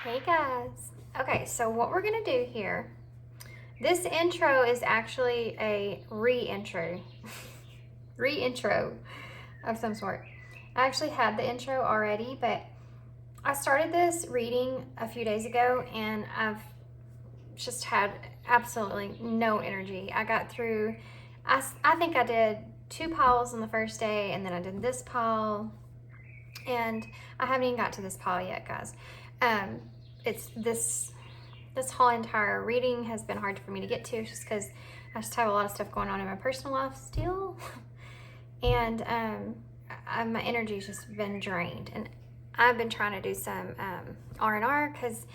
Hey guys. Okay, so what we're gonna do here, this intro is actually a re-intro of some sort. I actually had the intro already, but I started this reading a few days ago and I've just had absolutely no energy. I got through, I think I did 2 piles on the first day, and then I did this pile, and I haven't even got to this pile yet, guys. It's this whole entire reading has been hard for me to get to, just because I just have a lot of stuff going on in my personal life still, and my energy's just been drained. And I've been trying to do some R&R because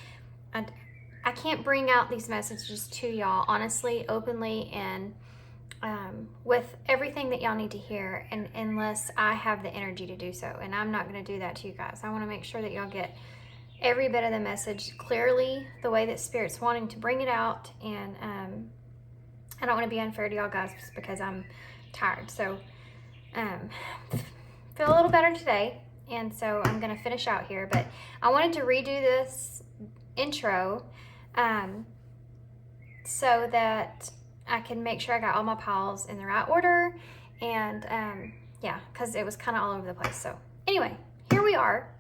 I can't bring out these messages to y'all honestly, openly, and with everything that y'all need to hear, and unless I have the energy to do so. And I'm not going to do that to you guys. I want to make sure that y'all get every bit of the message clearly, the way that Spirit's wanting to bring it out. And I don't want to be unfair to y'all guys just because I'm tired. So feel a little better today, and so I'm going to finish out here. But I wanted to redo this intro so that I can make sure I got all my piles in the right order, and yeah, because it was kind of all over the place. So anyway, here we are.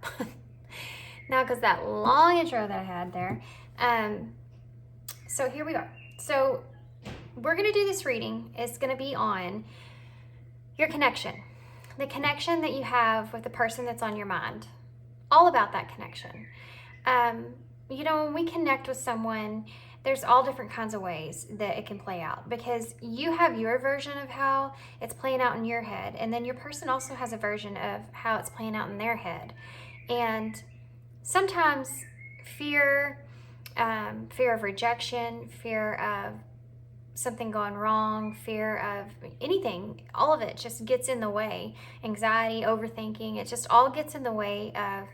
Now, because that long intro that I had there. So here we are. So we're going to do this reading. It's going to be on your connection. The connection that you have with the person that's on your mind. All about that connection. You know, when we connect with someone, there's all different kinds of ways that it can play out, because you have your version of how it's playing out in your head, and then your person also has a version of how it's playing out in their head. And sometimes fear of rejection, fear of something going wrong, fear of anything, all of it just gets in the way. Anxiety, overthinking, it just all gets in the way of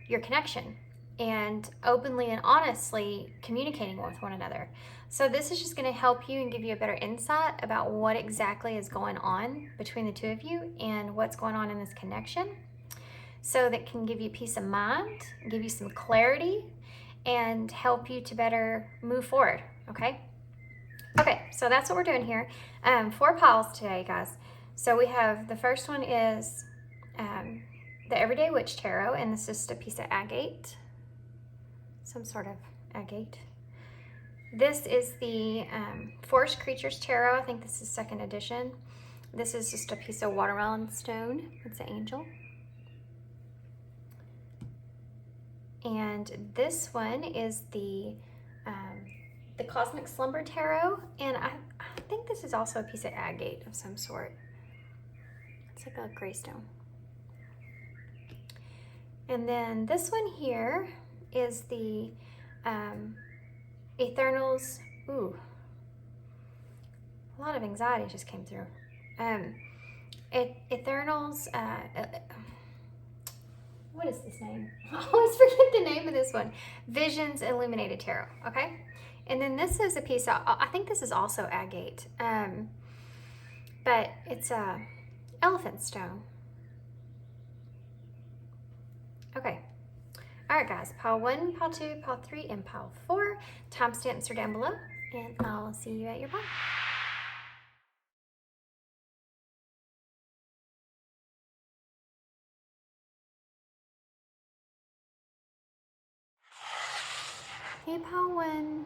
your connection and openly and honestly communicating with one another. So this is just going to help you and give you a better insight about what exactly is going on between the two of you and what's going on in this connection, so that can give you peace of mind, give you some clarity, and help you to better move forward. Okay, so that's what we're doing here. 4 piles today, guys. So we have, the first one is the Everyday Witch Tarot, and this is just a piece of agate, some sort of agate. This is the Forest Creatures Tarot. I think this is 2nd edition. This is just a piece of watermelon stone. It's an angel. And this one is the Cosmic Slumber Tarot, and I think this is also a piece of agate of some sort. It's like a gray stone. And then this one here is the Eternals. Ooh, a lot of anxiety just came through. Eternals. What is this name? I always forget the name of this one. Visions Illuminated Tarot. Okay. And then this is a piece of, I think this is also agate, but it's a elephant stone. Okay. All right, guys. Pile 1, pile 2, pile 3, and pile 4. Timestamps are down below, and I'll see you at your pile. Hey, pile 1.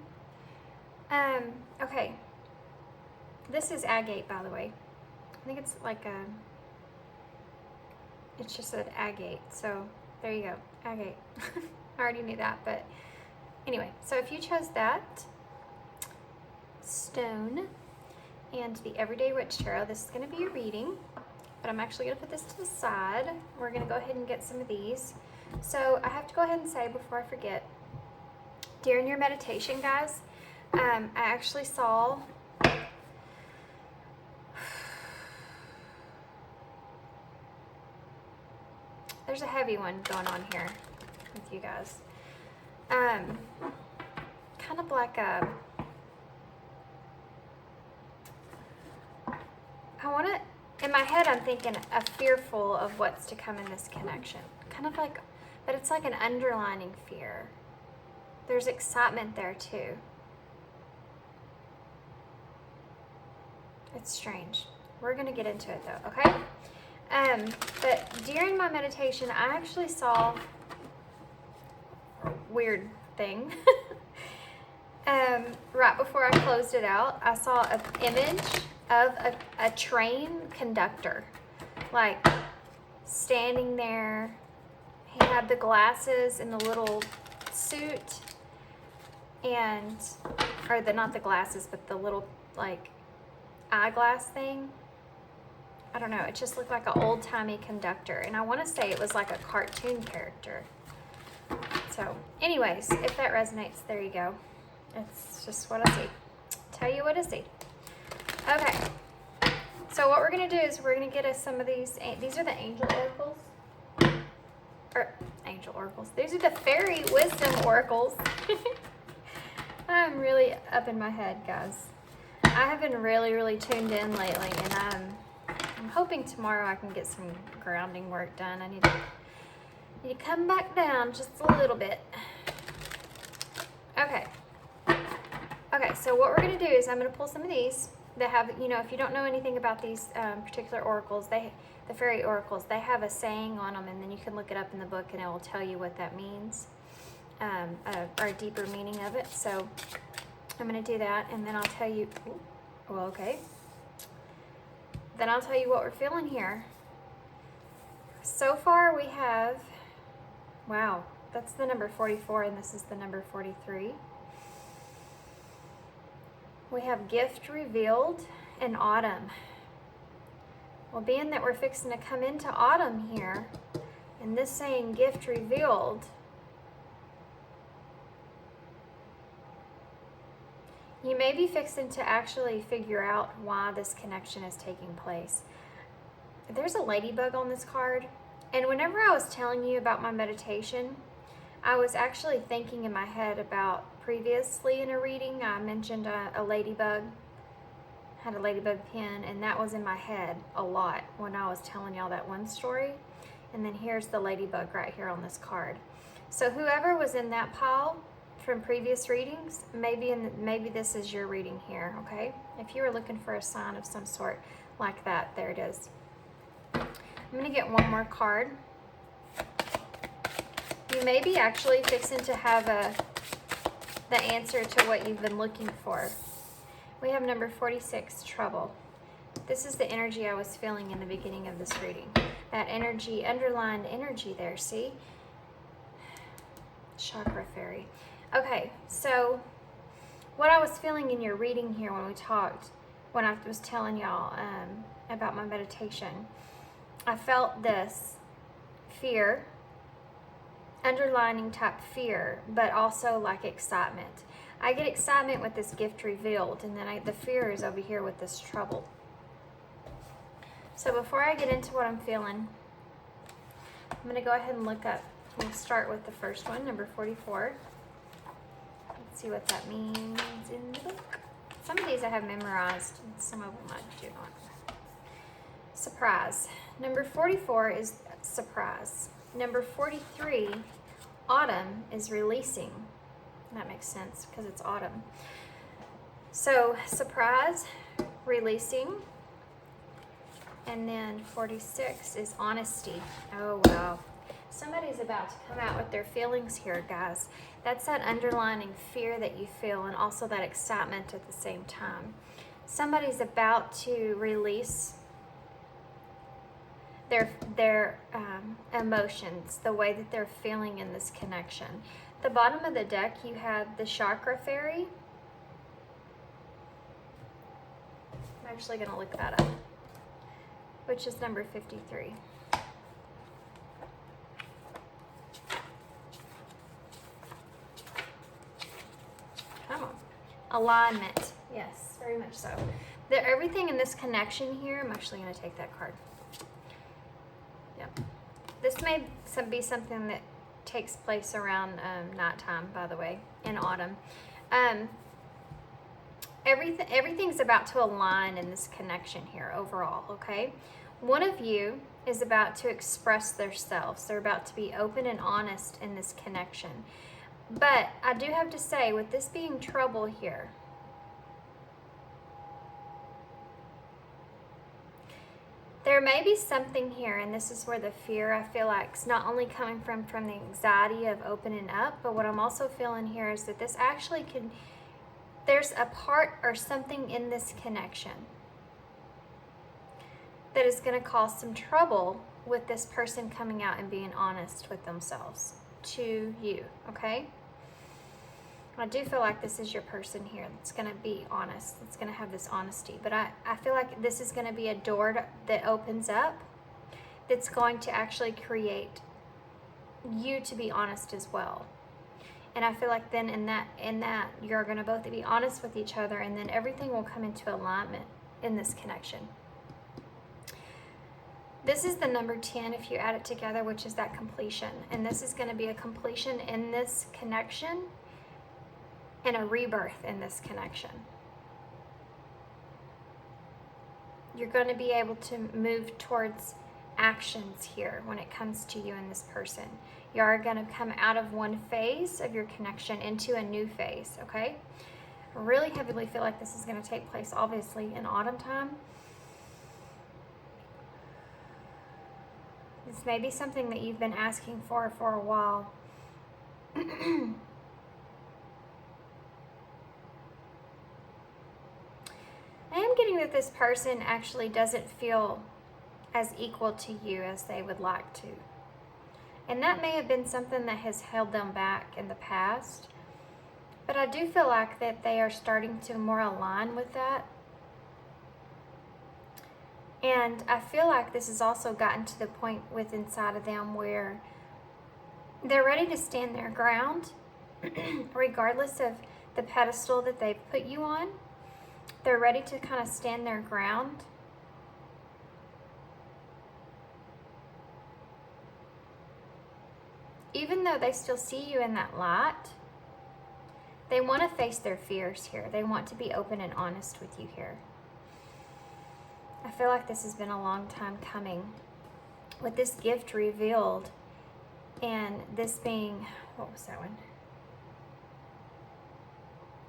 Okay. This is agate, by the way. I think it's like it's just an agate. So there you go, agate. I already knew that, but anyway. So if you chose that stone and the Everyday Witch Tarot, this is going to be your reading. But I'm actually going to put this to the side. We're going to go ahead and get some of these. So I have to go ahead and say before I forget, during your meditation, guys, I actually saw there's a heavy one going on here with you guys. Kind of like a, I want to, in my head I'm thinking a fearful of what's to come in this connection. Kind of like, but it's like an underlining fear. There's excitement there too. It's strange. We're gonna get into it though, okay? But during my meditation, I actually saw a weird thing. Right before I closed it out, I saw an image of a train conductor, like standing there. He had the glasses and the little suit, and, or not the glasses, but the little like eyeglass thing. I don't know, it just looked like an old-timey conductor, and I want to say it was like a cartoon character. So anyways, if that resonates, there you go. It's just what I see. Tell you what I see. Okay, so what we're going to do is we're going to get us some of these are the angel oracles. Or angel oracles. These are the fairy wisdom oracles. I'm really up in my head, guys. I have been really tuned in lately, and I'm hoping tomorrow I can get some grounding work done. I need to come back down just a little bit. Okay. Okay, so what we're going to do is I'm going to pull some of these that have, you know, if you don't know anything about these particular oracles, the fairy oracles, they have a saying on them, and then you can look it up in the book and it will tell you what that means, or a deeper meaning of it. So I'm going to do that, and then I'll tell you, well, okay. Then I'll tell you what we're feeling here. So far we have, wow, that's the number 44, and this is the number 43. We have gift revealed in autumn. Well, being that we're fixing to come into autumn here, and this saying gift revealed, you may be fixing to actually figure out why this connection is taking place. There's a ladybug on this card, and whenever I was telling you about my meditation, I was actually thinking in my head about previously in a reading, I mentioned a ladybug, had a ladybug pin, and that was in my head a lot when I was telling y'all that one story. And then here's the ladybug right here on this card. So whoever was in that pile from previous readings, maybe this is your reading here, okay? If you were looking for a sign of some sort like that, there it is. I'm gonna get one more card. You may be actually fixing to have the answer to what you've been looking for. We have number 46, trouble. This is the energy I was feeling in the beginning of this reading. That energy, underlined energy there, see? Chakra fairy. Okay, so what I was feeling in your reading here when we talked, when I was telling y'all about my meditation, I felt this fear, underlining type fear, but also like excitement. I get excitement with this gift revealed, and then the fear is over here with this trouble. So before I get into what I'm feeling, I'm going to go ahead and look up. We'll start with the first one, number 44. Let's see what that means in the book. Some of these I have memorized, and some of them I do not. Surprise. Number 44 is surprise. Number 43, autumn, is releasing. That makes sense because it's autumn. So surprise, releasing. And then 46 is honesty. Oh, wow. Somebody's about to come out with their feelings here, guys. That's that underlining fear that you feel, and also that excitement at the same time. Somebody's about to release their emotions, the way that they're feeling in this connection. The bottom of the deck, you have the chakra fairy. I'm actually going to look that up, which is number 53. Come on. Alignment. Yes, very much so. Everything in this connection here, I'm actually going to take that card. Yep. This may be something that takes place around nighttime, by the way, in autumn. Everything's about to align in this connection here overall, okay? One of you is about to express themselves. They're about to be open and honest in this connection. But I do have to say, with this being trouble here, there may be something here, and this is where the fear, I feel like, is not only coming from the anxiety of opening up, but what I'm also feeling here is that this actually can, there's a part or something in this connection that is going to cause some trouble with this person coming out and being honest with themselves to you, okay? I do feel like this is your person here that's going to be honest, that's going to have this honesty. But I feel like this is going to be a door that opens up that's going to actually create you to be honest as well. And I feel like then in that you're going to both be honest with each other, and then everything will come into alignment in this connection. This is the number 10 if you add it together, which is that completion. And this is going to be a completion in this connection and a rebirth in this connection. You're going to be able to move towards actions here when it comes to you and this person. You are going to come out of one phase of your connection into a new phase, okay? I really heavily feel like this is going to take place, obviously, in autumn time. This may be something that you've been asking for a while. I am getting that this person actually doesn't feel as equal to you as they would like to. And that may have been something that has held them back in the past. But I do feel like that they are starting to more align with that. And I feel like this has also gotten to the point with inside of them where they're ready to stand their ground, regardless of the pedestal that they've put you on. They're ready to kind of stand their ground. Even though they still see you in that light, they want to face their fears here. They want to be open and honest with you here. I feel like this has been a long time coming. With this gift revealed, and this being, what was that one?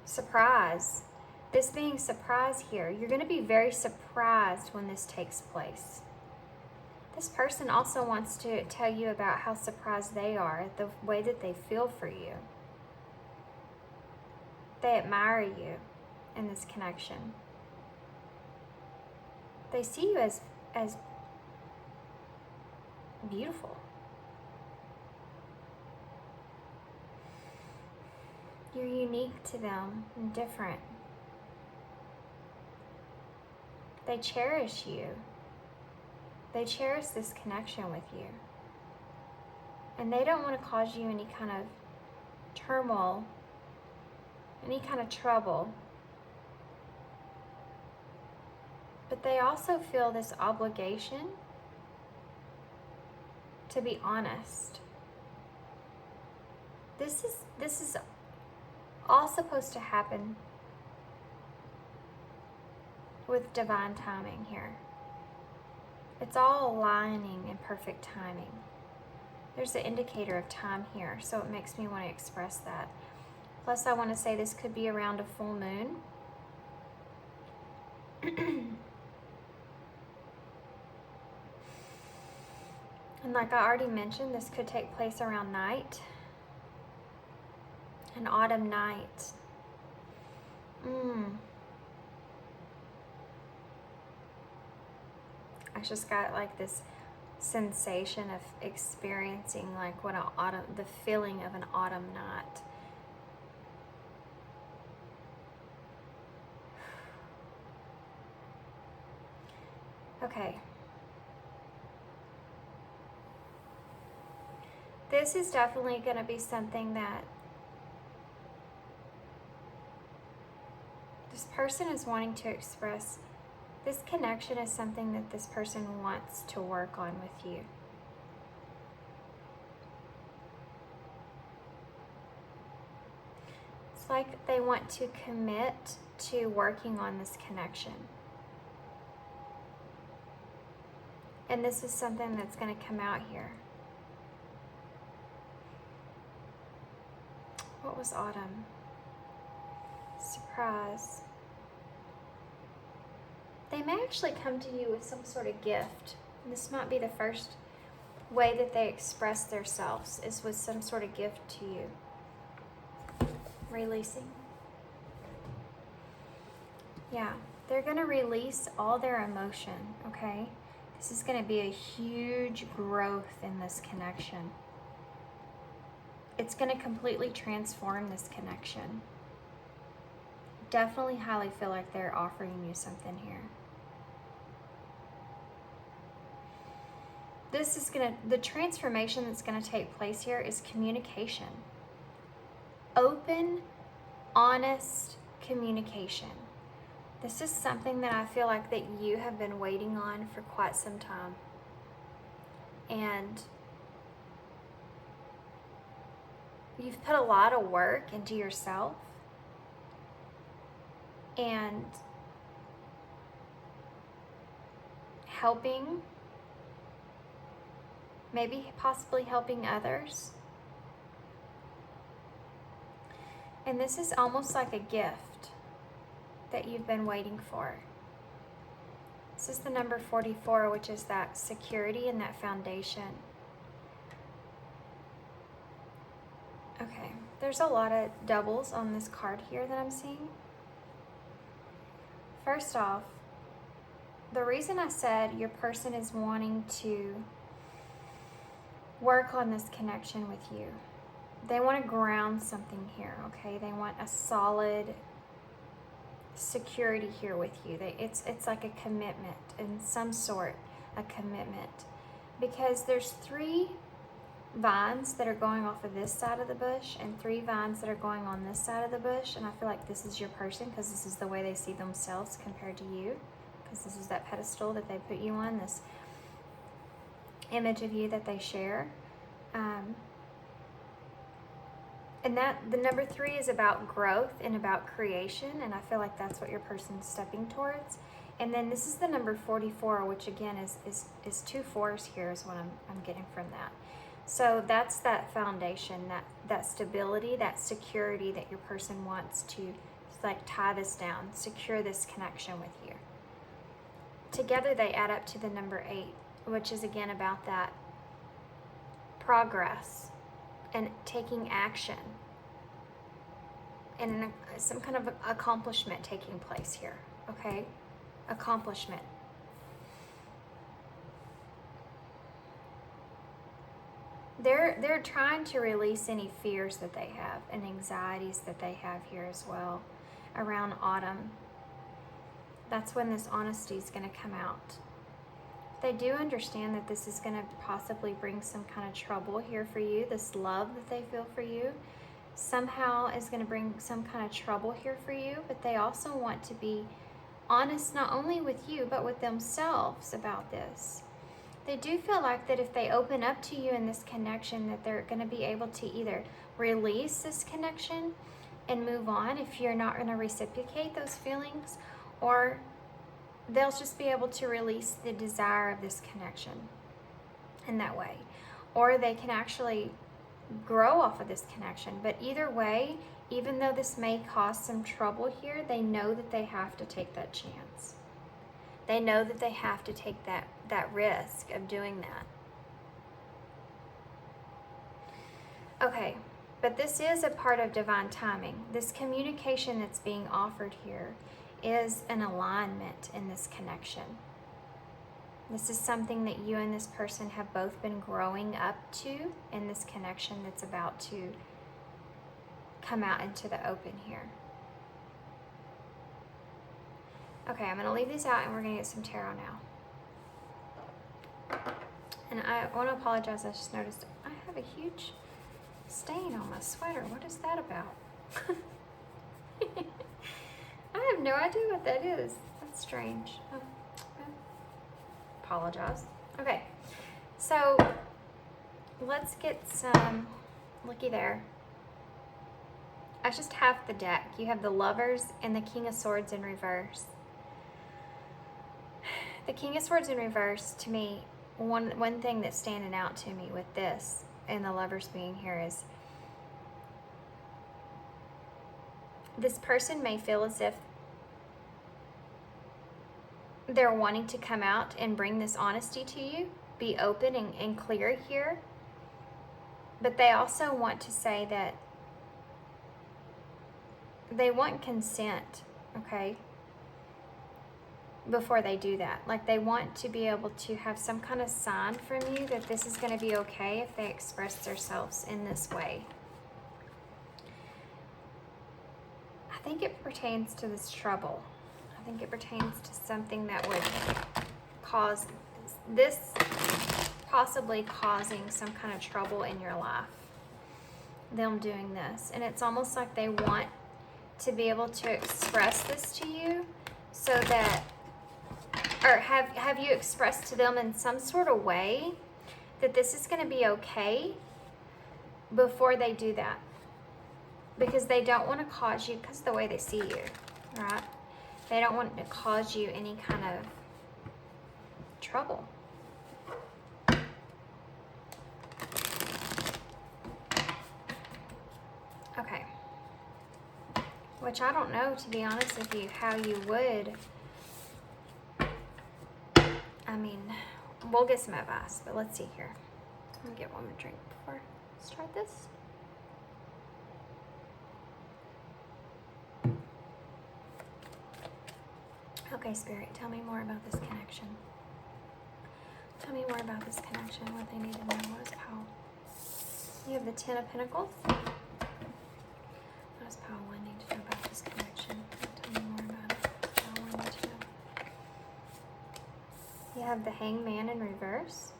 Surprise. This being surprise here. You're going to be very surprised when this takes place. This person also wants to tell you about how surprised they are at the way that they feel for you. They admire you in this connection. They see you as beautiful. You're unique to them and different. They cherish you. They cherish this connection with you. And they don't want to cause you any kind of turmoil, any kind of trouble. But they also feel this obligation to be honest. This is all supposed to happen with divine timing here. It's all aligning in perfect timing. There's an indicator of time here, so it makes me want to express that. Plus, I want to say this could be around a full moon. And like I already mentioned, this could take place around night. An autumn night. I just got like this sensation of experiencing like what the feeling of an autumn night. Okay. This is definitely going to be something that this person is wanting to express. This connection is something that this person wants to work on with you. It's like they want to commit to working on this connection. And this is something that's going to come out here. What was autumn? Surprise. They may actually come to you with some sort of gift. This might be the first way that they express themselves, is with some sort of gift to you. Releasing. Yeah, they're going to release all their emotion, okay? This is going to be a huge growth in this connection. It's going to completely transform this connection. Definitely highly feel like they're offering you something here. This is the transformation that's going to take place here is communication. Open, honest communication. This is something that I feel like that you have been waiting on for quite some time. And you've put a lot of work into yourself. And helping, maybe possibly helping others. And this is almost like a gift that you've been waiting for. This is the number 44, which is that security and that foundation. Okay, there's a lot of doubles on this card here that I'm seeing. First off, the reason I said your person is wanting to work on this connection with you, they want to ground something here, okay? They want a solid security here with you. It's like a commitment in some sort, a commitment. Because there's 3 vines that are going off of this side of the bush and 3 vines that are going on this side of the bush, and I feel like this is your person because this is the way they see themselves compared to you, because this is that pedestal that they put you on, this image of you that they share. And that the number 3 is about growth and about creation, and I feel like that's what your person's stepping towards. And then this is the number 44, which again is 2 4s here is what I'm getting from that. So that's that foundation, that stability, that security that your person wants to like tie this down, secure this connection with you. Together they add up to the number 8, which is again about that progress and taking action and some kind of accomplishment taking place here, okay? Accomplishment. They're trying to release any fears that they have and anxieties that they have here as well around autumn. That's when this honesty is going to come out. They do understand that this is going to possibly bring some kind of trouble here for you. This love that they feel for you somehow is going to bring some kind of trouble here for you, but they also want to be honest not only with you but with themselves about this. They do feel like that if they open up to you in this connection, that they're going to be able to either release this connection and move on if you're not going to reciprocate those feelings, or they'll just be able to release the desire of this connection in that way. Or they can actually grow off of this connection. But either way, even though this may cause some trouble here, they know that they have to take that chance. They know that they have to take that risk of doing that. Okay, but this is a part of divine timing. This communication that's being offered here is an alignment in this connection. This is something that you and this person have both been growing up to in this connection that's about to come out into the open here. Okay, I'm going to leave these out and we're going to get some tarot now. And I want to apologize, I just noticed I have a huge stain on my sweater. What is that about? I have no idea what that is. That's strange. Oh, apologize. Okay, so let's get some, looky there. That's just half the deck. You have the Lovers and the King of Swords in reverse. The King of Swords in reverse, to me, one thing that's standing out to me with this and the Lovers being here is this person may feel as if they're wanting to come out and bring this honesty to you, be open and clear here. But they also want to say that they want consent, okay, before they do that. Like, they want to be able to have some kind of sign from you that this is going to be okay if they express themselves in this way. I think it pertains to this trouble. I think it pertains to something that would cause this, possibly causing some kind of trouble in your life, them doing this. And it's almost like they want to be able to express this to you so that, or have you expressed to them in some sort of way that this is going to be okay before they do that. Because they don't want to cause you, because of the way they see you, right? They don't want to cause you any kind of trouble. Okay. Which I don't know, to be honest with you, how you would. I mean, we'll get some advice, but let's see here. Let me get one more drink before I start this. Okay, Spirit, tell me more about this connection. Tell me more about this connection, what they need to know. What is Powell? You have the Ten of Pentacles. What does Powell need to know about this connection? Tell me more about it. Powell need to know. You have the Hangman in reverse.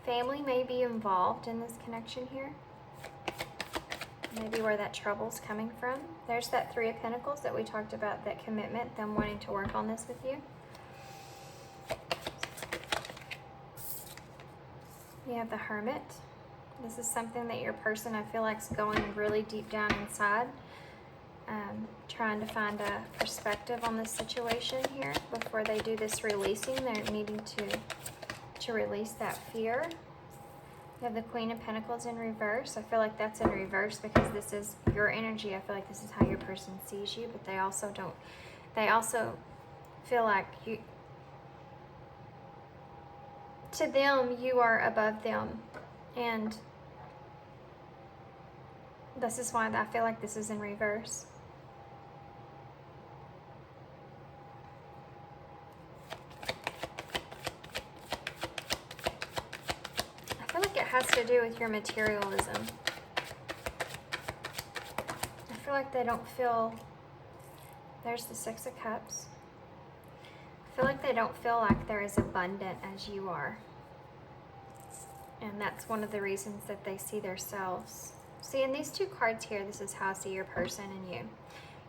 Family may be involved in this connection here. Maybe where that trouble's coming from. There's that Three of Pentacles that we talked about, that commitment, them wanting to work on this with you. You have the Hermit. This is something that your person, I feel like, is going really deep down inside, trying to find a perspective on this situation here before they do this releasing. They're needing to release that fear. You have the Queen of Pentacles in reverse. I feel like that's in reverse because this is your energy. I feel like this is how your person sees you, but they also feel like you, to them, you are above them. And this is why I feel like this is in reverse. Has to do with your materialism. I feel like they don't feel, there's the Six of Cups. I feel like they don't feel like they're as abundant as you are. And that's one of the reasons that they see themselves. See, in these two cards here, this is how I see your person and you.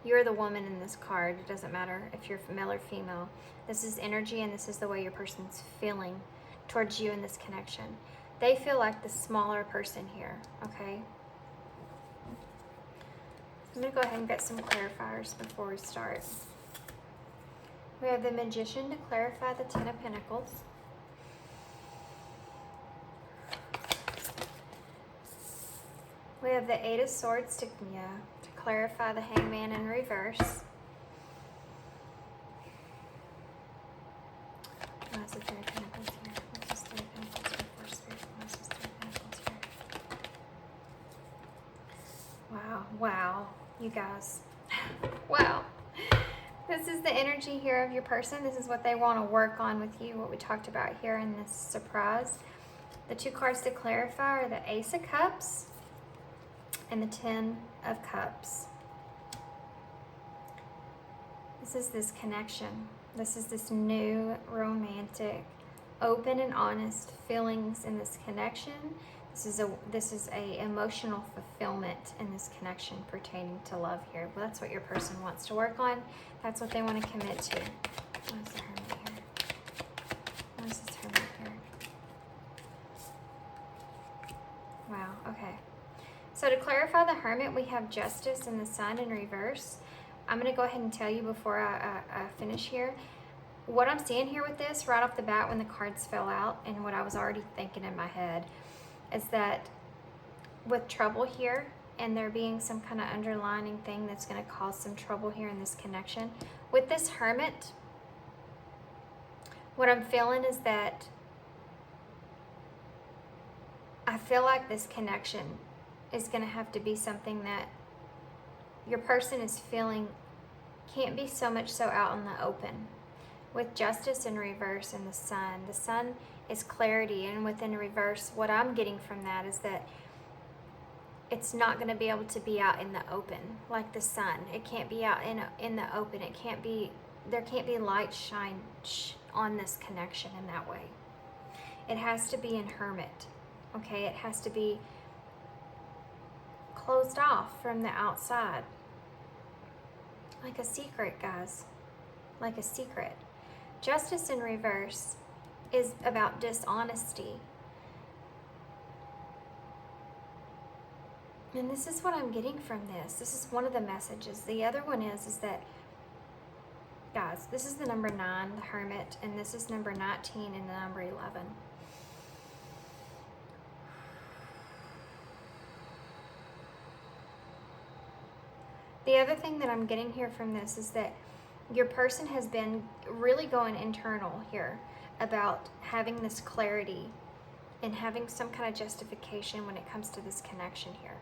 You're the woman in this card. It doesn't matter if you're male or female. This is energy, and this is the way your person's feeling towards you in this connection. They feel like the smaller person here, okay? I'm going to go ahead and get some clarifiers before we start. We have the Magician to clarify the Ten of Pentacles. We have the Eight of Swords to clarify the Hangman in reverse. That's the Three of Pentacles here. What's this Three of Pentacles here for Spirit? What's this Three of Pentacles here? Wow, wow, you guys. Wow. This is the energy here of your person. This is what they want to work on with you, what we talked about here in this surprise. The two cards to clarify are the Ace of Cups and the Ten of Cups. This is this connection. This is this new romantic, open and honest feelings in this connection. This is a emotional fulfillment in this connection pertaining to love here. Well, that's what your person wants to work on. That's what they want to commit to. What is the Hermit here? What is this Hermit here? Wow, okay. So to clarify the Hermit, we have Justice and the Sun in reverse. I'm going to go ahead and tell you before I finish here. What I'm seeing here with this, right off the bat when the cards fell out, and what I was already thinking in my head, is that with trouble here, and there being some kind of underlining thing that's going to cause some trouble here in this connection. With this Hermit, what I'm feeling is that I feel like this connection is going to have to be something that your person is feeling can't be so much so out in the open. With Justice in reverse and the Sun is clarity, and within reverse, what I'm getting from that is that it's not going to be able to be out in the open like the Sun. It can't be out in the open. It can't be, there can't be light shine on this connection in that way. It has to be in Hermit, okay? It has to be closed off from the outside. Like a secret, guys. Like a secret. Justice in reverse is about dishonesty. And this is what I'm getting from this. This is one of the messages. The other one is that, guys, this is the number 9, the Hermit, and this is number 19 and the number 11. The other thing that I'm getting here from this is that your person has been really going internal here about having this clarity and having some kind of justification when it comes to this connection here.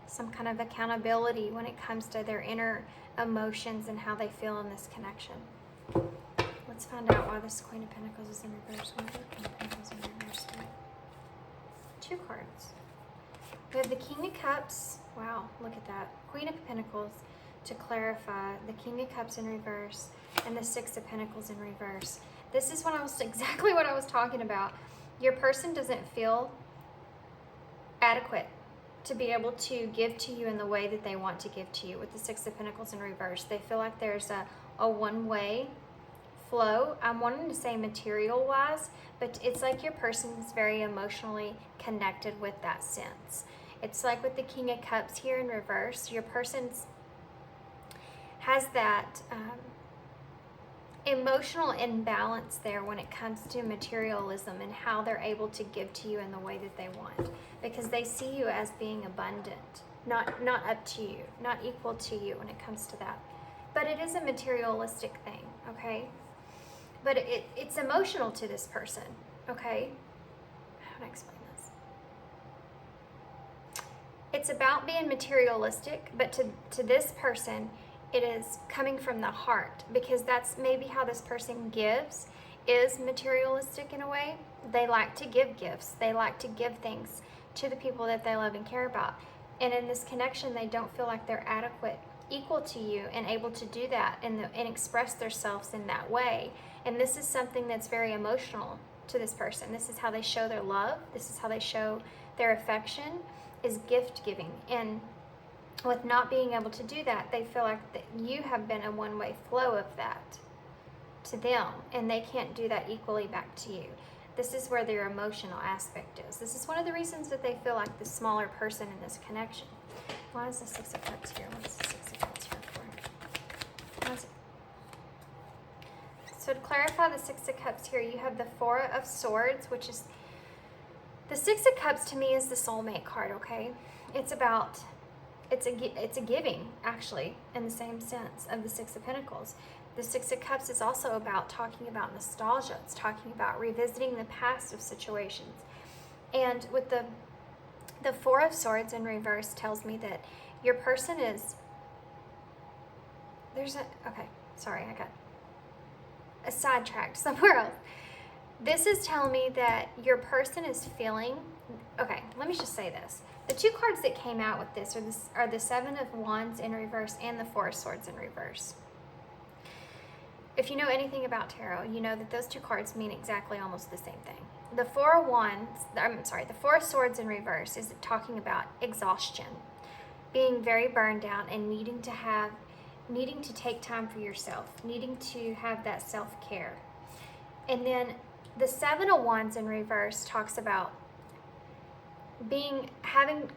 Some kind of accountability when it comes to their inner emotions and how they feel in this connection. Let's find out why this Queen of Pentacles is in reverse. Why the Queen of Pentacles in reverse? 2 cards. We have the King of Cups. Wow, look at that. Queen of Pentacles to clarify, the King of Cups in reverse, and the 6 of Pentacles in reverse. This is exactly what I was talking about. Your person doesn't feel adequate to be able to give to you in the way that they want to give to you. With the 6 of Pentacles in reverse, they feel like there's a one-way flow. I'm wanting to say material-wise, but it's like your person is very emotionally connected with that sense. It's like with the King of Cups here in reverse, your person has that emotional imbalance there when it comes to materialism and how they're able to give to you in the way that they want, because they see you as being abundant, not up to you, not equal to you when it comes to that. But it is a materialistic thing, okay? But it's emotional to this person, okay? How do I explain this? It's about being materialistic, but to this person, it is coming from the heart, because that's maybe how this person gives, is materialistic in a way. They like to give gifts. They like to give things to the people that they love and care about. And in this connection, they don't feel like they're adequate, equal to you, and able to do that and express themselves in that way. And this is something that's very emotional to this person. This is how they show their love. This is how they show their affection, is gift giving. And with not being able to do that, they feel like that you have been a one-way flow of that to them, and they can't do that equally back to you. This is where their emotional aspect is. This is one of the reasons that they feel like the smaller person in this connection. Why is the 6 of Cups here? What is the 6 of Cups here for? Why is it? So to clarify the 6 of Cups here, you have the 4 of Swords, which is, the 6 of Cups to me is the soulmate card, okay? It's about, it's a giving, actually, in the same sense of the 6 of Pentacles. The 6 of Cups is also about talking about nostalgia. It's talking about revisiting the past of situations. And with the 4 of Swords in reverse tells me that your person is, okay, sorry, I got a sidetracked somewhere else. This is telling me that your person is feeling, okay, let me just say this. The 2 cards that came out with this are the 7 of Wands in reverse and the 4 of Swords in reverse. If you know anything about tarot, you know that those 2 cards mean exactly almost the same thing. The 4 of Wands, the 4 of Swords in reverse is talking about exhaustion, being very burned out and needing to take time for yourself, needing to have that self-care. And then the 7 of Wands in reverse talks about having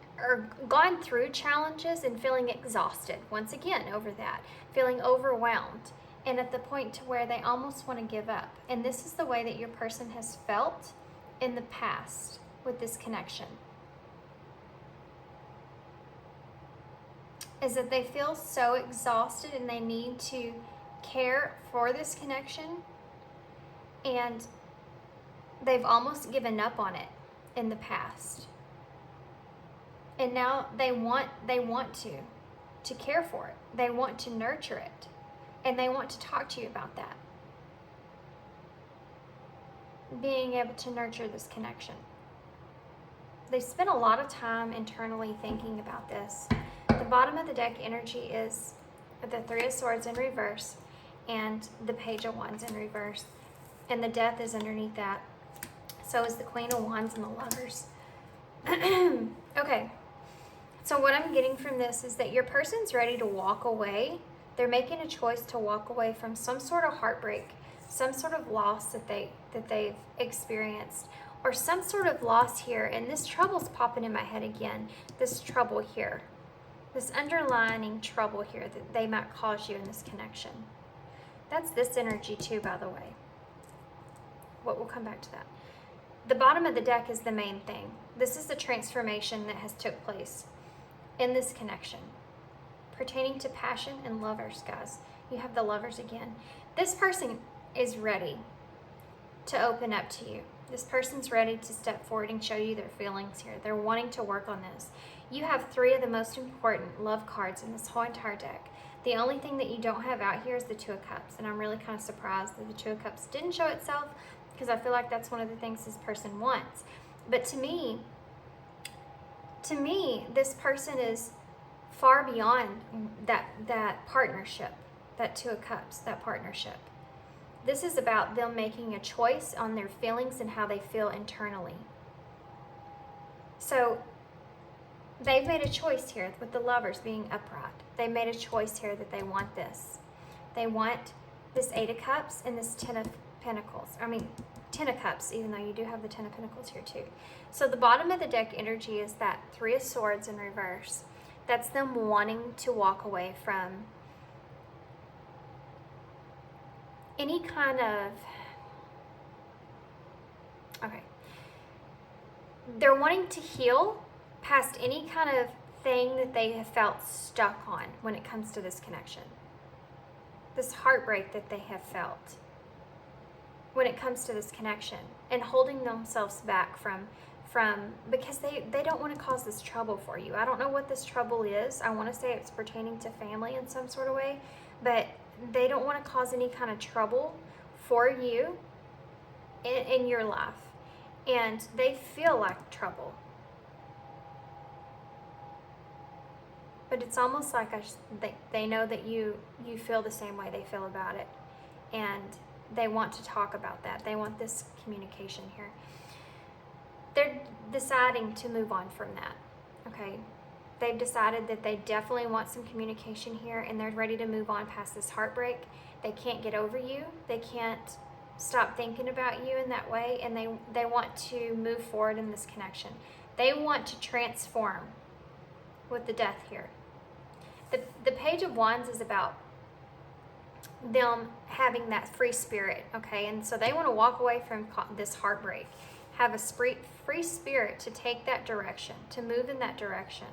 gone through challenges and feeling exhausted once again over that, feeling overwhelmed, and at the point to where they almost want to give up. And this is the way that your person has felt in the past with this connection. is that they feel so exhausted and they need to care for this connection, and they've almost given up on it in the past. And now they want to care for it. They want to nurture it. And they want to talk to you about that. Being able to nurture this connection. They spend a lot of time internally thinking about this. The bottom of the deck energy is the Three of Swords in reverse and the Page of Wands in reverse. And the Death is underneath that. So is the Queen of Wands and the Lovers. Okay. So what I'm getting from this is that your person's ready to walk away. They're making a choice to walk away from some sort of heartbreak, some sort of loss that they've experienced, or some sort of loss here. And this trouble's popping in my head again. This trouble here, this underlining trouble here that they might cause you in this connection. That's this energy too, by the way. We'll come back to that. The bottom of the deck is the main thing. This is the transformation that has took place in this connection. Pertaining to passion and lovers, guys. You have the Lovers again. This person is ready to open up to you. This person's ready to step forward and show you their feelings here. They're wanting to work on this. You have 3 of the most important love cards in this whole entire deck. The only thing that you don't have out here is the Two of Cups. And I'm really kind of surprised that the Two of Cups didn't show itself, because I feel like that's one of the things this person wants. But to me, this person is far beyond that partnership, that Two of Cups, that partnership. This is about them making a choice on their feelings and how they feel internally. So they've made a choice here with the Lovers being upright. They made a choice here that they want this. They want this 8 of Cups and this 10 of Pentacles. I mean, 10 of Cups, even though you do have the 10 of Pentacles here too. So the bottom of the deck energy is that 3 of Swords in reverse. That's them wanting to walk away from any kind of, okay, they're wanting to heal past any kind of thing that they have felt stuck on when it comes to this connection. This heartbreak that they have felt when it comes to this connection, and holding themselves back from because they don't want to cause this trouble for you. I don't know what this trouble is. I want to say it's pertaining to family in some sort of way, but they don't want to cause any kind of trouble for you in your life. And they feel like trouble. But it's almost like they know that you feel the same way they feel about it. And they want to talk about that. They want this communication here. They're deciding to move on from that, okay? They've decided that they definitely want some communication here, and they're ready to move on past this heartbreak. They can't get over you. They can't stop thinking about you in that way, and they want to move forward in this connection. They want to transform with the Death here. The Page of Wands is about them having that free spirit, okay? And so they want to walk away from this heartbreak, have a free spirit to take that direction, to move in that direction.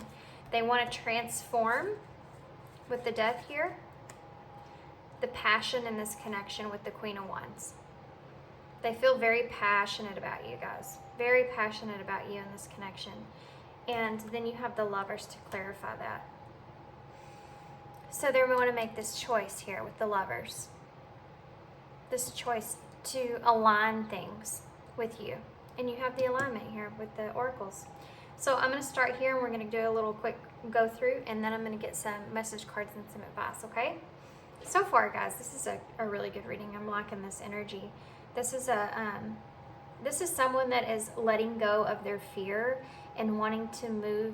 They want to transform with the Death here, the passion in this connection with the Queen of Wands. They feel very passionate about you guys, very passionate about you in this connection. And then you have the Lovers to clarify that. So they want to make this choice here with the Lovers. This choice to align things with you. And you have the alignment here with the oracles. So I'm going to start here, and we're going to do a little quick go through, and then I'm going to get some message cards and some advice, okay? So far, guys, this is a really good reading. I'm liking this energy. This is someone that is letting go of their fear and wanting to move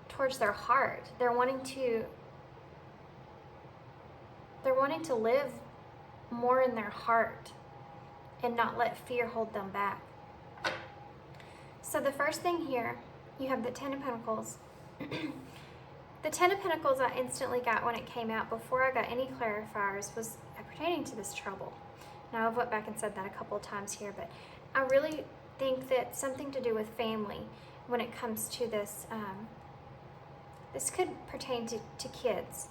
towards their heart. They're wanting to live more in their heart and not let fear hold them back. So the first thing here, you have the 10 of Pentacles. The 10 of Pentacles I instantly got when it came out before I got any clarifiers was pertaining to this trouble. Now I've went back and said that a couple of times here, but I really think that something to do with family when it comes to this This could pertain to kids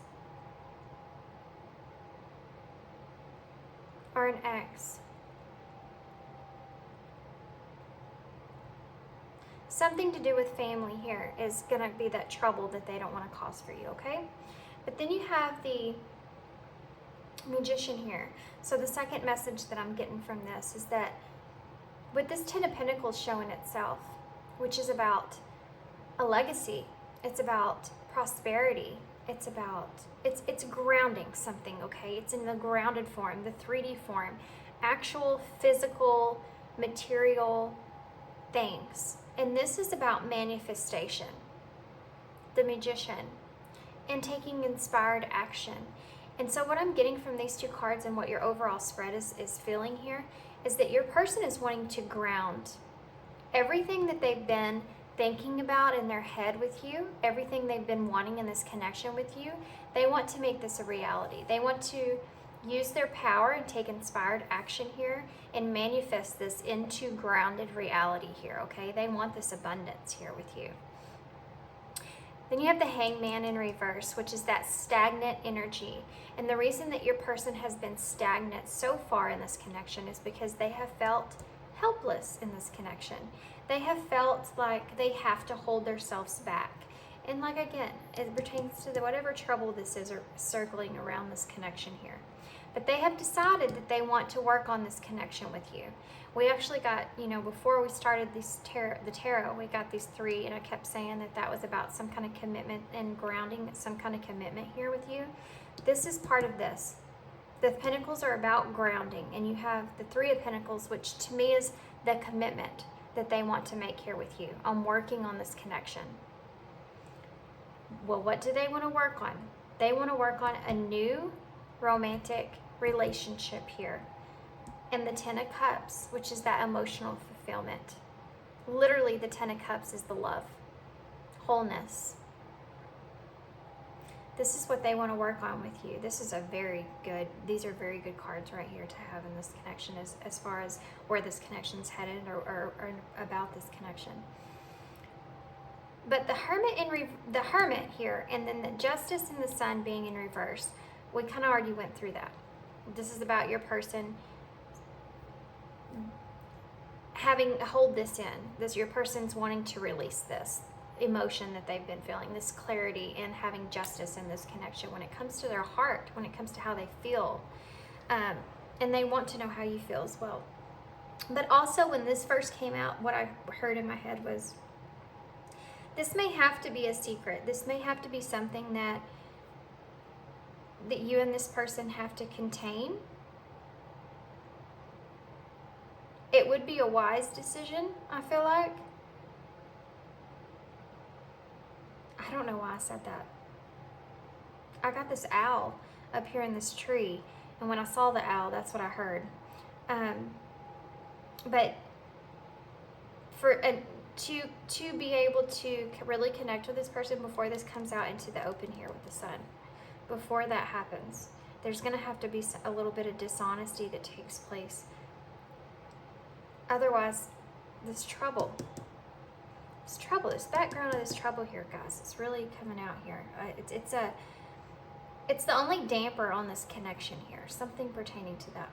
or an ex. Something to do with family here is going to be that trouble that they don't want to cause for you, okay? But then you have the Magician here. So the second message that I'm getting from this is that with this Ten of Pentacles showing itself, which is about a legacy, it's about prosperity, it's grounding something, okay? It's in the grounded form, the 3D form, actual physical, material things. And this is about manifestation, the Magician, and taking inspired action. And so what I'm getting from these two cards and what your overall spread is feeling here is that your person is wanting to ground everything that they've been thinking about in their head with you, everything they've been wanting in this connection with you. They want to make this a reality. They want to use their power and take inspired action here and manifest this into grounded reality here, okay? They want this abundance here with you. Then you have the Hangman in reverse, which is that stagnant energy. And the reason that your person has been stagnant so far in this connection is because they have felt helpless in this connection. They have felt like they have to hold themselves back. And like, again, it pertains to whatever trouble this is or circling around this connection here. But they have decided that they want to work on this connection with you. We actually got, before we started the tarot, we got these three, and I kept saying that was about some kind of commitment and grounding, some kind of commitment here with you. This is part of this. The Pentacles are about grounding, and you have the Three of Pentacles, which to me is the commitment that they want to make here with you on working on this connection. Well, what do they want to work on? They want to work on a new romantic relationship here. And the Ten of Cups, which is that emotional fulfillment. Literally, the Ten of Cups is the love, wholeness. This is what they want to work on with you. This is these are very good cards right here to have in this connection as far as where this connection's headed or about this connection. But the Hermit here, and then the Justice and the Sun being in reverse, we kind of already went through that. This is about your person hold this in. Your person's wanting to release this emotion that they've been feeling, this clarity, and having justice in this connection when it comes to their heart, when it comes to how they feel. And they want to know how you feel as well. But also, when this first came out, what I heard in my head was, this may have to be a secret. This may have to be something that you and this person have to contain. It would be a wise decision, I feel like. I don't know why I said that. I got this owl up here in this tree, and when I saw the owl, that's what I heard. But to be able to really connect with this person before this comes out into the open here with the sun, before that happens, there's going to have to be a little bit of dishonesty that takes place. Otherwise, this background of this trouble here, guys, it's really coming out here. It's the only damper on this connection here, something pertaining to that.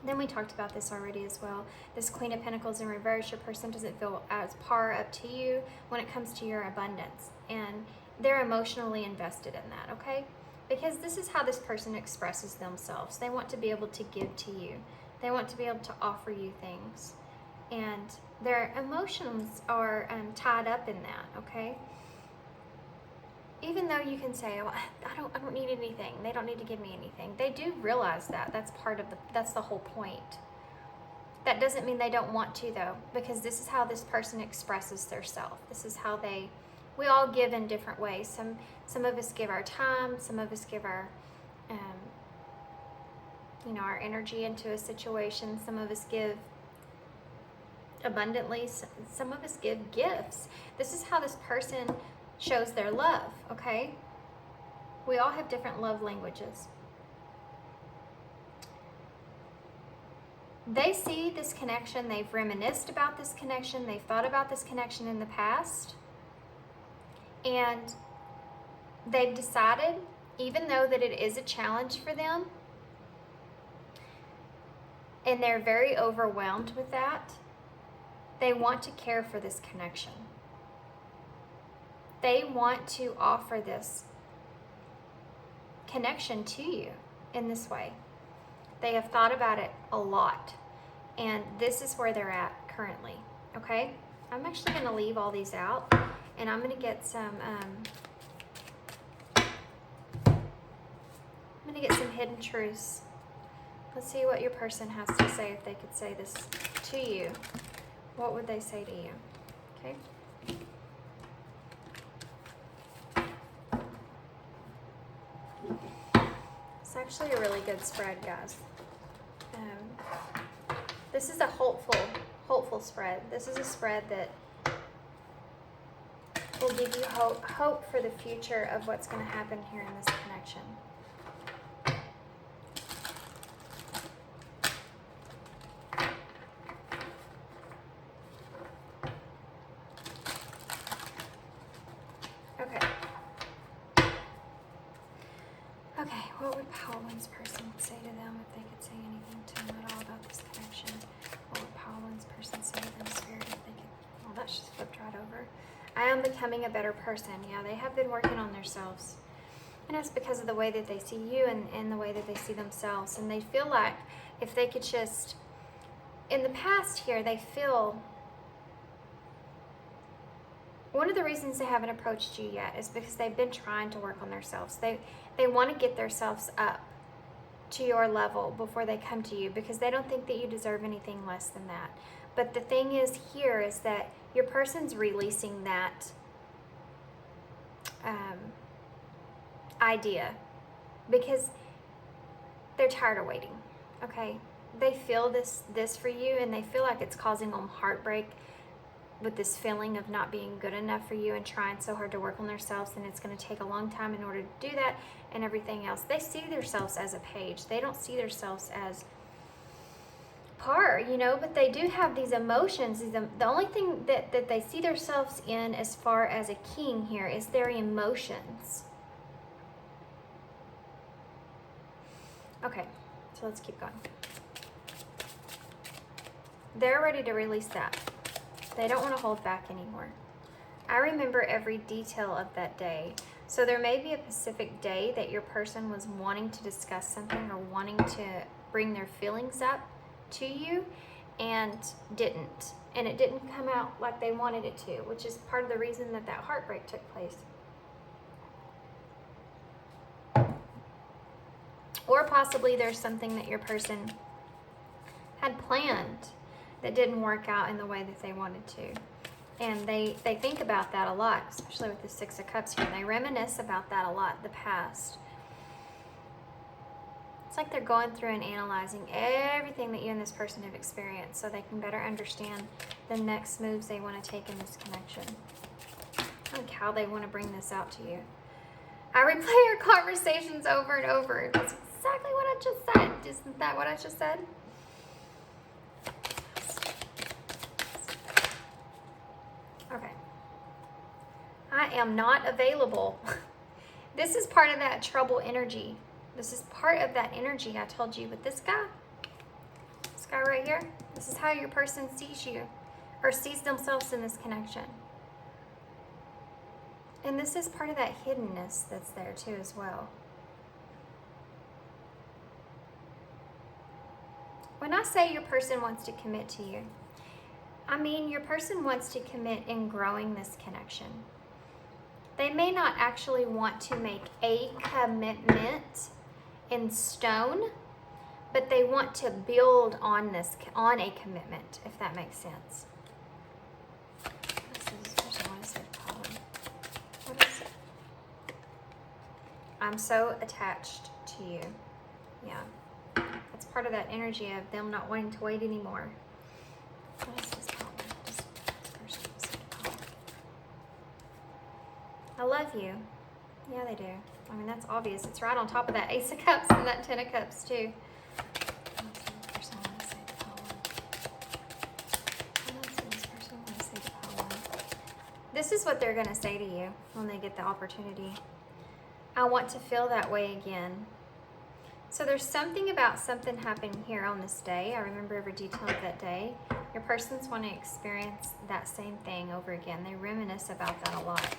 Then we talked about this already as well. This Queen of Pentacles in reverse, your person doesn't feel as par up to you when it comes to your abundance. And they're emotionally invested in that, okay? Because this is how this person expresses themselves. They want to be able to give to you. They want to be able to offer you things. And their emotions are tied up in that, okay? Even though you can say, oh, I don't need anything. They don't need to give me anything. They do realize that. That's the whole point. That doesn't mean they don't want to, though, because this is how this person expresses their self. This is how we all give in different ways. Some of us give our time. Some of us give our our energy into a situation. Some of us give abundantly. Some of us give gifts. This is how this person shows their love, okay? We all have different love languages. They see this connection. They've reminisced about this connection. They've thought about this connection in the past. And they've decided, even though that it is a challenge for them, and they're very overwhelmed with that, they want to care for this connection. They want to offer this connection to you in this way. They have thought about it a lot, and this is where they're at currently, okay? I'm actually going to leave all these out, and I'm going to get some hidden truths. Let's see what your person has to say. If they could say this to you, what would they say to you? Okay. It's actually a really good spread, guys. This is a hopeful spread. This is a spread that will give you hope for the future of what's going to happen here in this connection. Okay, what would Paul's person say to them if they could say anything to them at all about this connection? What would Paul's person say to them, Spirit, if they could? Well, that's just flipped right over. I am becoming a better person. Yeah, they have been working on themselves. And it's because of the way that they see you and the way that they see themselves. And they feel like if they could just, in the past here, they feel, one of the reasons they haven't approached you yet is because they've been trying to work on themselves. They want to get themselves up to your level before they come to you, because they don't think that you deserve anything less than that. But the thing is here is that your person's releasing that idea because they're tired of waiting, okay? They feel this for you, and they feel like it's causing them heartbreak with this feeling of not being good enough for you and trying so hard to work on themselves, and it's going to take a long time in order to do that and everything else. They see themselves as a page. They don't see themselves as par, you know, but they do have these emotions. The only thing that they see themselves in as far as a king here is their emotions. Okay, so let's keep going. They're ready to release that. They don't want to hold back anymore. I remember every detail of that day. So there may be a specific day that your person was wanting to discuss something or wanting to bring their feelings up to you and didn't. And it didn't come out like they wanted it to, which is part of the reason that heartbreak took place. Or possibly there's something that your person had planned that didn't work out in the way that they wanted to. And they think about that a lot, especially with the Six of Cups here. They reminisce about that a lot, the past. It's like they're going through and analyzing everything that you and this person have experienced so they can better understand the next moves they want to take in this connection. Like how they want to bring this out to you. I replay your conversations over and over. That's exactly what I just said. Isn't that what I just said? Okay. I am not available. This is part of that trouble energy. This is part of that energy I told you with this guy. This guy right here. This is how your person sees you or sees themselves in this connection. And this is part of that hiddenness that's there too as well. When I say your person wants to commit to you, I mean your person wants to commit in growing this connection. They may not actually want to make a commitment in stone, but they want to build on a commitment, if that makes sense. I'm so attached to you. Yeah. It's part of that energy of them not wanting to wait anymore. What is this power? This person is so power. I love you. Yeah, they do. I mean, that's obvious. It's right on top of that Ace of Cups and that Ten of Cups, too. This is what they're going to say to you when they get the opportunity. I want to feel that way again. So there's something about something happening here on this day. I remember every detail of that day. Your persons want to experience that same thing over again. They reminisce about that a lot.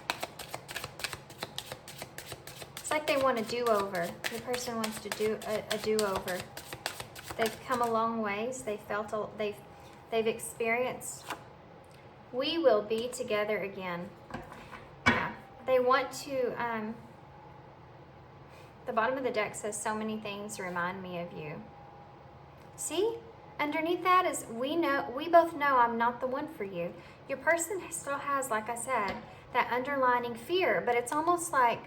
It's like they want a do-over. Your person wants to do a do-over. They've come a long ways. They've experienced. We will be together again. Yeah. They want to. The bottom of the deck says, so many things remind me of you. See? Underneath that is, we both know I'm not the one for you. Your person still has, like I said, that underlining fear, but it's almost like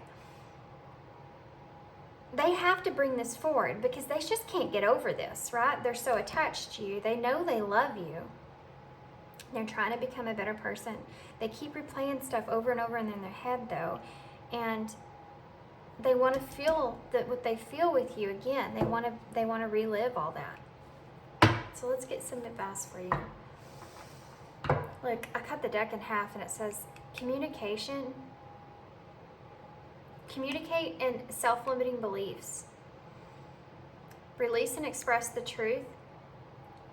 they have to bring this forward because they just can't get over this, right? They're so attached to you. They know they love you. They're trying to become a better person. They keep replaying stuff over and over in their head, though, and they want to feel that what they feel with you again. They want to relive all that. So let's get some advice for you. Look, I cut the deck in half and it says communication. Communicate and self-limiting beliefs. Release and express the truth.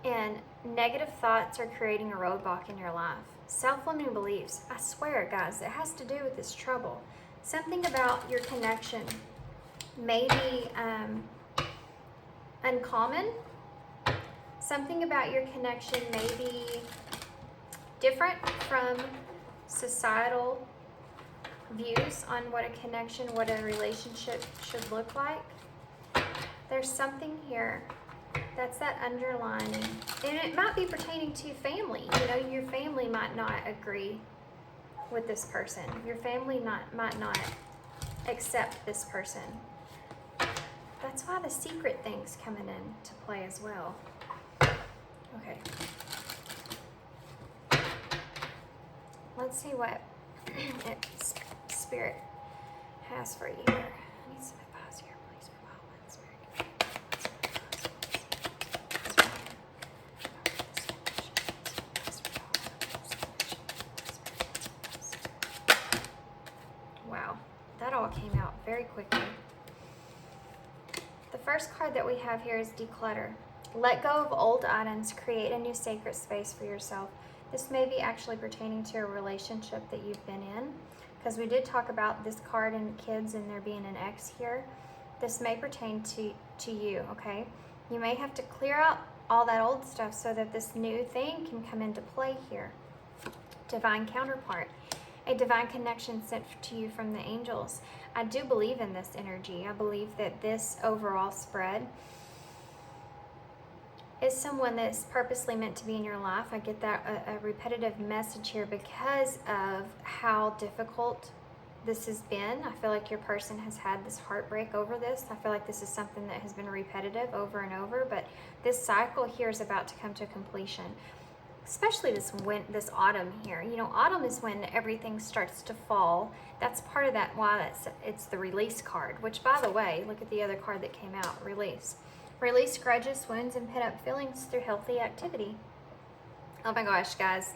And negative thoughts are creating a roadblock in your life. Self-limiting beliefs. I swear, guys, it has to do with this trouble. Something about your connection may be uncommon. Something about your connection may be different from societal views on what a connection, what a relationship should look like. There's something here that's that underlining. And it might be pertaining to family. You know, your family might not agree with this person. Your family might not accept this person. That's why the secret thing's coming into play as well. Okay. Let's see what Spirit has for you here. I need some advice here, please. Wow, that all came out very quickly. The first card that we have here is declutter. Let go of old items, create a new sacred space for yourself. This may be actually pertaining to a relationship that you've been in, because we did talk about this card and kids and there being an ex here. This may pertain to you, okay? You may have to clear out all that old stuff so that this new thing can come into play here. Divine counterpart. A divine connection sent to you from the angels. I do believe in this energy. I believe that this overall spread is someone that's purposely meant to be in your life. I get that a repetitive message here because of how difficult this has been. I feel like your person has had this heartbreak over this. I feel like this is something that has been repetitive over and over, but this cycle here is about to come to completion. Especially this autumn here. You know, autumn is when everything starts to fall. That's part of that, why it's the release card, which, by the way, look at the other card that came out, release. Release grudges, wounds, and pent-up feelings through healthy activity. Oh my gosh, guys.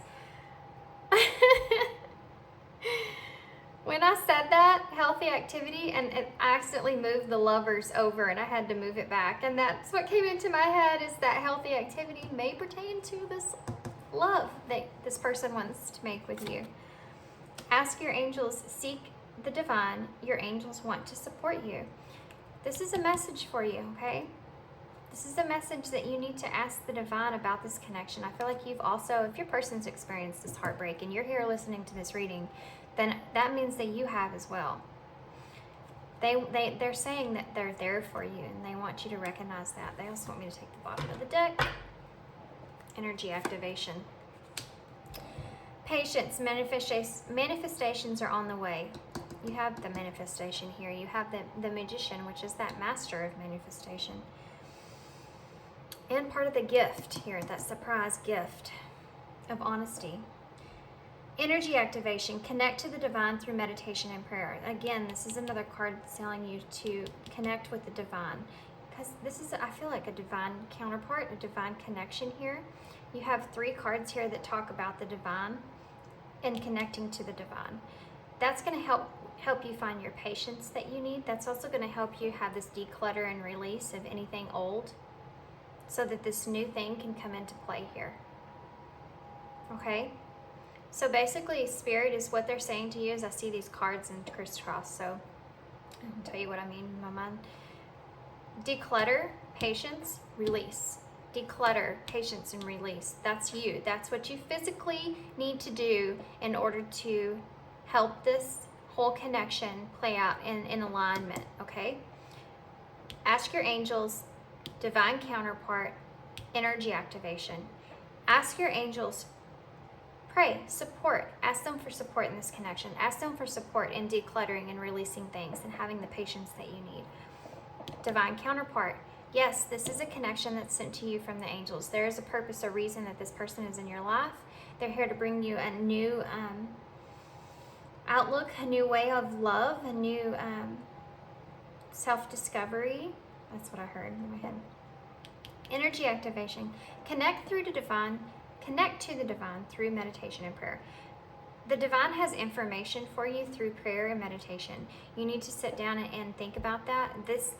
When I said that, healthy activity, and I accidentally moved the lovers over and I had to move it back. And that's what came into my head, is that healthy activity may pertain to this love that this person wants to make with you. Ask your angels, seek the divine. Your angels want to support you. This is a message for you, okay? This is a message that you need to ask the divine about this connection. I feel like you've also, if your person's experienced this heartbreak and you're here listening to this reading, then that means that you have as well. They're saying that they're there for you and they want you to recognize that. They also want me to take the bottom of the deck. Energy activation. Patience, manifestations are on the way. You have the manifestation here. You have the magician, which is that master of manifestation. And part of the gift here, that surprise gift of honesty. Energy activation, connect to the divine through meditation and prayer. Again, this is another card telling you to connect with the divine. Because this is, I feel like, a divine counterpart, a divine connection here. You have 3 cards here that talk about the divine and connecting to the divine. That's going to help help you find your patience that you need. That's also going to help you have this declutter and release of anything old so that this new thing can come into play here. Okay? So basically, Spirit is what they're saying to you as I see these cards and crisscross. So I'll tell you what I mean in my mind. Declutter, patience, release. Declutter, patience, and release. That's you. That's what you physically need to do in order to help this whole connection play out in alignment, okay? Ask your angels, divine counterpart, energy activation. Ask your angels, pray, support. Ask them for support in this connection. Ask them for support in decluttering and releasing things and having the patience that you need. Divine counterpart. Yes, this is a connection that's sent to you from the angels. There is a purpose, a reason that this person is in your life. They're here to bring you a new outlook, a new way of love, a new self-discovery. That's what I heard in my head. Energy activation. Connect to the divine through meditation and prayer. The divine has information for you through prayer and meditation. You need to sit down and think about that. This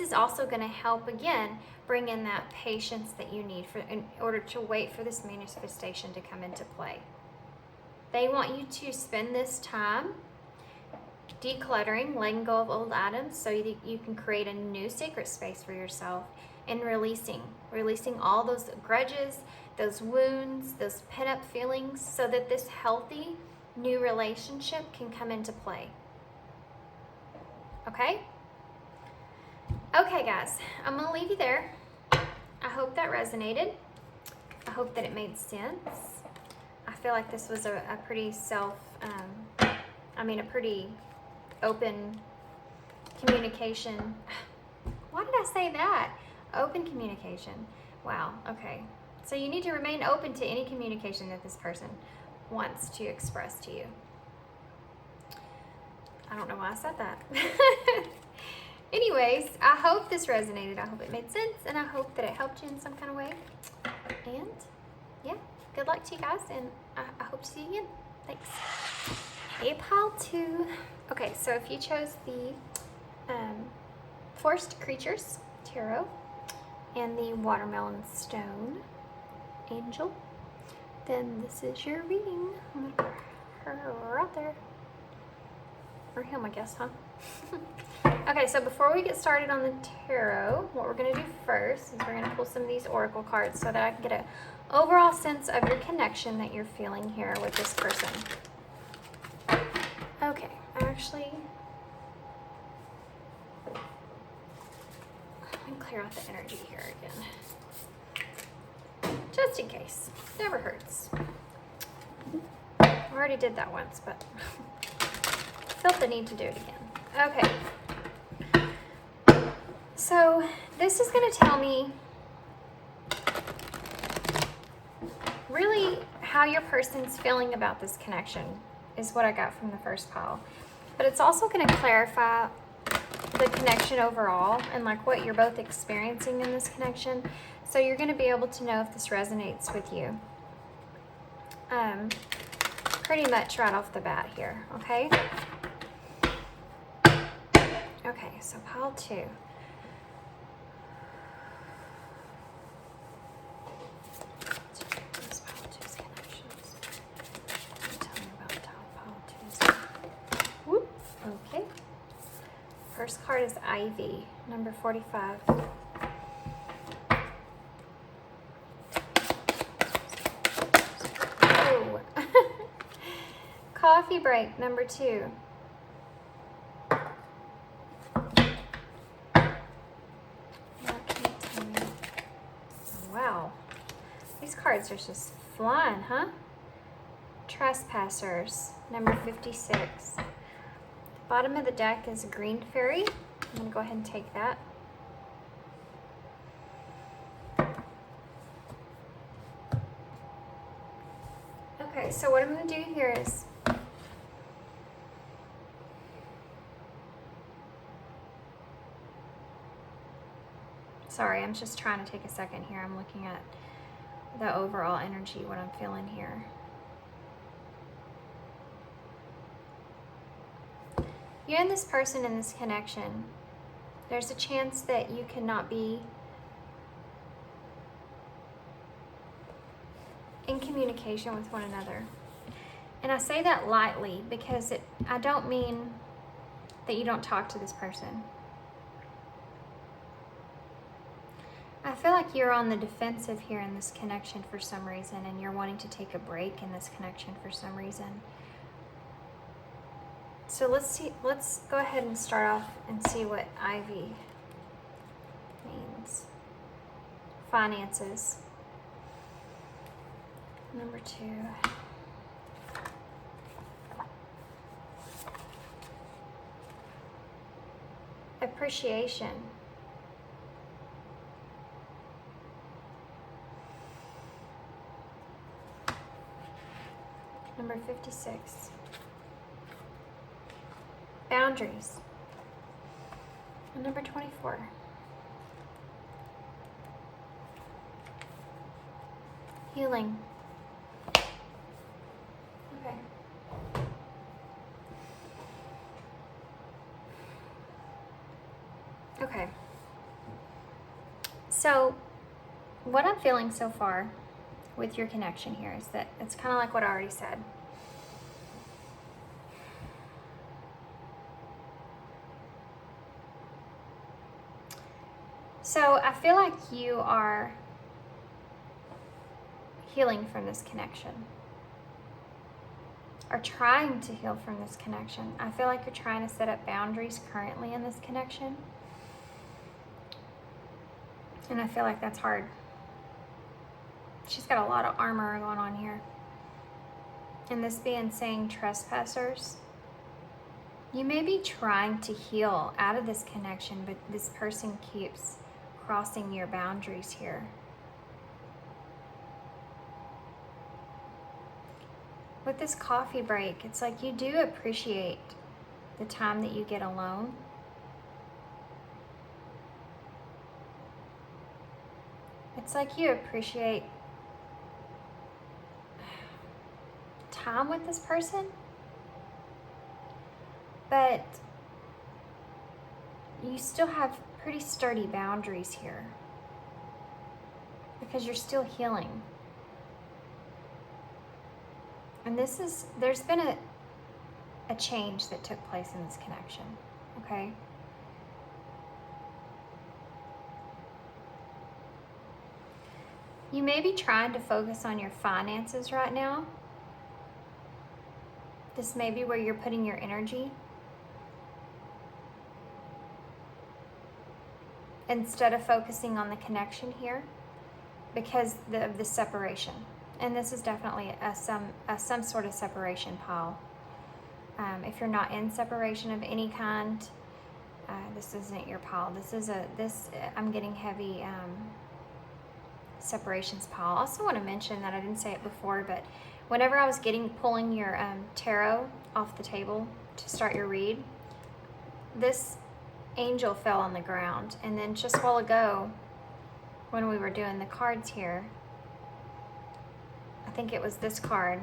is also going to help, again, bring in that patience that you need in order to wait for this manifestation to come into play. They want you to spend this time decluttering, letting go of old items so that you can create a new sacred space for yourself, and releasing all those grudges, those wounds, those pent-up feelings, so that this healthy new relationship can come into play. Okay? Okay, guys, I'm going to leave you there. I hope that resonated. I hope that it made sense. I feel like this was a pretty a pretty open communication. Why did I say that? Open communication. Wow, okay. So you need to remain open to any communication that this person wants to express to you. I don't know why I said that. Anyways, I hope this resonated. I hope it made sense, and I hope that it helped you in some kind of way. And yeah, good luck to you guys, and I hope to see you again. Thanks. Hey, pile 2. Okay, so if you chose the Forced Creatures Tarot and the Watermelon Stone Angel, then this is your reading. I'm gonna put her right there. Or him, I guess, huh? Okay, so before we get started on the tarot, what we're going to do first is we're going to pull some of these oracle cards so that I can get an overall sense of your connection that you're feeling here with this person. Okay, actually, let me clear out the energy here again. Just in case. Never hurts. I already did that once, but felt the need to do it again. Okay. So this is going to tell me really how your person's feeling about this connection is what I got from the first pile. But it's also going to clarify the connection overall and like what you're both experiencing in this connection. So you're going to be able to know if this resonates with you. Pretty much right off the bat here, okay? Okay, so pile 2. Okay. First card is Ivy, number 45. Oh. Coffee break, number 2. What can you tell me? Wow. These cards are just flying, huh? Trespassers, number 56. Bottom of the deck is a green fairy. I'm going to go ahead and take that. Okay, so what I'm going to do here is sorry, I'm just trying to take a second here. I'm looking at the overall energy, what I'm feeling here. You and this person in this connection, there's a chance that you cannot be in communication with one another. And I say that lightly because I don't mean that you don't talk to this person. I feel like you're on the defensive here in this connection for some reason, and you're wanting to take a break in this connection for some reason. So let's go ahead and start off and see what Ivy means. Finances. Number 2. Appreciation. Number 56. Boundaries. And number 24. Healing. Okay. Okay. So, what I'm feeling so far with your connection here is that it's kind of like what I already said. So I feel like you are healing from this connection, or trying to heal from this connection. I feel like you're trying to set up boundaries currently in this connection, and I feel like that's hard. She's got a lot of armor going on here. And this being saying trespassers, you may be trying to heal out of this connection, but this person keeps crossing your boundaries here. With this coffee break, it's like you do appreciate the time that you get alone. It's like you appreciate time with this person, but you still have pretty sturdy boundaries here because you're still healing. And there's been a change that took place in this connection, okay? You may be trying to focus on your finances right now. This may be where you're putting your energy instead of focusing on the connection here because of the separation. And this is definitely some sort of separation pile. If you're not in separation of any kind, this isn't your pile. I'm getting heavy separations pile. I also want to mention that I didn't say it before, but whenever I was pulling your tarot off the table to start your read, this angel fell on the ground. And then just a while ago, when we were doing the cards here, I think it was this card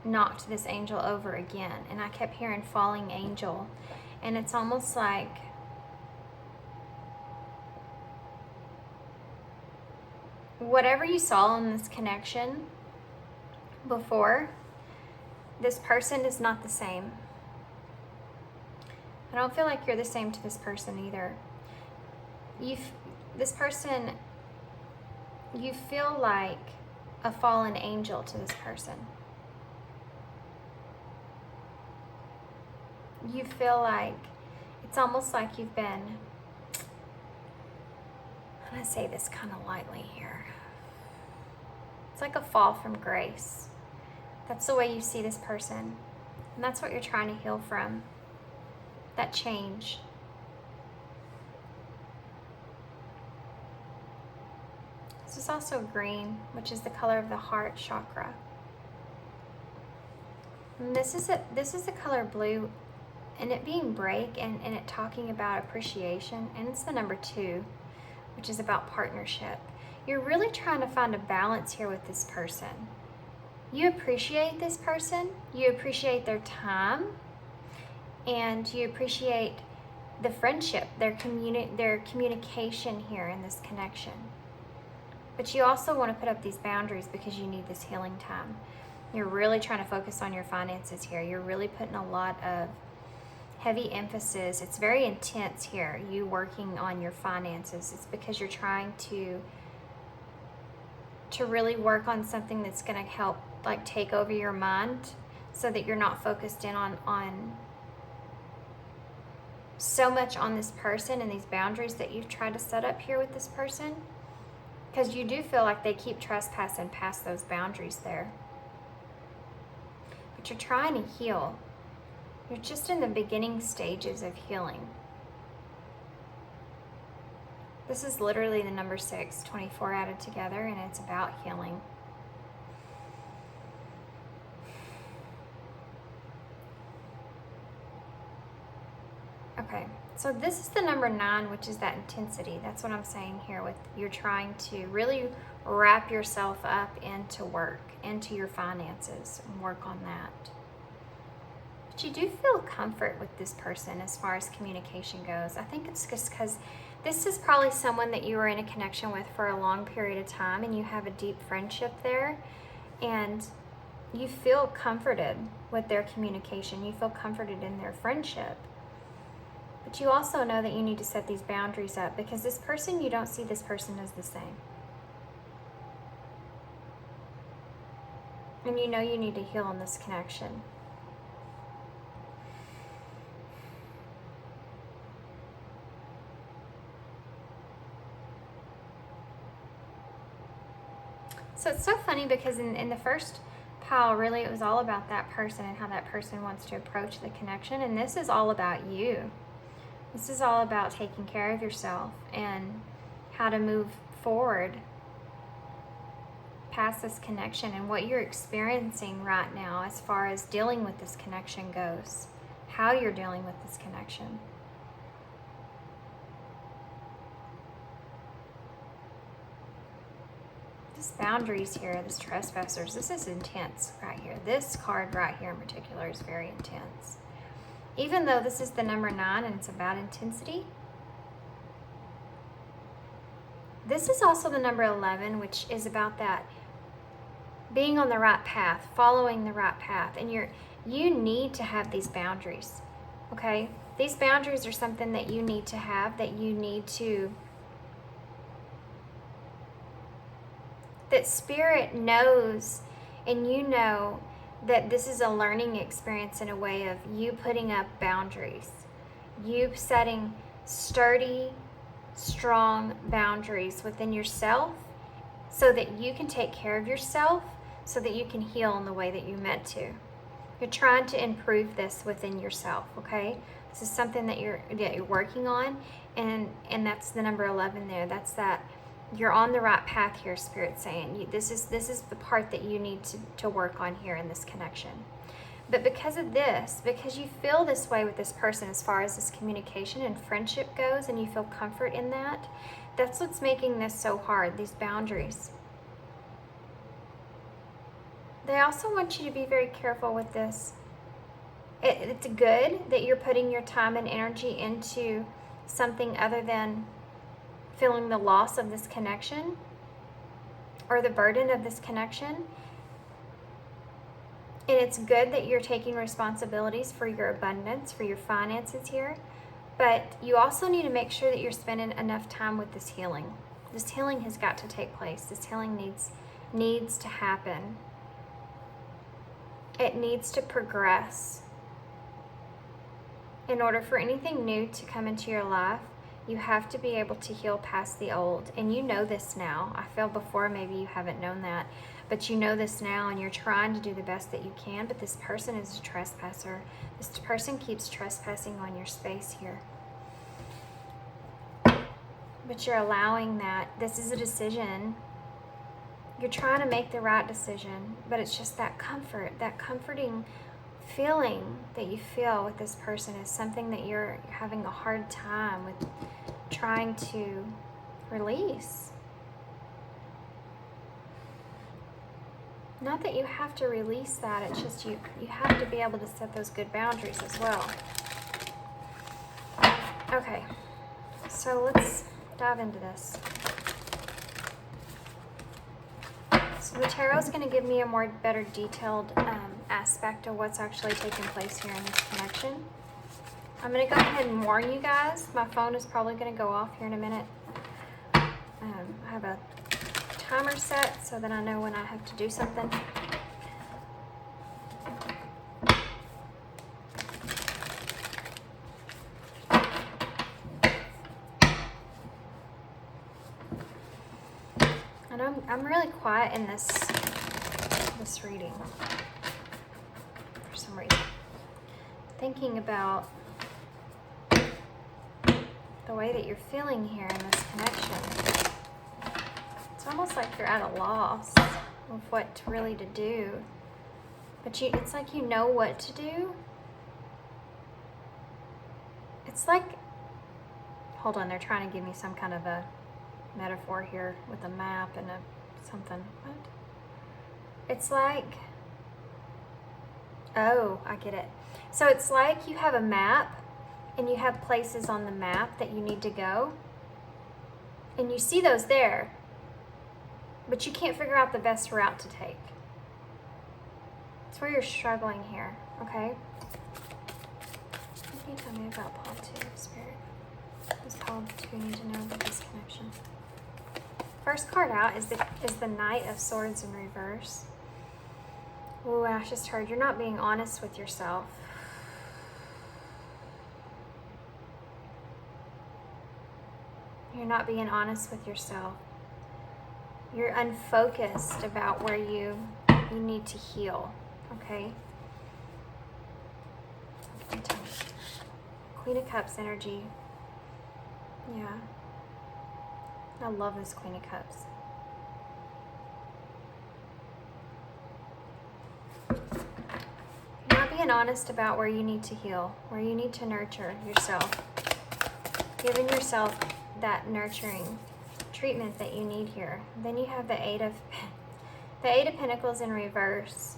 knocked this angel over again. And I kept hearing falling angel. And it's almost like whatever you saw in this connection before, this person is not the same. I don't feel like you're the same to this person either. You feel like a fallen angel to this person. You feel like it's almost like you've been, I'm going to say this kind of lightly here. It's like a fall from grace. That's the way you see this person. And that's what you're trying to heal from. That change. This is also green, which is the color of the heart chakra. And this is the color blue, and it being break and it talking about appreciation, and it's the number 2, which is about partnership. You're really trying to find a balance here with this person. You appreciate this person, you appreciate their time, and you appreciate the friendship, their communication here in this connection. But you also want to put up these boundaries because you need this healing time. You're really trying to focus on your finances here. You're really putting a lot of heavy emphasis. It's very intense here, you working on your finances. It's because you're trying to really work on something that's going to help like take over your mind, so that you're not focused in on so much on this person and these boundaries that you've tried to set up here with this person, because you do feel like they keep trespassing past those boundaries there. But you're trying to heal. You're just in the beginning stages of healing. This is literally the number 6, 24 added together, and it's about healing. Okay, so this is the number 9, which is that intensity. That's what I'm saying here with you're trying to really wrap yourself up into work, into your finances, and work on that. But you do feel comfort with this person as far as communication goes. I think it's just because this is probably someone that you were in a connection with for a long period of time, and you have a deep friendship there, and you feel comforted with their communication. You feel comforted in their friendship. But you also know that you need to set these boundaries up, because this person, you don't see this person as the same. And you know you need to heal in this connection. So it's so funny because in the first pile, really it was all about that person and how that person wants to approach the connection. And this is all about you. This is all about taking care of yourself and how to move forward past this connection and what you're experiencing right now as far as dealing with this connection goes. How you're dealing with this connection. This boundaries here, this trespassers, this is intense right here. This card right here in particular is very intense. Even though this is the number 9 and it's about intensity, this is also the number 11, which is about that being on the right path, following the right path. And you need to have these boundaries, okay? These boundaries are something that you need to have, that you need to, that Spirit knows, and you know that this is a learning experience in a way of you putting up boundaries, you setting sturdy, strong boundaries within yourself so that you can take care of yourself, so that you can heal in the way that you meant to. You're trying to improve this within yourself, okay? This is something that you're working on, and that's the number 11 there. That's that you're on the right path here, Spirit saying. This is the part that you need to work on here in this connection. But because of this, because you feel this way with this person as far as this communication and friendship goes, and you feel comfort in that, that's what's making this so hard, these boundaries. They also want you to be very careful with this. It's good that you're putting your time and energy into something other than feeling the loss of this connection or the burden of this connection. And it's good that you're taking responsibilities for your abundance, for your finances here. But you also need to make sure that you're spending enough time with this healing. This healing has got to take place. This healing needs to happen. It needs to progress. In order for anything new to come into your life, you have to be able to heal past the old. And you know this now. I feel before maybe you haven't known that. But you know this now, and you're trying to do the best that you can. But this person is a trespasser. This person keeps trespassing on your space here. But you're allowing that. This is a decision. You're trying to make the right decision. But it's just that comfort, that comforting feeling that you feel with this person is something that you're having a hard time with trying to release. Not that you have to release that, it's just you have to be able to set those good boundaries as well. Okay, so let's dive into this. So the tarot is going to give me a better detailed aspect of what's actually taking place here in this connection. I'm going to go ahead and warn you guys. My phone is probably going to go off here in a minute. I have a timer set so that I know when I have to do something. And I'm really quiet in this reading for some reason. Thinking about the way that you're feeling here in this connection. It's almost like you're at a loss of what really to do. But it's like you know what to do. It's like, hold on, they're trying to give me some kind of a metaphor here with a map and something. What? It's like, oh, I get it. So it's like you have a map and you have places on the map that you need to go. And you see those there, but you can't figure out the best route to take. It's where you're struggling here, okay? What can you tell me about Paul 2, Spirit? What does Paul 2 need to know about this connection? First card out is the Knight of Swords in reverse. Ooh, I just heard you're not being honest with yourself. You're not being honest with yourself. You're unfocused about where you need to heal, okay? Queen of Cups energy. Yeah. I love this Queen of Cups. You're not being honest about where you need to heal, where you need to nurture yourself. Giving yourself that nurturing treatment that you need here. Then you have the Eight of Pentacles in reverse.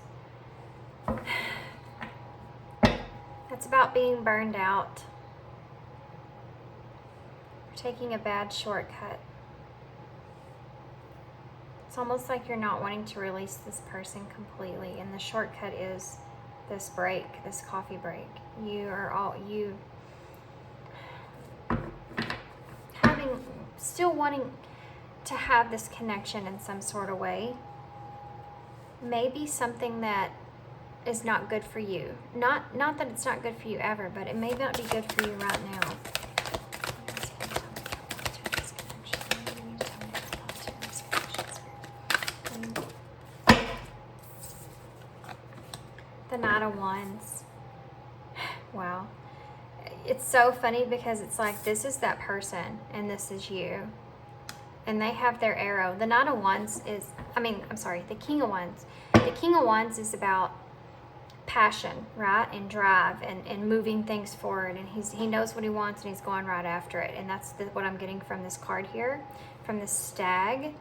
That's about being burned out. You're taking a bad shortcut. It's almost like you're not wanting to release this person completely, and the shortcut is this break, this coffee break. Still wanting to have this connection in some sort of way. Maybe something that is not good for you. Not that it's not good for you ever, but it may not be good for you right now. The Knight of Wands. Wow. It's so funny because it's like this is that person and this is you. And they have their arrow. The Knight of Wands is, the King of Wands. The King of Wands is about passion, right? And drive and moving things forward. And he knows what he wants and he's going right after it. And that's what I'm getting from this card here, from the stag.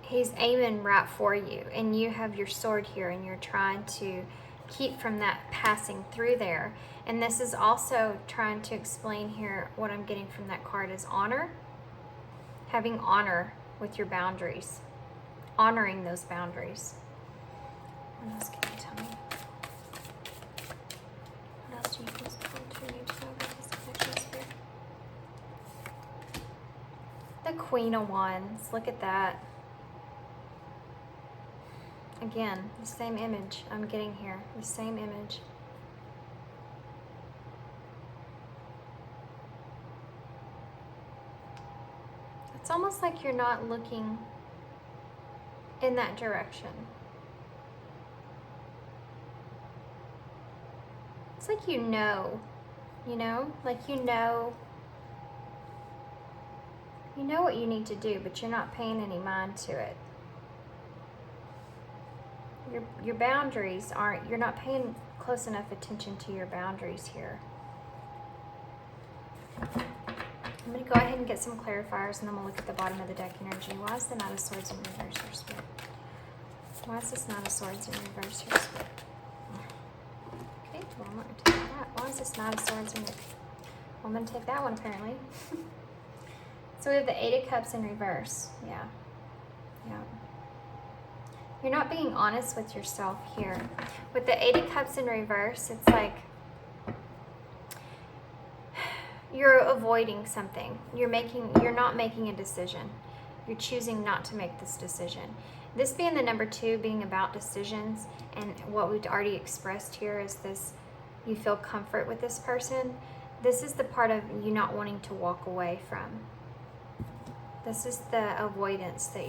He's aiming right for you. And you have your sword here and you're trying to keep from that passing through there. And this is also trying to explain here what I'm getting from that card is honor. Having honor with your boundaries. Honoring those boundaries. What else can you tell me? What else do you think is important to need to know about this connection, Spirit? The Queen of Wands. Look at that. Again, the same image I'm getting here. The same image. It's almost like you're not looking in that direction. It's like you know, like you know what you need to do, but you're not paying any mind to it. Your boundaries you're not paying close enough attention to your boundaries here. I'm going to go ahead and get some clarifiers and then we'll look at the bottom of the deck energy. Why is the Knight of Swords in reverse here, Spirit? Why is this Knight of Swords in reverse here, Spirit? Okay, well, I'm not going to tell you that. Why Why is this Knight of Swords in it? Well, I'm going to take that one apparently. So we have the Eight of Cups in reverse. Yeah. Yeah. You're not being honest with yourself here. With the Eight of Cups in reverse, it's like you're avoiding something. You're not making a decision. You're choosing not to make this decision. This being the number 2, being about decisions, and what we've already expressed here is this, you feel comfort with this person. This is the part of you not wanting to walk away from. This is the avoidance that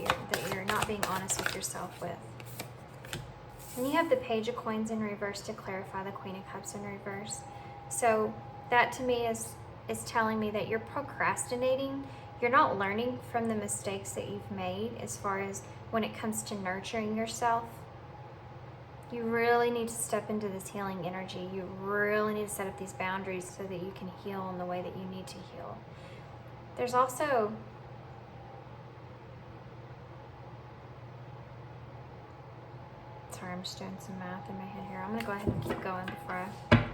you're not being honest with yourself with. And you have the Page of Coins in reverse to clarify the Queen of Cups in reverse. So that to me is telling me that you're procrastinating. You're not learning from the mistakes that you've made as far as when it comes to nurturing yourself. You really need to step into this healing energy. You really need to set up these boundaries so that you can heal in the way that you need to heal. There's also sorry, I'm just doing some math in my head here. I'm going to go ahead and keep going before I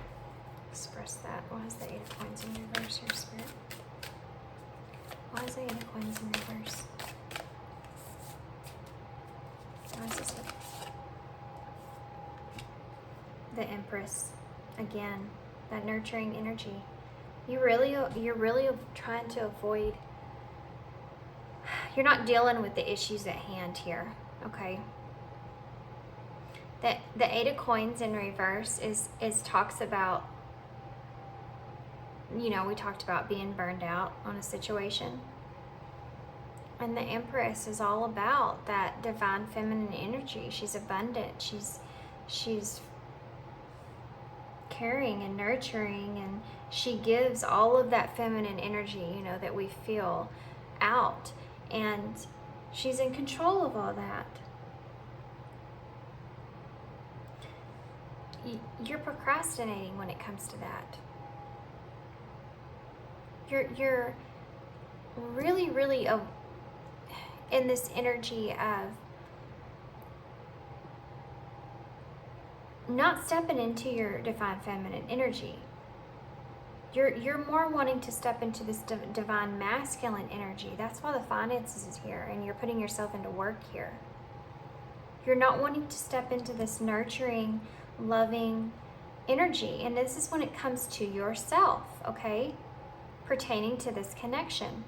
express that. Why is the Eight of Coins in reverse here, Spirit? Why is the Eight of Coins in reverse? Why is this the Empress? Again, that nurturing energy. You're really trying to avoid. You're not dealing with the issues at hand here, okay? The Eight of Coins in reverse is talks about, you know, we talked about being burned out on a situation. And the Empress is all about that divine feminine energy. She's abundant. She's caring and nurturing, and she gives all of that feminine energy, you know, that we feel out. And she's in control of all that. You're procrastinating when it comes to that. You're really in this energy of not stepping into your divine feminine energy. You're more wanting to step into this divine masculine energy. That's why the finances is here, and you're putting yourself into work here. You're not wanting to step into this nurturing, loving energy. And this is when it comes to yourself, okay? Pertaining to this connection.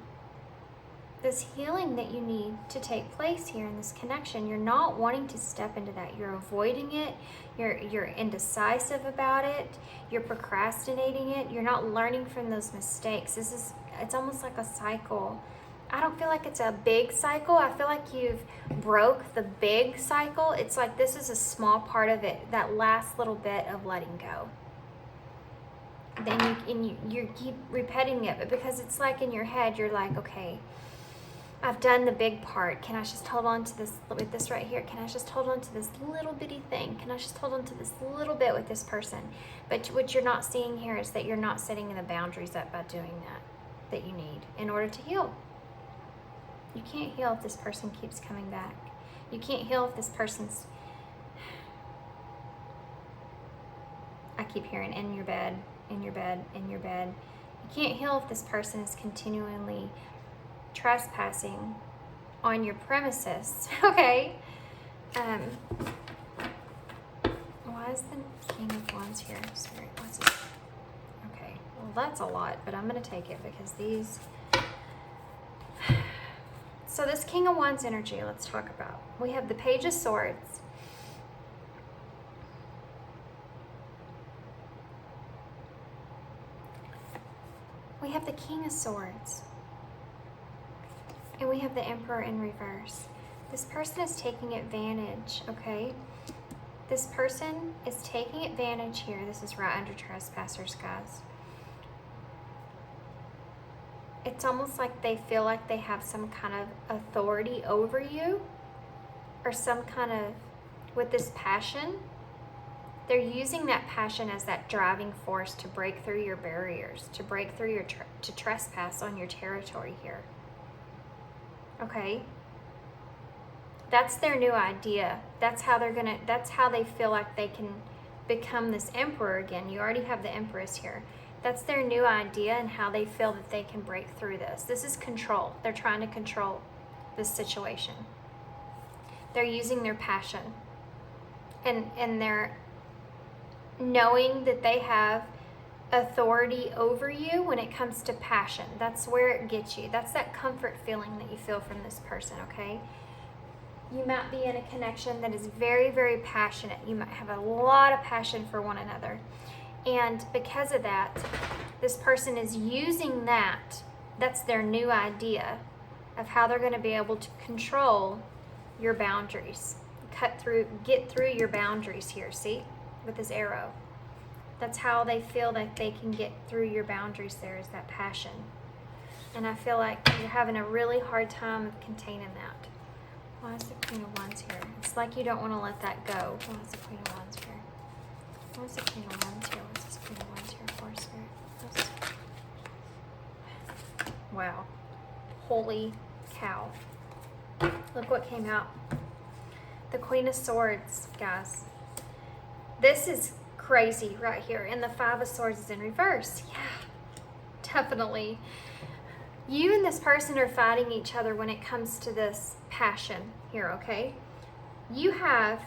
This healing that you need to take place here in this connection. You're not wanting to step into that. You're avoiding it. You're indecisive about it. You're procrastinating it. You're not learning from those mistakes. It's almost like a cycle. I don't feel like it's a big cycle. I feel like you've broke the big cycle. It's like this is a small part of it, that last little bit of letting go. Then you keep repeating it, but because it's like in your head, you're like, okay, I've done the big part. Can I just hold on to this with this right here? Can I just hold on to this little bitty thing? Can I just hold on to this little bit with this person? But what you're not seeing here is that you're not setting the boundaries up by doing that you need in order to heal. You can't heal if this person keeps coming back. You can't heal if this person's, I keep hearing in your bed, in your bed, in your bed. You can't heal if this person is continually trespassing on your premises, okay? Why is the King of Wands here? Spirit, what's it? Okay, well that's a lot, but I'm gonna take it because these. So this King of Wands energy, let's talk about. We have the Page of Swords. We have the King of Swords. And we have the Emperor in reverse. This person is taking advantage, okay? This person is taking advantage here. This is right under trespassers, guys. It's almost like they feel like they have some kind of authority over you, or some kind of, with this passion, they're using that passion as that driving force to break through your barriers, to break through your, to trespass on your territory here. Okay? That's their new idea. That's how they're gonna, that's how they feel like they can become this emperor again. You already have the empress here. That's their new idea and how they feel that they can break through this. This is control. They're trying to control this situation. They're using their passion. And they're knowing that they have authority over you when it comes to passion. That's where it gets you. That's that comfort feeling that you feel from this person, okay? You might be in a connection that is very, very passionate. You might have a lot of passion for one another. And because of that, this person is using that. That's their new idea of how they're going to be able to control your boundaries. Get through your boundaries here, see? With this arrow. That's how they feel like they can get through your boundaries there, is that passion. And I feel like you're having a really hard time containing that. Why is the Queen of Wands here? It's like you don't want to let that go. Why is the Queen of Wands here? Why is the Queen of Wands here? What's this Queen of Wands here for, Spirit? Wow. Holy cow. Look what came out. The Queen of Swords, guys. This is crazy right here. And the Five of Swords is in reverse. Yeah, definitely. You and this person are fighting each other when it comes to this passion here, okay? You have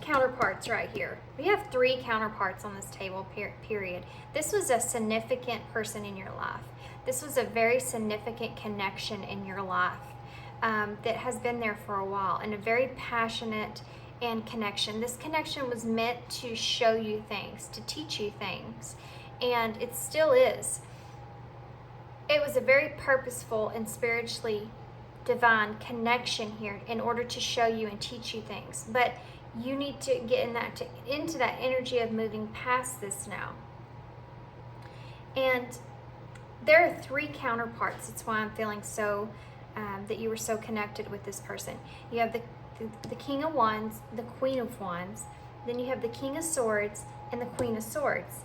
counterparts right here. We have 3 counterparts on this table, period. This was a significant person in your life. This was a very significant connection in your life that has been there for a while, and a very passionate and connection. This connection was meant to show you things, to teach you things, and it still is. It was a very purposeful and spiritually divine connection here in order to show you and teach you things. But you need to get into that energy of moving past this now. And there are 3 counterparts. That's why I'm feeling so that you were so connected with this person. You have the King of Wands, the Queen of Wands, then you have the King of Swords and the Queen of Swords.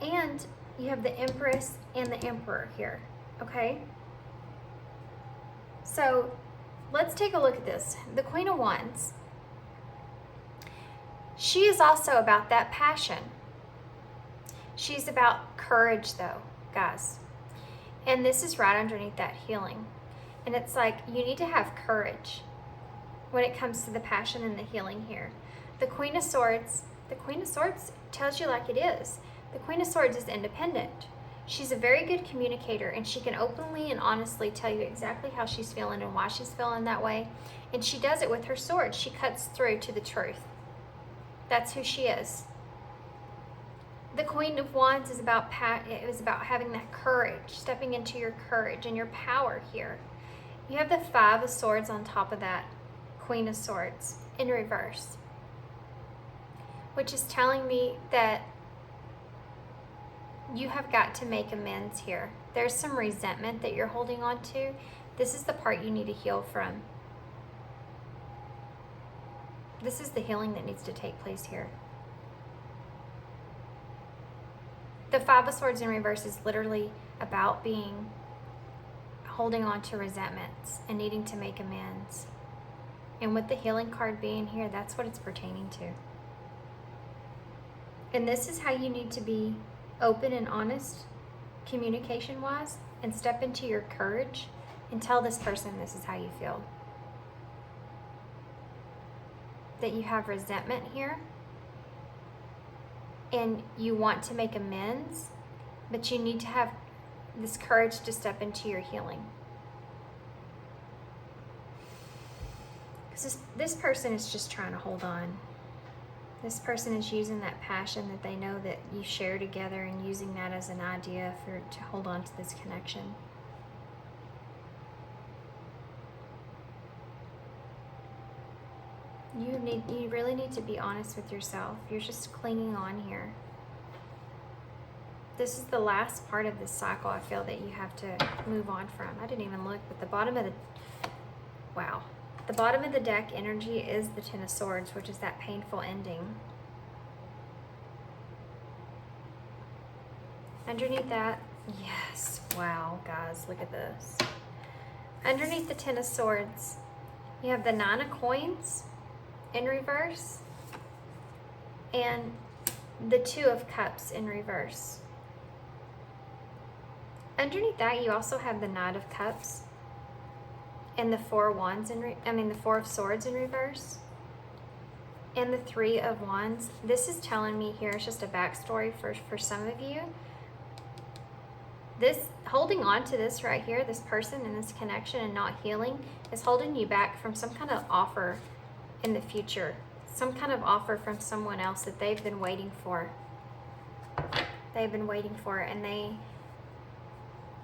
And you have the Empress and the Emperor here, okay? So let's take a look at this. The Queen of Wands, she is also about that passion. She's about courage though, guys. And this is right underneath that healing. And it's like you need to have courage when it comes to the passion and the healing here. The Queen of Swords tells you like it is. The Queen of Swords is independent. She's a very good communicator, and she can openly and honestly tell you exactly how she's feeling and why she's feeling that way. And she does it with her sword. She cuts through to the truth. That's who she is. The Queen of Wands is about having that courage, stepping into your courage and your power here. You have the Five of Swords on top of that Queen of Swords in reverse, which is telling me that you have got to make amends here. There's some resentment that you're holding on to. This is the part you need to heal from. This is the healing that needs to take place here. The Five of Swords in reverse is literally about holding on to resentments and needing to make amends. And with the healing card being here, that's what it's pertaining to. And this is how you need to be open and honest, communication-wise, and step into your courage and tell this person this is how you feel. That you have resentment here and you want to make amends, but you need to have this courage to step into your healing. Because this person is just trying to hold on. This person is using that passion that they know that you share together and using that as an idea to hold on to this connection. You really need to be honest with yourself. You're just clinging on here. This is the last part of this cycle I feel that you have to move on from. I didn't even look, but the bottom of the deck energy is the Ten of Swords, which is that painful ending. Underneath that, yes, wow, guys, look at this. Underneath the Ten of Swords, you have the Nine of Coins in reverse. and the Two of Cups in reverse. Underneath that, you also have the Knight of Cups and the Four of Wands the Four of Swords in reverse, and the Three of Wands. This is telling me here, it's just a backstory for some of you. This holding on to this right here, this person and this connection and not healing, is holding you back from some kind of offer in the future, some kind of offer from someone else that they've been waiting for. They've been waiting for it, and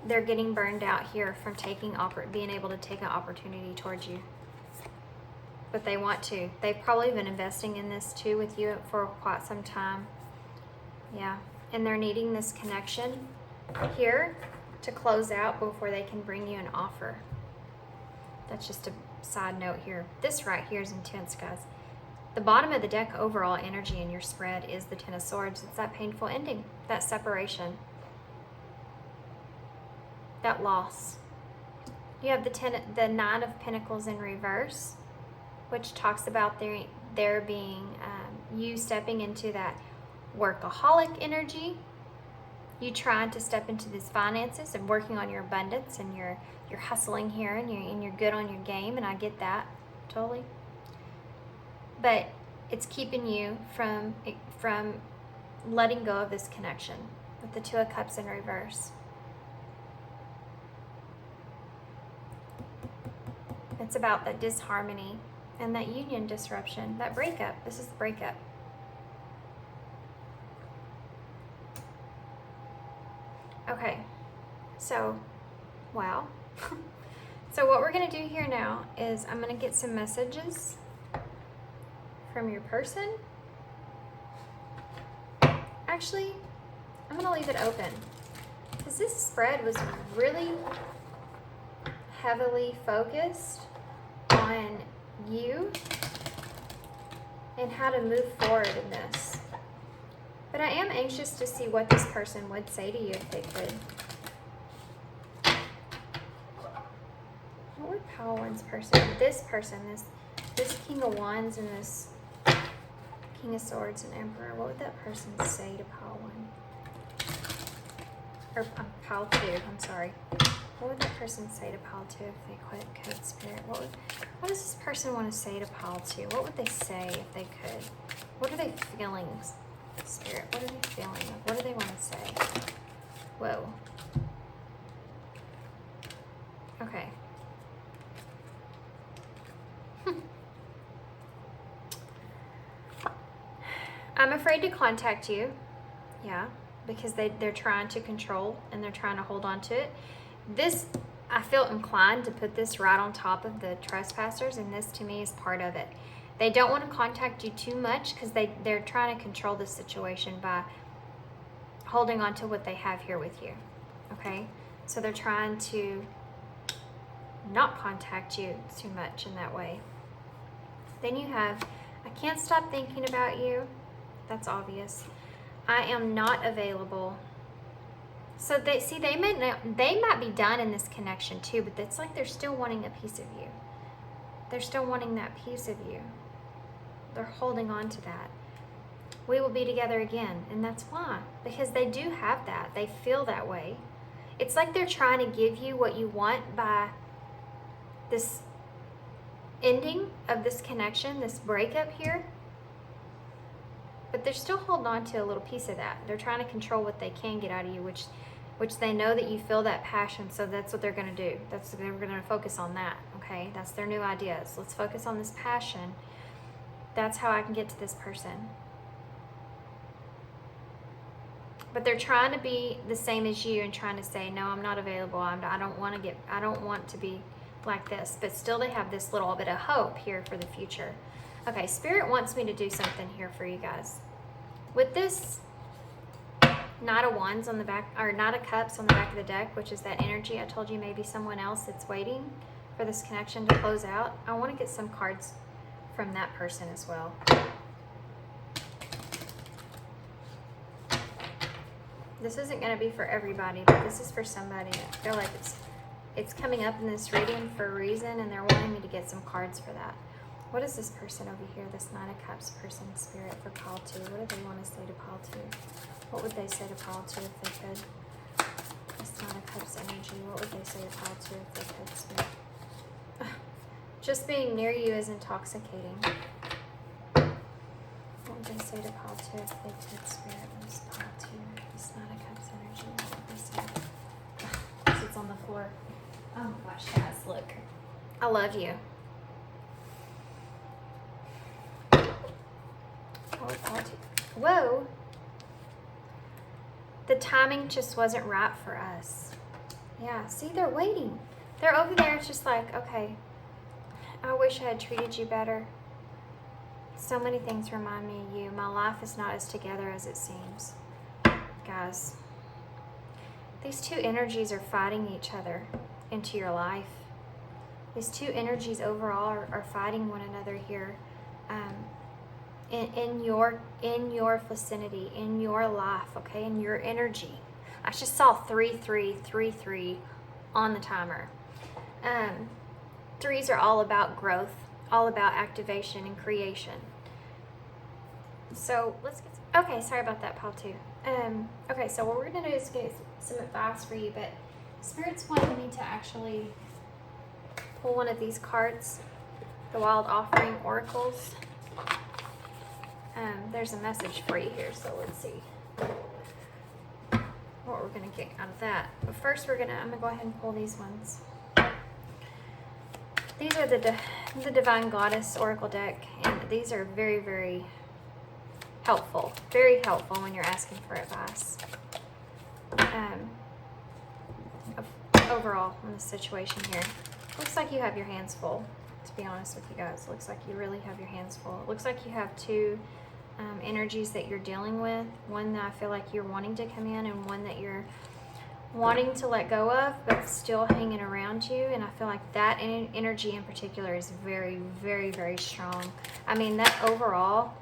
they're getting burned out here from being able to take an opportunity towards you. But they want to. They've probably been investing in this too with you for quite some time. Yeah, and they're needing this connection here to close out before they can bring you an offer. That's just a side note here. This right here is intense, guys. The bottom of the deck overall energy in your spread is the Ten of Swords. It's that painful ending, that separation, that loss. You have the Nine of Pentacles in reverse, which talks about there being you stepping into that workaholic energy. You trying to step into these finances and working on your abundance, and you're hustling here, and you're good on your game, and I get that totally. But it's keeping you from letting go of this connection with the Two of Cups in reverse. It's about that disharmony and that union disruption, that breakup. This is the breakup. Okay, so, wow. So what we're going to do here now is I'm going to get some messages from your person. Actually, I'm going to leave it open because this spread was really heavily focused on you and how to move forward in this. But I am anxious to see what this person would say to you if they could. What would Pile One's person, this King of Wands and this King of Swords and Emperor, what would that person say to Pile One? Or Pile Two, I'm sorry. What would that person say to Pile Two if they could, Spirit? What does this person want to say to Pile Two? What would they say if they could? What are they feeling, Spirit? What are they feeling? What do they want to say? Whoa. Okay. I'm afraid to contact you. Yeah, because they're trying to control and they're trying to hold on to it. This, I feel inclined to put this right on top of the trespassers, and this to me is part of it. They don't want to contact you too much because they're trying to control the situation by holding on to what they have here with you. Okay? So they're trying to not contact you too much in that way. Then you have, I can't stop thinking about you. That's obvious. I am not available. So they might be done in this connection too, but it's like they're still wanting a piece of you. They're still wanting that piece of you. They're holding on to that. We will be together again, and that's why. Because they do have that. They feel that way. It's like they're trying to give you what you want by this ending of this connection, this breakup here. But they're still holding on to a little piece of that. They're trying to control what they can get out of you, which they know that you feel that passion, so that's what they're going to do. They're going to focus on that, okay? That's their new ideas. Let's focus on this passion. That's how I can get to this person. But they're trying to be the same as you and trying to say, no, I'm not available. I don't want to be like this. But still they have this little bit of hope here for the future. Okay, Spirit wants me to do something here for you guys. With this Knight of Wands on the back, or Knight of Cups on the back of the deck, which is that energy I told you maybe someone else that's waiting for this connection to close out. I want to get some cards from that person as well. This isn't going to be for everybody, but this is for somebody. I feel like it's coming up in this reading for a reason, and they're wanting me to get some cards for that. What is this person over here, this Nine of Cups person, Spirit, for pile 2? What do they want to say to pile 2? What would they say to pile 2 if they could? This Nine of Cups energy, what would they say to pile 2 if they could, Spirit? Just being near you is intoxicating. What would they say to pile 2 if they could, Spirit? This pile 2, this Nine of Cups energy, what would they say? Ugh, it's on the floor. Oh my gosh, guys, look. I love you. Whoa. The timing just wasn't right for us. Yeah, see, they're waiting. They're over there. It's just like, okay, I wish I had treated you better. So many things remind me of you. My life is not as together as it seems. Guys, these two energies are fighting each other into your life. These two energies overall are fighting one another here. In your vicinity, in your life, okay, in your energy. I just saw 3333 on the timer. Threes are all about growth, all about activation and creation. So let's get, okay, sorry about that, pile 2. Okay, so what we're gonna do is get some advice for you, but Spirit's wanting me to actually pull one of these cards, the Wild Offering Oracles. There's a message for you here, so let's see what we're gonna get out of that. But first, I'm gonna go ahead and pull these ones. These are the Divine Goddess Oracle deck, and these are very, very helpful. Very helpful when you're asking for advice. Overall, in this situation here, looks like you have your hands full. To be honest with you guys, looks like you really have your hands full. It looks like you have two energies that you're dealing with. One that I feel like you're wanting to come in, and one that you're wanting to let go of, but still hanging around you. And I feel like that energy in particular is very, very, very strong. I mean, that overall,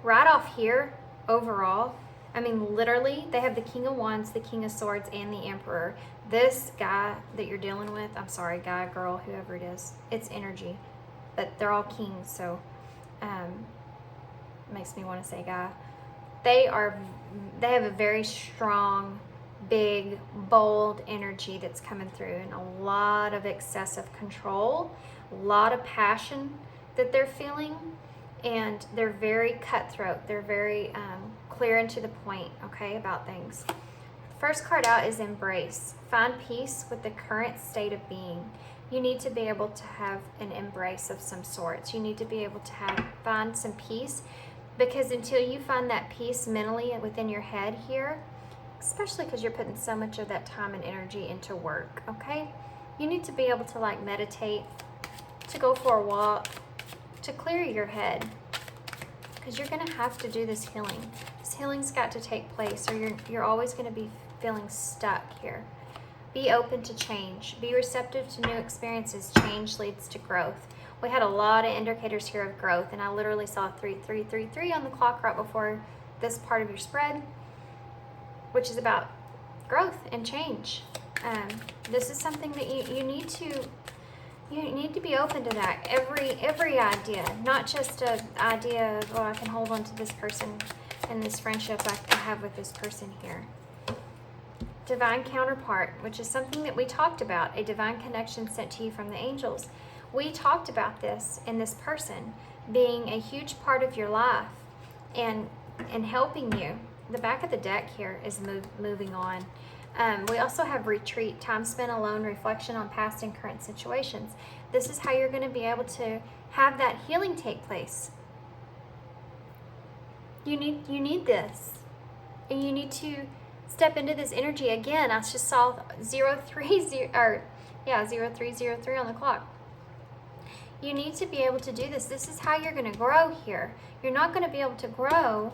right off here, overall, I mean, literally, they have the King of Wands, the King of Swords, and the Emperor. This guy that you're dealing with, I'm sorry, guy, girl, whoever it is, it's energy. But they're all kings, so makes me want to say guy. They have a very strong, big, bold energy that's coming through, and a lot of excessive control, a lot of passion that they're feeling, and they're very cutthroat. They're very clear and to the point, okay, about things. First card out is embrace. Find peace with the current state of being. You need to be able to have an embrace of some sorts. You need to be able to find some peace, because until you find that peace mentally within your head here, especially because you're putting so much of that time and energy into work, okay? You need to be able to like meditate, to go for a walk, to clear your head, because you're gonna have to do this healing. This healing's got to take place, or you're always gonna be feeling stuck here. Be open to change. Be receptive to new experiences. Change leads to growth. We had a lot of indicators here of growth, and I literally saw 3333 on the clock right before this part of your spread, which is about growth and change. This is something that you need to be open to that. Every idea, not just an idea of, oh, I can hold on to this person and this friendship I have with this person here. Divine counterpart, which is something that we talked about, a divine connection sent to you from the angels. We talked about this in this person being a huge part of your life and helping you. The back of the deck here is moving on. We also have retreat, time spent alone, reflection on past and current situations. This is how you're going to be able to have that healing take place. You need this, and you need to step into this energy again. I just saw 030 0303 on the clock. You need to be able to do this. This is how you're going to grow here. You're not going to be able to grow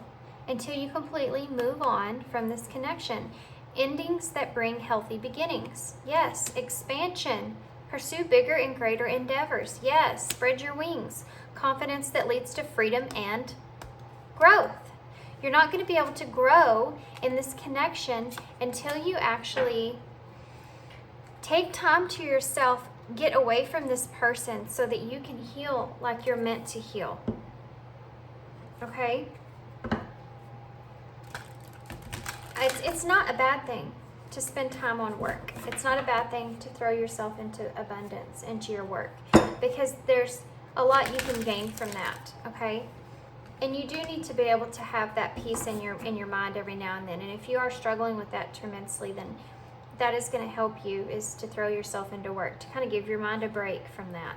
until you completely move on from this connection. Endings that bring healthy beginnings. Yes. Expansion. Pursue bigger and greater endeavors. Yes. Spread your wings. Confidence that leads to freedom and growth. You're not going to be able to grow in this connection until you actually take time to yourself get away from this person so that you can heal like you're meant to heal. Okay? It's not a bad thing to spend time on work. It's not a bad thing to throw yourself into abundance, into your work, because there's a lot you can gain from that, okay? And you do need to be able to have that peace in your mind every now and then. And if you are struggling with that tremendously, then that is going to help you, is to throw yourself into work, to kind of give your mind a break from that.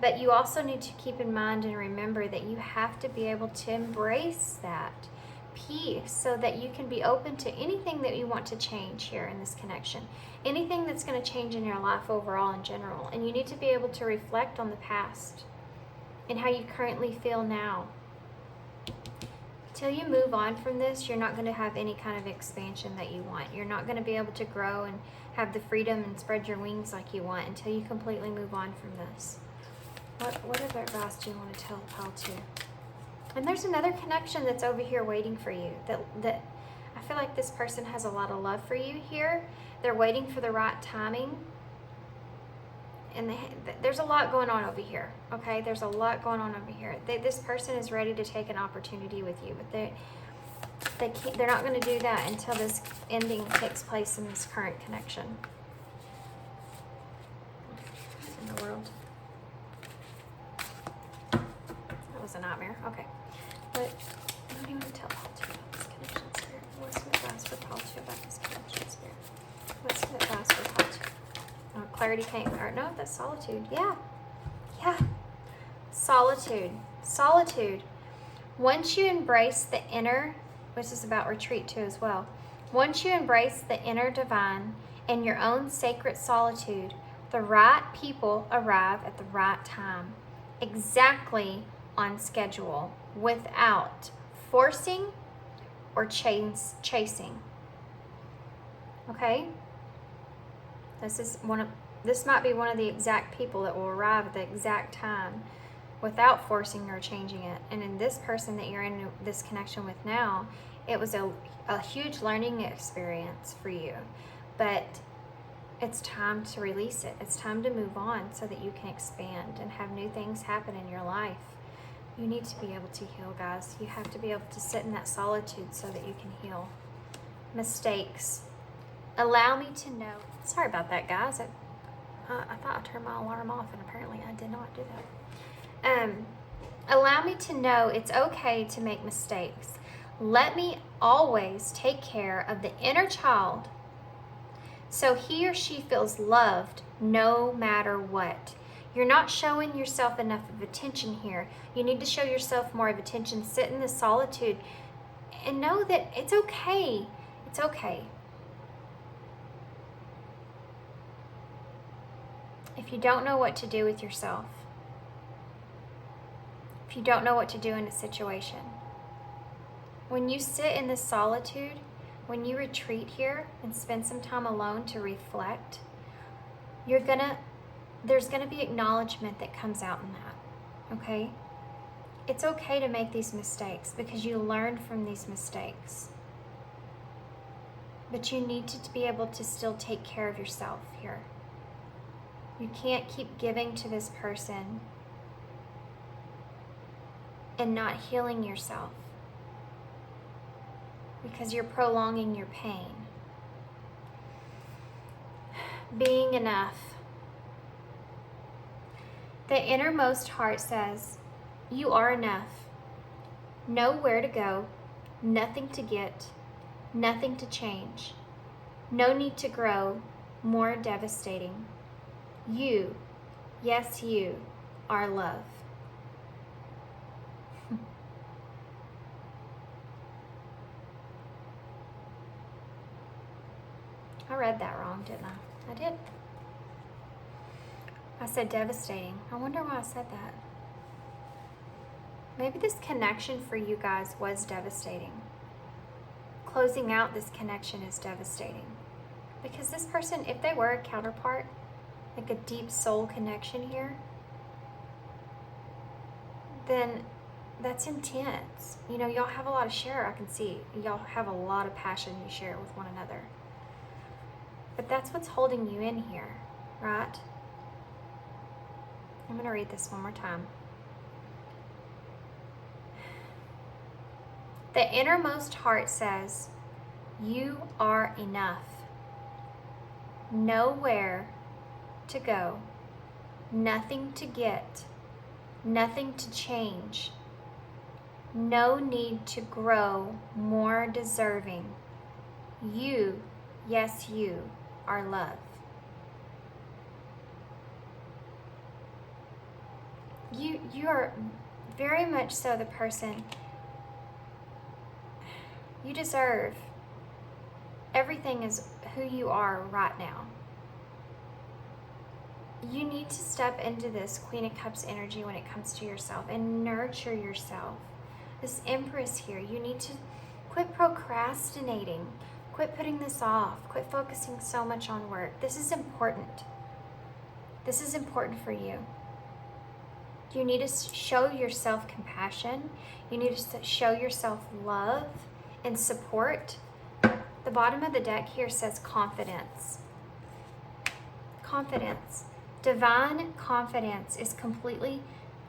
But you also need to keep in mind and remember that you have to be able to embrace that peace so that you can be open to anything that you want to change here in this connection. Anything that's going to change in your life overall in general. And you need to be able to reflect on the past and how you currently feel now. Till you move on from this, you're not going to have any kind of expansion that you want. You're not going to be able to grow and have the freedom and spread your wings like you want until you completely move on from this. What other advice do you want to tell Pile 2? And there's another connection that's over here waiting for you. That I feel like this person has a lot of love for you here. They're waiting for the right timing. And there's a lot going on over here, okay? There's a lot going on over here. This person is ready to take an opportunity with you, but they're not going to do that until this ending takes place in this current connection. What in the world? That was a nightmare. Okay. What do you want to tell Paul 2 about this connection, Spirit? What's the advice for Paul 2 about this connection, Spirit? What's the advice for Paul 2? Oh, clarity came, or no, that's solitude. Yeah. Solitude. Once you embrace the inner, which is about retreat too as well. Once you embrace the inner divine and your own sacred solitude, the right people arrive at the right time, exactly on schedule, without forcing or chasing. Okay? This might be one of the exact people that will arrive at the exact time without forcing or changing it. And in this person that you're in this connection with now, it was a huge learning experience for you. But it's time to release it. It's time to move on so that you can expand and have new things happen in your life. You need to be able to heal, guys. You have to be able to sit in that solitude so that you can heal. Mistakes. Allow me to know. Sorry about that, guys. I thought I turned my alarm off, and apparently I did not do that. Allow me to know it's okay to make mistakes. Let me always take care of the inner child so he or she feels loved no matter what. You're not showing yourself enough of attention here. You need to show yourself more of attention. Sit in the solitude and know that it's okay. It's okay. If you don't know what to do with yourself, if you don't know what to do in a situation, when you sit in this solitude, when you retreat here and spend some time alone to reflect, there's gonna be acknowledgement that comes out in that, okay? It's okay to make these mistakes because you learned from these mistakes. But you need to be able to still take care of yourself here. You can't keep giving to this person and not healing yourself because you're prolonging your pain. Being enough. The innermost heart says, you are enough. Know where to go, nothing to get, nothing to change. No need to grow, more devastating. You, yes you, are love. I read that wrong, didn't I? I did. I said devastating. I wonder why I said that. Maybe this connection for you guys was devastating. Closing out this connection is devastating. Because this person, if they were a counterpart, like a deep soul connection here, then that's intense. You know, y'all have a lot to share, I can see. Y'all have a lot of passion you share with one another. But that's what's holding you in here, right? I'm going to read this one more time. The innermost heart says, you are enough. Nowhere to go, nothing to get, nothing to change, no need to grow more deserving. You, yes, you are love. You are very much so the person you deserve. Everything is who you are right now. You need to step into this Queen of Cups energy when it comes to yourself and nurture yourself. This Empress here, you need to quit procrastinating. Quit putting this off. Quit focusing so much on work. This is important. This is important for you. You need to show yourself compassion. You need to show yourself love and support. The bottom of the deck here says confidence. Confidence. Divine confidence is completely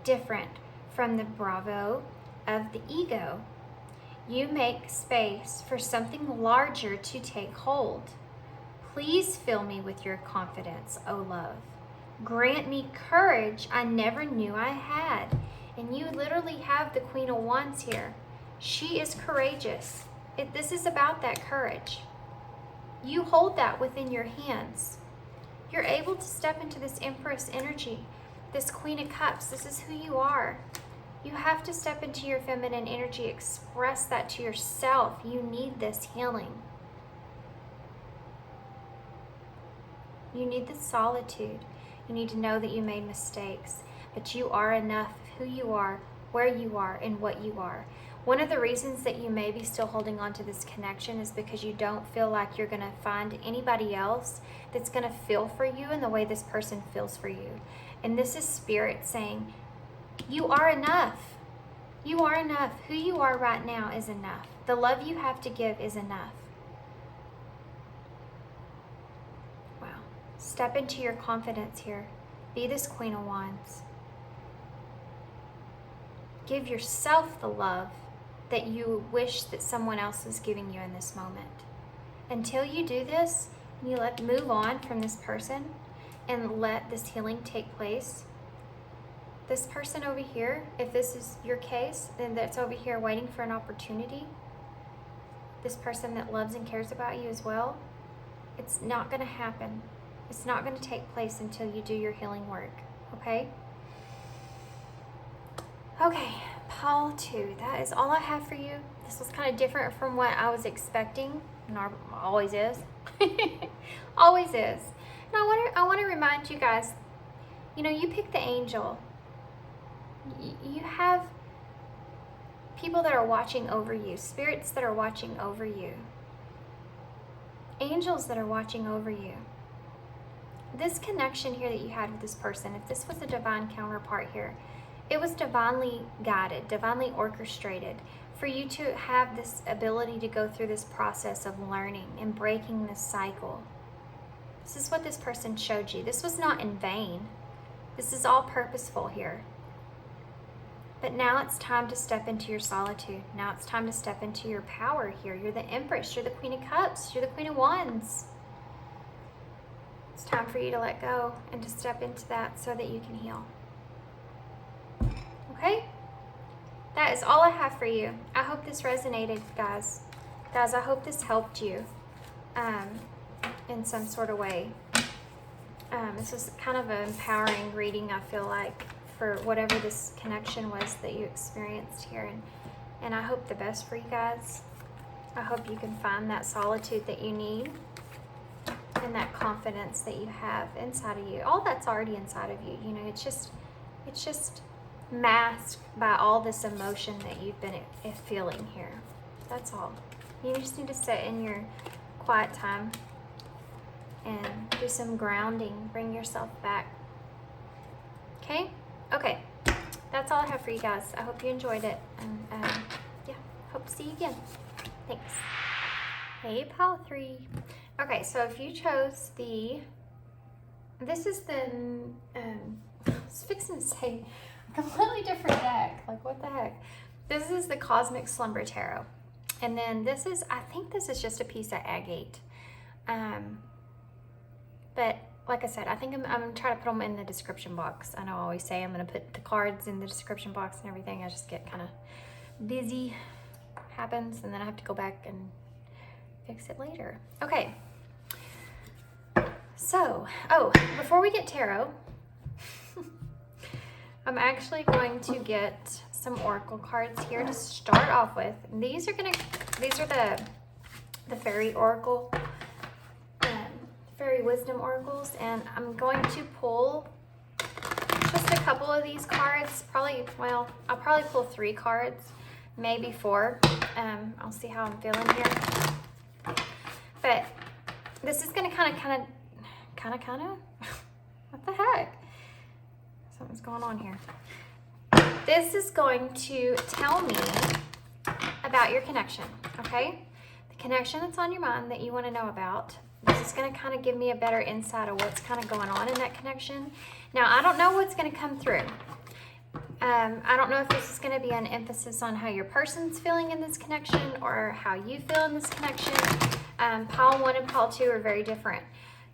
different from the bravado of the ego. You make space for something larger to take hold. Please fill me with your confidence, O love. Grant me courage I never knew I had. And you literally have the Queen of Wands here. She is courageous. This is about that courage. You hold that within your hands. You're able to step into this Empress energy, this Queen of Cups. This is who you are. You have to step into your feminine energy, express that to yourself. You need this healing. You need the solitude. You need to know that you made mistakes, but you are enough of who you are, where you are, and what you are. One of the reasons that you may be still holding on to this connection is because you don't feel like you're going to find anybody else that's going to feel for you in the way this person feels for you. And this is Spirit saying, you are enough. You are enough. Who you are right now is enough. The love you have to give is enough. Wow. Step into your confidence here. Be this Queen of Wands. Give yourself the love that you wish that someone else was giving you in this moment. Until you do this, you move on from this person and let this healing take place. This person over here, if this is your case, then that's over here waiting for an opportunity. This person that loves and cares about you as well, it's not going to happen. It's not going to take place until you do your healing work, okay? Okay, Pile 2, that is all I have for you. This was kind of different from what I was expecting, and always is. Always is. And I want to remind you guys, you pick the angel. You have people that are watching over you, spirits that are watching over you, angels that are watching over you. This connection here that you had with this person, if this was a divine counterpart here, it was divinely guided, divinely orchestrated for you to have this ability to go through this process of learning and breaking this cycle. This is what this person showed you. This was not in vain. This is all purposeful here. But now it's time to step into your solitude. Now it's time to step into your power here. You're the Empress. You're the Queen of Cups. You're the Queen of Wands. It's time for you to let go and to step into that so that you can heal. Okay? That is all I have for you. I hope this resonated, guys. Guys, I hope this helped you in some sort of way. This was kind of an empowering reading, I feel like, for whatever this connection was that you experienced here. And I hope the best for you guys. I hope you can find that solitude that you need and that confidence that you have inside of you. All that's already inside of you. It's just masked by all this emotion that you've been feeling here. That's all. You just need to sit in your quiet time and do some grounding. Bring yourself back. Okay? Okay. That's all I have for you guys. I hope you enjoyed it. And yeah, hope to see you again. Thanks. Hey, Pile 3. Okay, so if you chose this is the I was fixing to say a completely different deck. Like, what the heck? This is the Cosmic Slumber Tarot. And then this is, I think this is just a piece of agate. But like I said, I think I'm going to try to put them in the description box. I know I always say I'm going to put the cards in the description box and everything. I just get kind of busy. Happens, and then I have to go back and fix it later. Okay. So, before we get tarot, I'm actually going to get some oracle cards here to start off with. And these are the fairy oracle, fairy wisdom oracles, and I'm going to pull just a couple of these cards. I'll probably pull 3 cards, maybe 4. I'll see how I'm feeling here. But this is gonna kind of. What the heck? Something's going on here. This is going to tell me about your connection, okay? The connection that's on your mind that you want to know about. This is going to kind of give me a better insight of what's kind of going on in that connection. Now, I don't know what's going to come through. I don't know if this is going to be an emphasis on how your person's feeling in this connection or how you feel in this connection. Pile 1 and pile 2 are very different.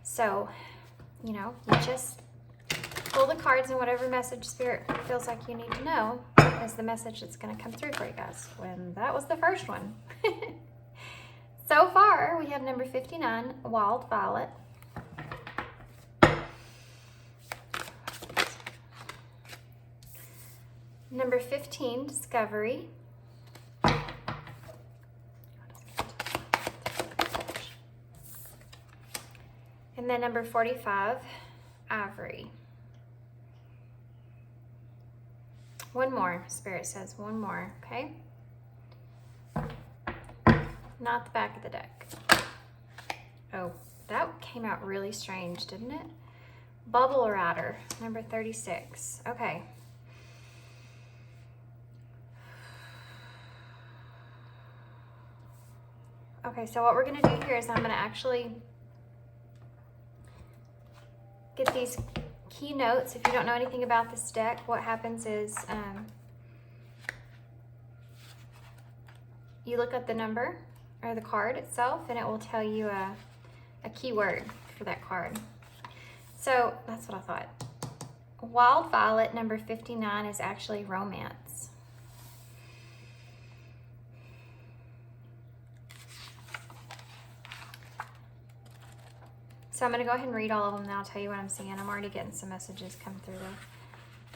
So, you just pull the cards, and whatever message Spirit feels like you need to know is the message that's going to come through for you guys. When that was the first one. So far, we have number 59, Wild Violet. Number 15, Discovery. And then number 45, Ivory. One more, Spirit says, one more, okay? Not the back of the deck. Oh, that came out really strange, didn't it? Bubble Rider, number 36. Okay. Okay, so what we're going to do here is I'm going to actually get these key notes. If you don't know anything about this deck, what happens is you look up the number or the card itself, and it will tell you a keyword for that card. So that's what I thought. Wild Violet, number 59, is actually romance. So I'm going to go ahead and read all of them, and I'll tell you what I'm seeing. I'm already getting some messages come through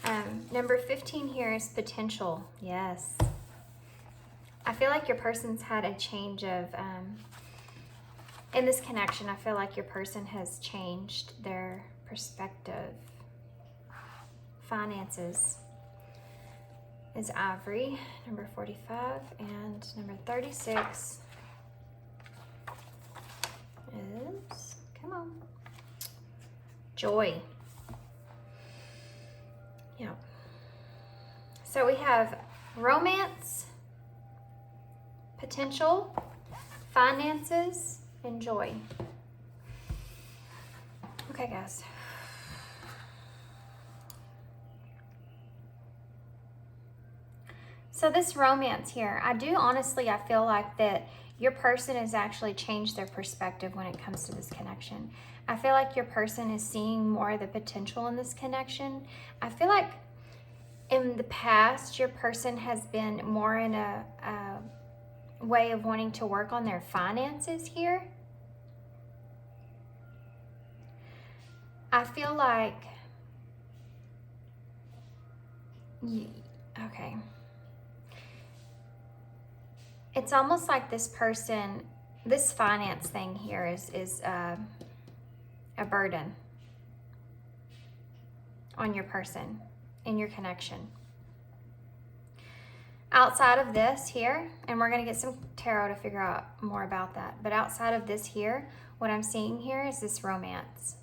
though. Number 15 here is potential. Yes. I feel like your person's had a change of, in this connection, I feel like your person has changed their perspective. Finances is Ivory, number 45, and number 36 is, come on, Joy. Yeah. So we have romance, potential, finances, and joy. Okay, guys. So this romance here, I feel like that your person has actually changed their perspective when it comes to this connection. I feel like your person is seeing more of the potential in this connection. I feel like in the past, your person has been more in a way of wanting to work on their finances here. I feel like, okay. It's almost like this person, this finance thing here is a burden on your person in your connection. Outside of this here, and we're going to get some tarot to figure out more about that, but outside of this here, what I'm seeing here is this romance,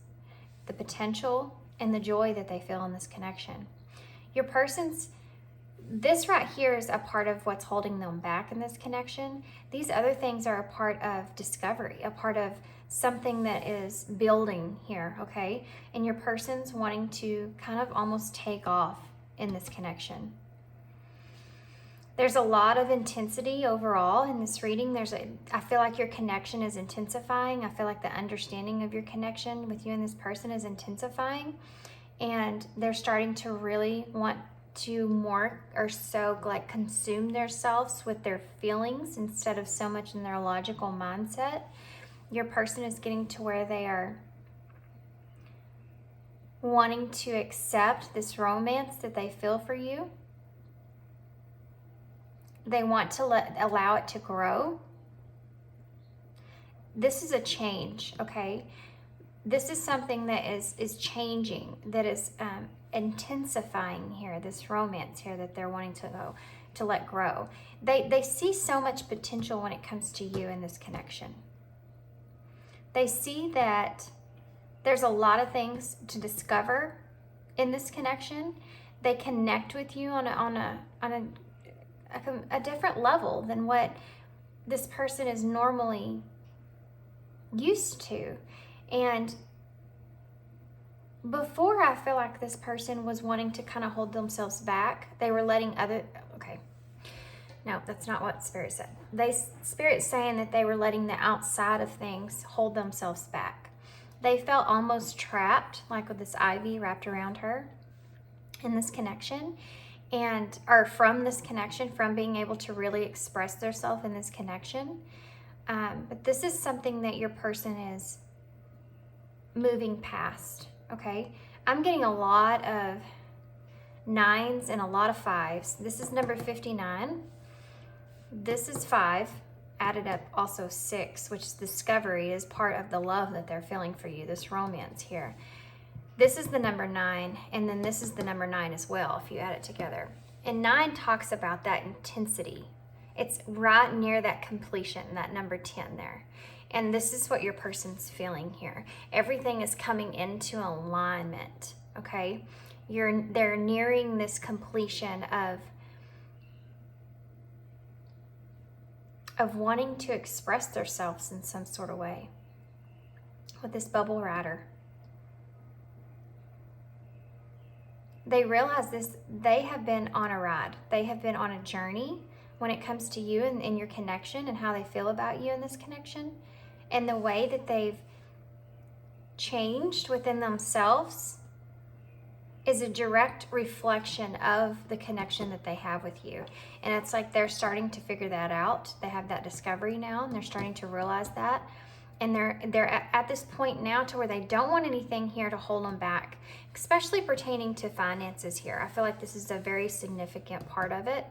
the potential and the joy that they feel in this connection. Your person's, this right here is a part of what's holding them back in this connection. These other things are a part of discovery, a part of something that is building here, okay? And your person's wanting to kind of almost take off in this connection. There's a lot of intensity overall in this reading. I feel like your connection is intensifying. I feel like the understanding of your connection with you and this person is intensifying. And they're starting to really want to more or so like consume themselves with their feelings instead of so much in their logical mindset. Your person is getting to where they are wanting to accept this romance that they feel for you. They want to allow it to grow. This is a change, okay? This is something that is changing, that is intensifying here, this romance here that they're wanting to let grow. They see so much potential when it comes to you in this connection. They see that there's a lot of things to discover in this connection. They connect with you on a different level than what this person is normally used to. And before, I feel like this person was wanting to kind of hold themselves back. They were letting okay. No, that's not what Spirit said. Spirit's saying that they were letting the outside of things hold themselves back. They felt almost trapped, like with this ivy wrapped around her in this connection. Or from this connection, from being able to really express themselves in this connection. But this is something that your person is moving past, okay? I'm getting a lot of 9s and a lot of 5s. This is number 59. This is 5, added up also 6, which discovery is part of the love that they're feeling for you, this romance here. This is the number 9, and then this is the number 9 as well, if you add it together. And 9 talks about that intensity. It's right near that completion, that number 10 there. And this is what your person's feeling here. Everything is coming into alignment, okay? They're nearing this completion of wanting to express themselves in some sort of way with this bubble rider. They realize this, they have been on a ride. They have been on a journey when it comes to you and your connection and how they feel about you in this connection. And the way that they've changed within themselves is a direct reflection of the connection that they have with you. And it's like they're starting to figure that out. They have that discovery now, and they're starting to realize that. And they're at this point now to where they don't want anything here to hold them back, especially pertaining to finances here. I feel like this is a very significant part of it.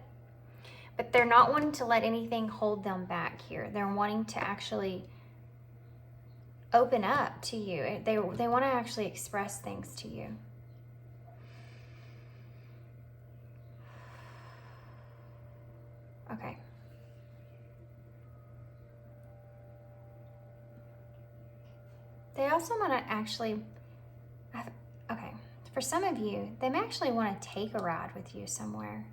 But they're not wanting to let anything hold them back here. They're wanting to actually open up to you. They want to actually express things to you. Okay. They also want to actually, okay, for some of you, they may actually want to take a ride with you somewhere.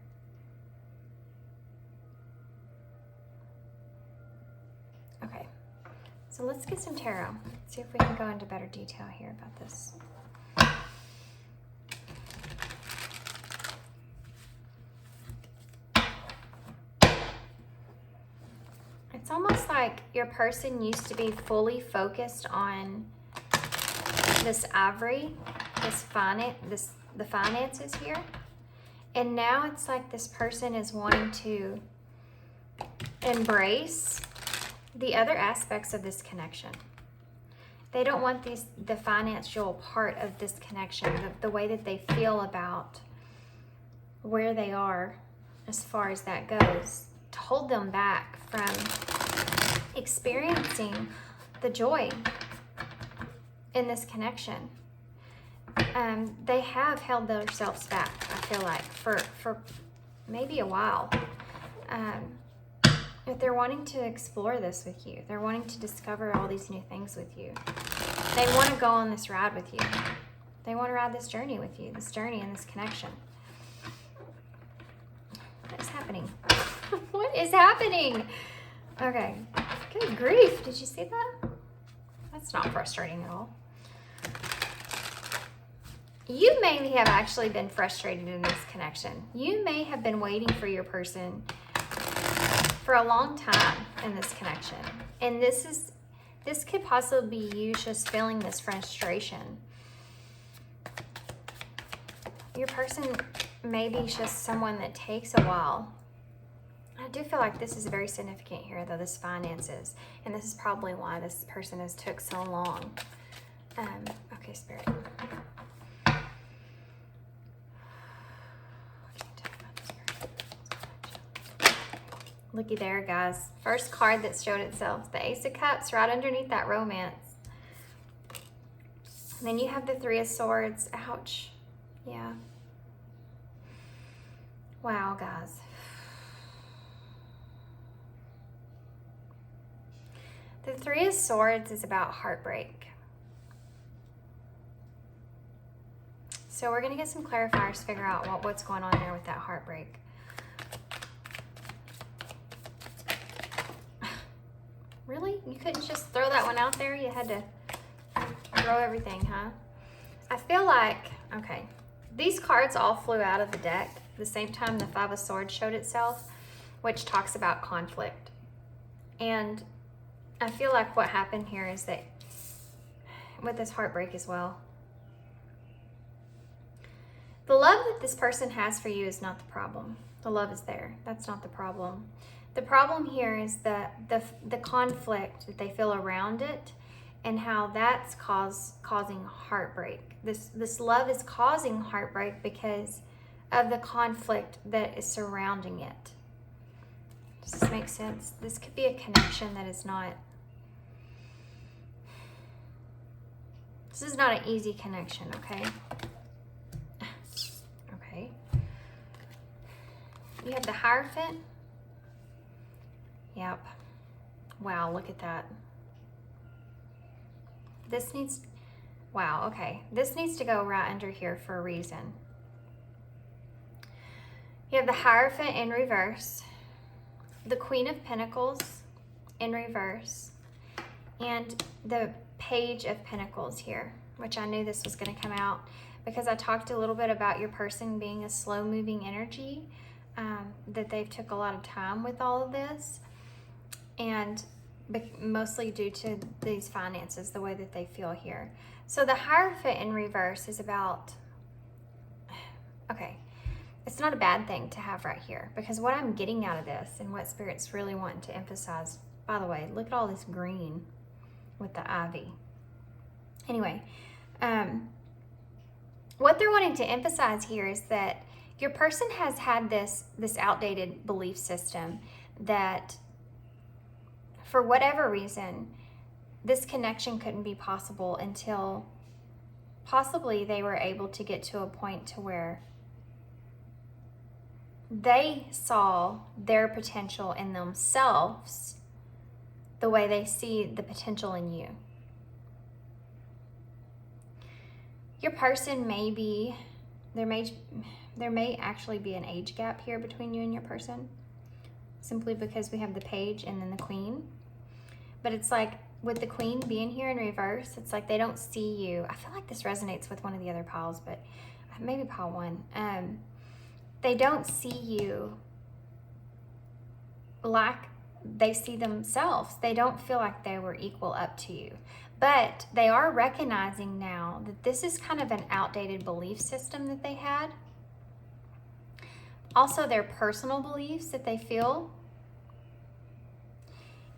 Okay, so let's get some tarot. See if we can go into better detail here about this. It's almost like your person used to be fully focused on this ivory, the finances here. And now it's like this person is wanting to embrace the other aspects of this connection. They don't want the financial part of this connection, the way that they feel about where they are as far as that goes, to hold them back from experiencing the joy in this connection. They have held themselves back, I feel like, for maybe a while. But they're wanting to explore this with you. They're wanting to discover all these new things with you. They want to go on this ride with you. They want to ride this journey with you, this journey and this connection. happening? What is happening? Okay. Good grief. Did you see that? That's not frustrating at all. You may have actually been frustrated in this connection. You may have been waiting for your person for a long time in this connection. And this could possibly be you just feeling this frustration. Your person may be just someone that takes a while. I do feel like this is very significant here, though, this finances. And this is probably why this person has took so long. Okay, Spirit. Looky there, guys. First card that showed itself. The Ace of Cups right underneath that romance. And then you have the Three of Swords. Ouch. Yeah. Wow, guys. The Three of Swords is about heartbreak. So we're going to get some clarifiers to figure out what's going on there with that heartbreak. Really? You couldn't just throw that one out there? You had to throw everything, huh? I feel like, okay, these cards all flew out of the deck at the same time the Five of Swords showed itself, which talks about conflict. And I feel like what happened here is that with this heartbreak as well, the love that this person has for you is not the problem. The love is there. That's not the problem. The problem here is the conflict that they feel around it and how that's causing heartbreak. This love is causing heartbreak because of the conflict that is surrounding it. Does this make sense? This could be a connection that is not... This is not an easy connection, okay? Okay. You have the Hierophant. Yep. Wow, look at that. This needs... Wow, okay. This needs to go right under here for a reason. You have the Hierophant in reverse. The Queen of Pentacles in reverse. And the Page of Pentacles here, which I knew this was going to come out because I talked a little bit about your person being a slow-moving energy, that they've took a lot of time with all of this, and mostly due to these finances, the way that they feel here. So the Hierophant in reverse is about, okay, it's not a bad thing to have right here, because what I'm getting out of this and what Spirit's really wanting to emphasize, by the way, look at all this green with the ivy. Anyway, what they're wanting to emphasize here is that your person has had this outdated belief system that for whatever reason, this connection couldn't be possible until possibly they were able to get to a point to where they saw their potential in themselves the way they see the potential in you. Your person may be, there may actually be an age gap here between you and your person, simply because we have the Page and then the Queen. But it's like with the Queen being here in reverse, it's like they don't see you. I feel like this resonates with one of the other piles, but maybe pile 1. They don't see you like they see themselves. They don't feel like they were equal up to you. But they are recognizing now that this is kind of an outdated belief system that they had. Also, their personal beliefs that they feel.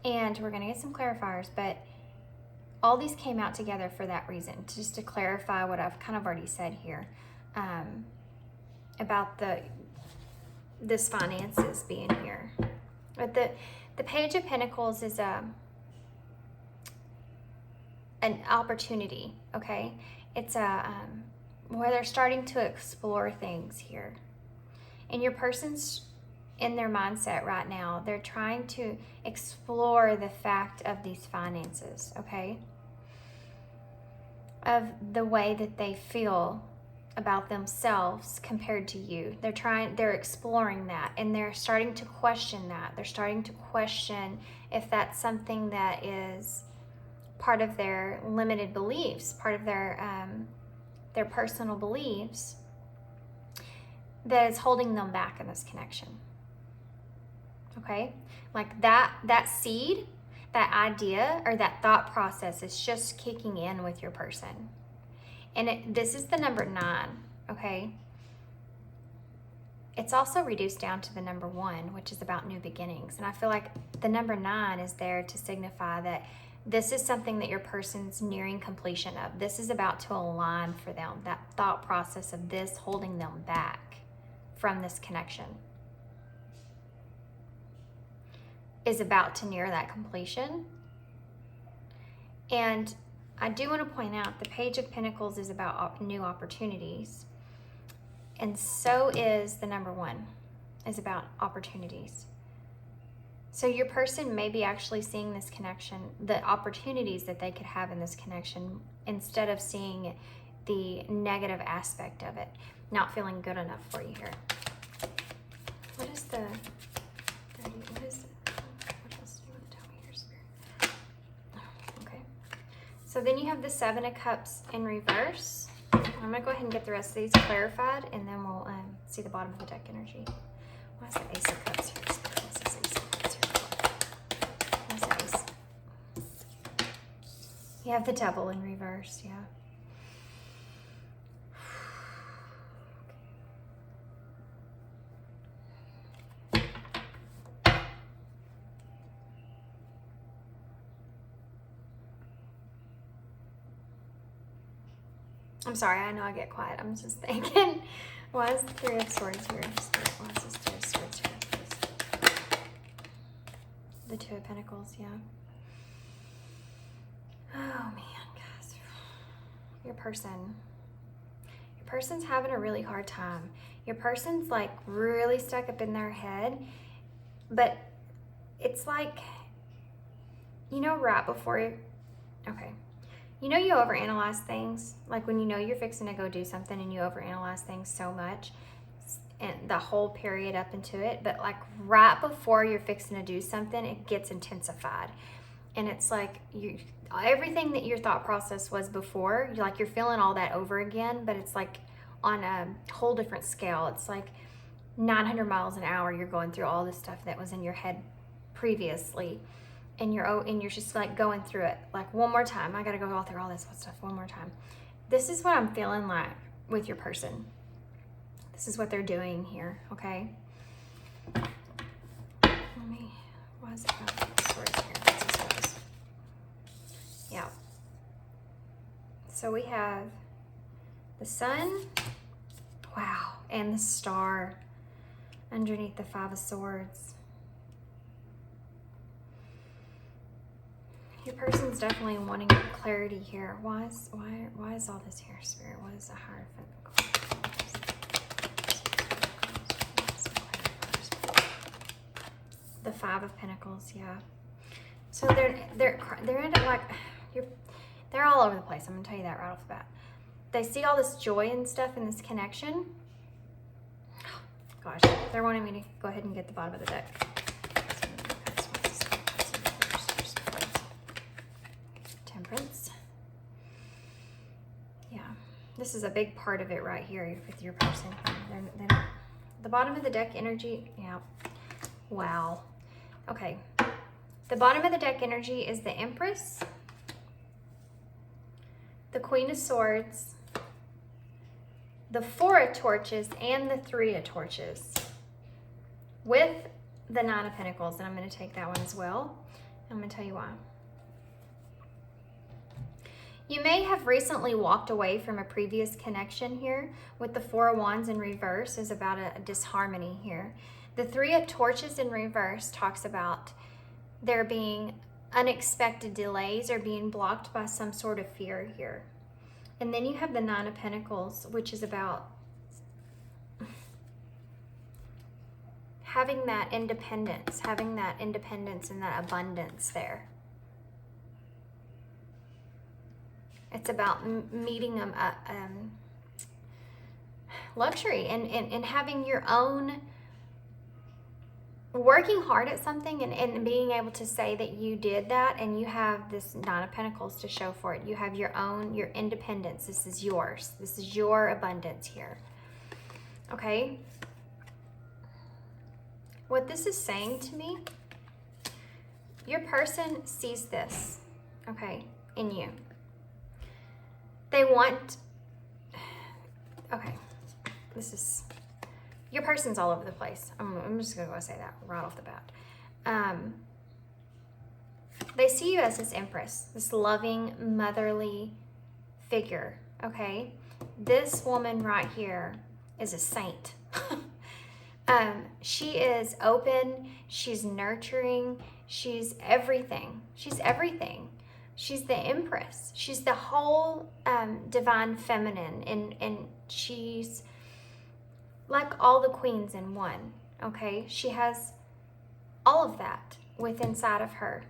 And we're going to get some clarifiers, but all these came out together for that reason, just to clarify what I've kind of already said here about this finances being here. But the Page of Pentacles is an opportunity, okay? It's where they're starting to explore things here. And your person's in their mindset right now, they're trying to explore the fact of these finances, okay? Of the way that they feel about themselves compared to you. They're exploring that, and they're starting to question that. They're starting to question if that's something that is part of their limited beliefs, part of their personal beliefs that is holding them back in this connection. Okay? Like that seed, that idea, or that thought process is just kicking in with your person. And this is the number 9, okay? It's also reduced down to the number 1, which is about new beginnings. And I feel like the number 9 is there to signify that this is something that your person's nearing completion of. This is about to align for them. That thought process of this holding them back from this connection is about to near that completion. And I do want to point out the Page of Pentacles is about new opportunities. And so is the number 1, is about opportunities. So your person may be actually seeing this connection, the opportunities that they could have in this connection, instead of seeing the negative aspect of it, not feeling good enough for you here. What else do you want to tell me here, Spirit? Okay. So then you have the 7 of Cups in reverse. I'm going to go ahead and get the rest of these clarified, and then we'll see the bottom of the deck energy. Why is the Ace of Cups here? What's this Ace of Cups here? What's the Ace? You have the Devil in reverse, yeah. I'm sorry, I know I get quiet. I'm just thinking, why is the 3 of Swords here? Why is this 3 of Swords here? Please? The 2 of Pentacles, yeah. Oh man, guys. Your person's having a really hard time. Your person's like really stuck up in their head, but it's like, you know, right before you, okay. You know, you overanalyze things, like when you know you're fixing to go do something and you overanalyze things so much, and the whole period up into it, but like right before you're fixing to do something, it gets intensified. And it's like everything that your thought process was before, you're feeling all that over again, but it's like on a whole different scale. It's like 900 miles an hour, you're going through all this stuff that was in your head previously. And you're just like going through it like one more time. I gotta go all through all this stuff one more time. This is what I'm feeling like with your person. This is what they're doing here, okay? Why is it about Swords here? What's this? Yeah. So we have the Sun, wow, and the Star underneath the 5 of Swords. Your person's definitely wanting clarity here. Why is all this here, Spirit? What is the Hierophant? The 5 of Pentacles, yeah. So they're in it like they're all over the place. I'm gonna tell you that right off the bat. They see all this joy and stuff in this connection. Gosh, they're wanting me to go ahead and get the bottom of the deck. Yeah, this is a big part of it right here with your person. The bottom of the deck energy, yeah, wow. Okay, the bottom of the deck energy is the Empress, the Queen of Swords, the 4 of Torches, and the 3 of Torches, with the 9 of Pentacles, and I'm going to take that one as well. I'm going to tell you why. You may have recently walked away from a previous connection here. With the 4 of Wands in reverse is about a disharmony here. The 3 of Torches in reverse talks about there being unexpected delays or being blocked by some sort of fear here. And then you have the 9 of Pentacles, which is about having that independence and that abundance there. It's about meeting them, luxury and having your own, working hard at something and being able to say that you did that, and you have this Nine of Pentacles to show for it. You have your own, your independence. This is yours. This is your abundance here. Okay? What this is saying to me, your person sees this, okay, in you. They want, okay, this is, your person's all over the place. I'm just going to go say that right off the bat. They see you as this empress, this loving, motherly figure, okay? This woman right here is a saint. She is open, she's nurturing, she's everything. She's everything. She's the empress. She's the whole divine feminine, and she's like all the queens in one, okay? She has all of that within inside of her.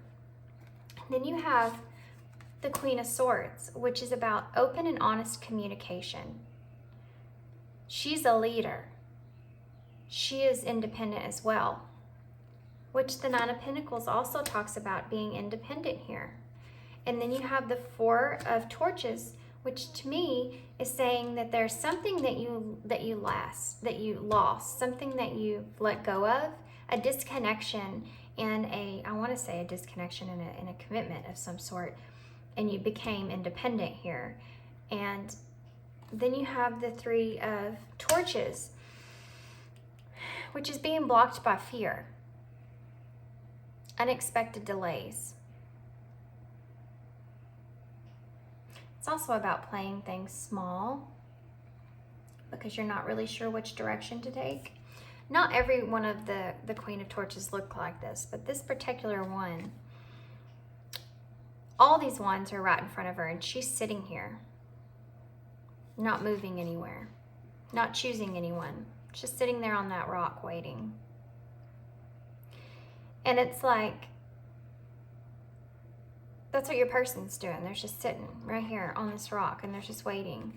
Then you have the Queen of Swords, which is about open and honest communication. She's a leader. She is independent as well, which the Nine of Pentacles also talks about being independent here. And then you have the Four of Torches, which to me is saying that there's something that you lost, something that you let go of, a disconnection and I want to say a disconnection and a commitment of some sort, and you became independent here. And then you have the Three of Torches, which is being blocked by fear, unexpected delays. It's also about playing things small because you're not really sure which direction to take. Not every one of the Queen of Torches look like this, but this particular one, all these wands are right in front of her, and she's sitting here, not moving anywhere, not choosing anyone, just sitting there on that rock waiting. And it's like, that's what your person's doing. They're just sitting right here on this rock, and they're just waiting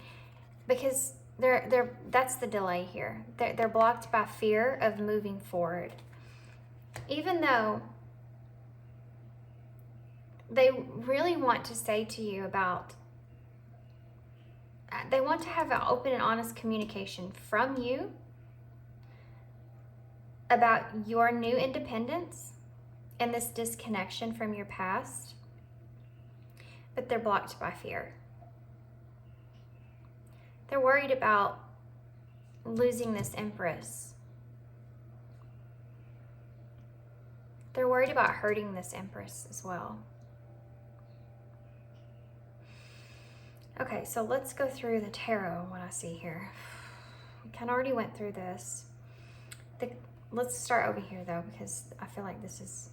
because that's the delay here. They're blocked by fear of moving forward, even though they really want to say to you about, they want to have an open and honest communication from you about your new independence and this disconnection from your past, but they're blocked by fear. They're worried about losing this empress. They're worried about hurting this empress as well. Okay, so let's go through the tarot, what I see here. We kind of already went through this. Let's start over here though, because I feel like this is,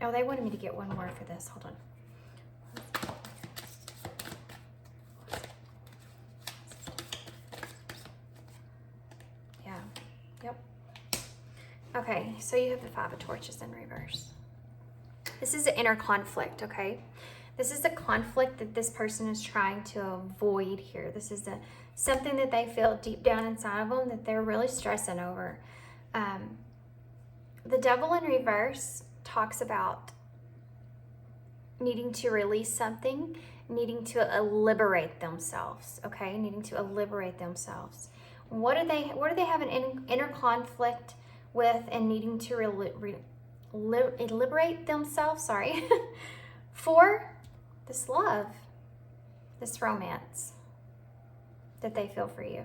oh, they wanted me to get one more for this. Hold on. Okay, so you have the Five of Torches in reverse. This is an inner conflict, okay? This is a conflict that this person is trying to avoid here. This is something that they feel deep down inside of them that they're really stressing over. The Devil in reverse talks about needing to release something, needing to liberate themselves, okay? Needing to liberate themselves. What do they have an inner conflict with, and needing to liberate themselves, for this love, this romance that they feel for you.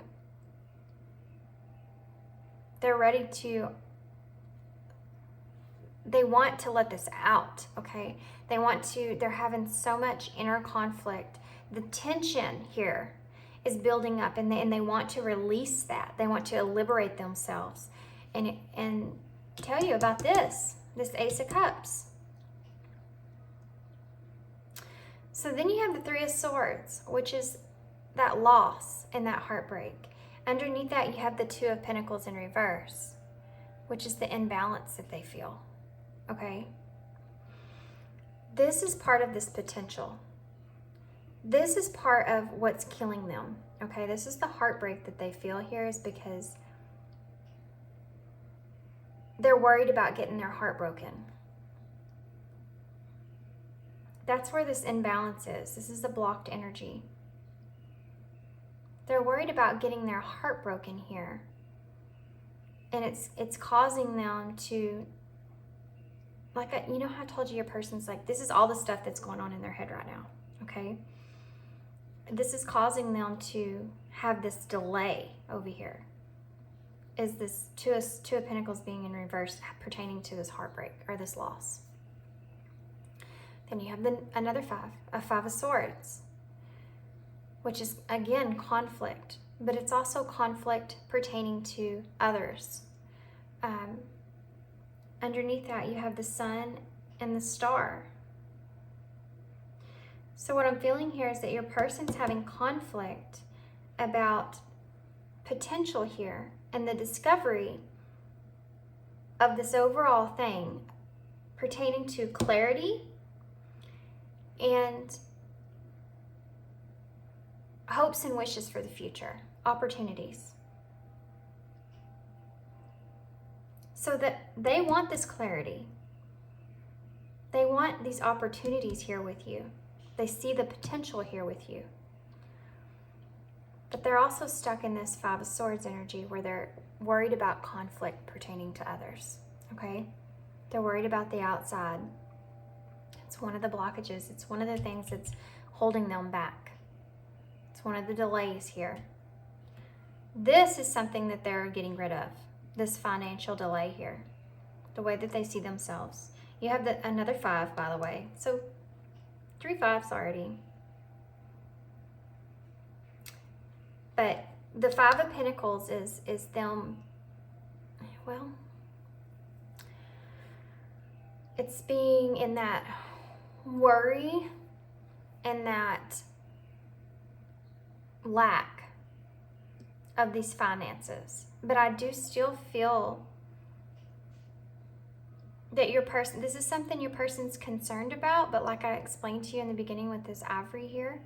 They're ready to, they want to let this out, okay? They're having so much inner conflict. The tension here is building up, and they want to release that. They want to liberate themselves. And tell you about this Ace of Cups. So then you have the Three of Swords, which is that loss and that heartbreak. Underneath that, you have the Two of Pentacles in reverse, which is the imbalance that they feel, okay? This is part of this potential. This is part of what's killing them, okay? This is the heartbreak that they feel here, is because they're worried about getting their heart broken. That's where this imbalance is. This is the blocked energy. They're worried about getting their heart broken here. And it's causing them to, like, you know how I told you your person's like, this is all the stuff that's going on in their head right now, okay? This is causing them to have this delay over here. Is this Two of Pentacles being in reverse pertaining to this heartbreak or this loss. Then you have another Five of Swords, which is, again, conflict, but it's also conflict pertaining to others. Underneath that, you have the Sun and the Star. So what I'm feeling here is that your person's having conflict about potential here and the discovery of this overall thing pertaining to clarity and hopes and wishes for the future, opportunities. So that they want this clarity. They want these opportunities here with you. They see the potential here with you. But they're also stuck in this Five of Swords energy where they're worried about conflict pertaining to others, okay? They're worried about the outside. It's one of the blockages. It's one of the things that's holding them back. It's one of the delays here. This is something that they're getting rid of, this financial delay here, the way that they see themselves. You have another 5, by the way. So 3 5s already. But the 5 of Pentacles is them, well, it's being in that worry and that lack of these finances. But I do still feel that your person, this is something your person's concerned about, but like I explained to you in the beginning with this ivory here,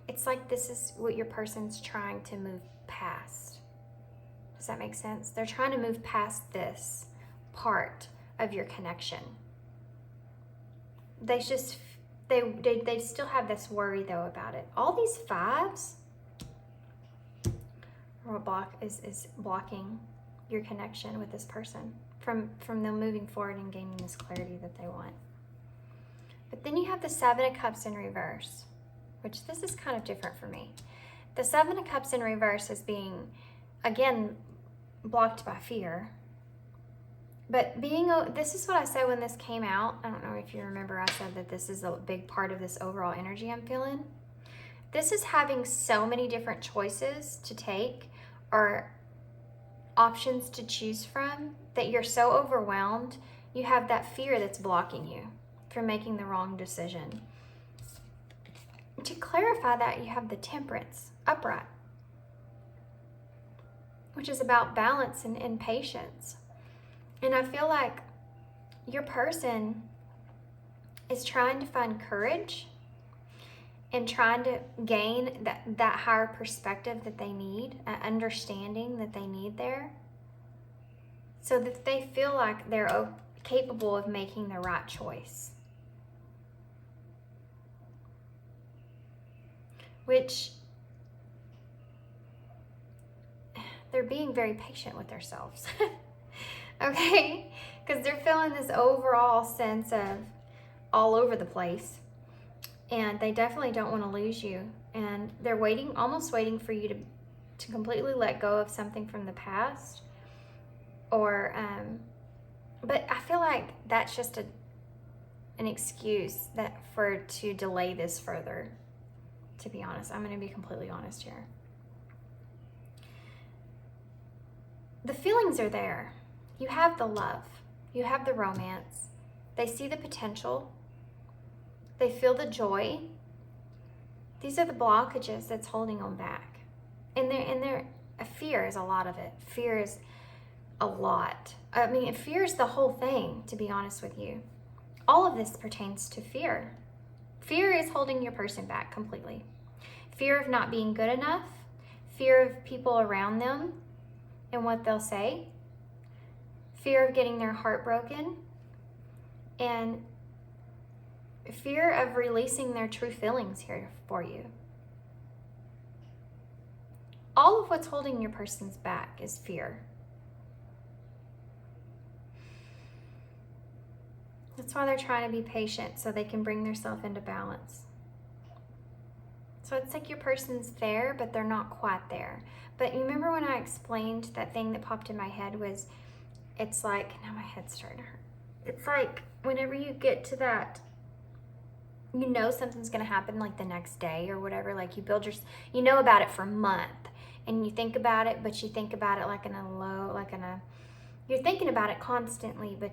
it's like this is what your person's trying to move past. Does that make sense? They're trying to move past this part of your connection. They just, they still have this worry though about it. All these 5s is blocking your connection with this person from them moving forward and gaining this clarity that they want. But then you have the 7 of Cups in reverse, which this is kind of different for me. The 7 of Cups in reverse is being, again, blocked by fear. But this is what I said when this came out. I don't know if you remember, I said that this is a big part of this overall energy I'm feeling. This is having so many different choices to take or options to choose from that you're so overwhelmed, you have that fear that's blocking you from making the wrong decision. To clarify that, you have the Temperance upright, which is about balance and patience. And I feel like your person is trying to find courage and trying to gain that higher perspective that they need, an understanding that they need there, so that they feel like they're capable of making the right choice. Which they're being very patient with themselves. Okay? Because they're feeling this overall sense of all over the place. And they definitely don't want to lose you. And they're waiting, almost waiting for you to completely let go of something from the past. Or, but I feel like that's just an excuse to delay this further. To be honest, I'm going to be completely honest here. The feelings are there. You have the love. You have the romance. They see the potential. They feel the joy. These are the blockages that's holding them back. And fear is a lot of it. Fear is a lot. I mean, fear is the whole thing, to be honest with you. All of this pertains to fear. Fear is holding your person back completely. fear of not being good enough, fear of people around them and what they'll say, fear of getting their heart broken, and fear of releasing their true feelings here for you. All of what's holding your person's back is fear. That's why they're trying to be patient, so they can bring themselves into balance. So it's like your person's there, but they're not quite there. But you remember when I explained that thing that popped in my head was, it's like, now my head's starting to hurt. It's like whenever you get to that, you know something's going to happen like the next day or whatever, like you know about it for a month and you think about it, but you think about it like you're thinking about it constantly, but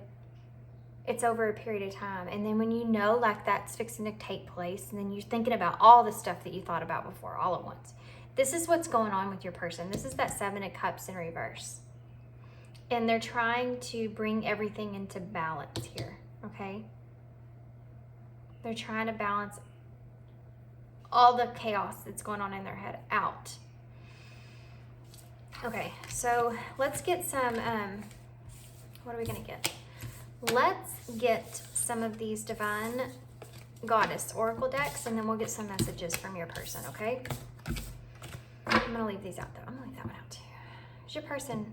it's over a period of time. And then when you know like that's fixing to take place, and then you're thinking about all the stuff that you thought about before all at once. This is what's going on with your person. This is that Seven of Cups in reverse. And they're trying to bring everything into balance here, okay? They're trying to balance all the chaos that's going on in their head out. Okay, so let's get some, what are we gonna get? Let's get some of these Divine Goddess Oracle decks, and then we'll get some messages from your person, okay? I'm gonna leave these out though. I'm gonna leave that one out too. Is your person,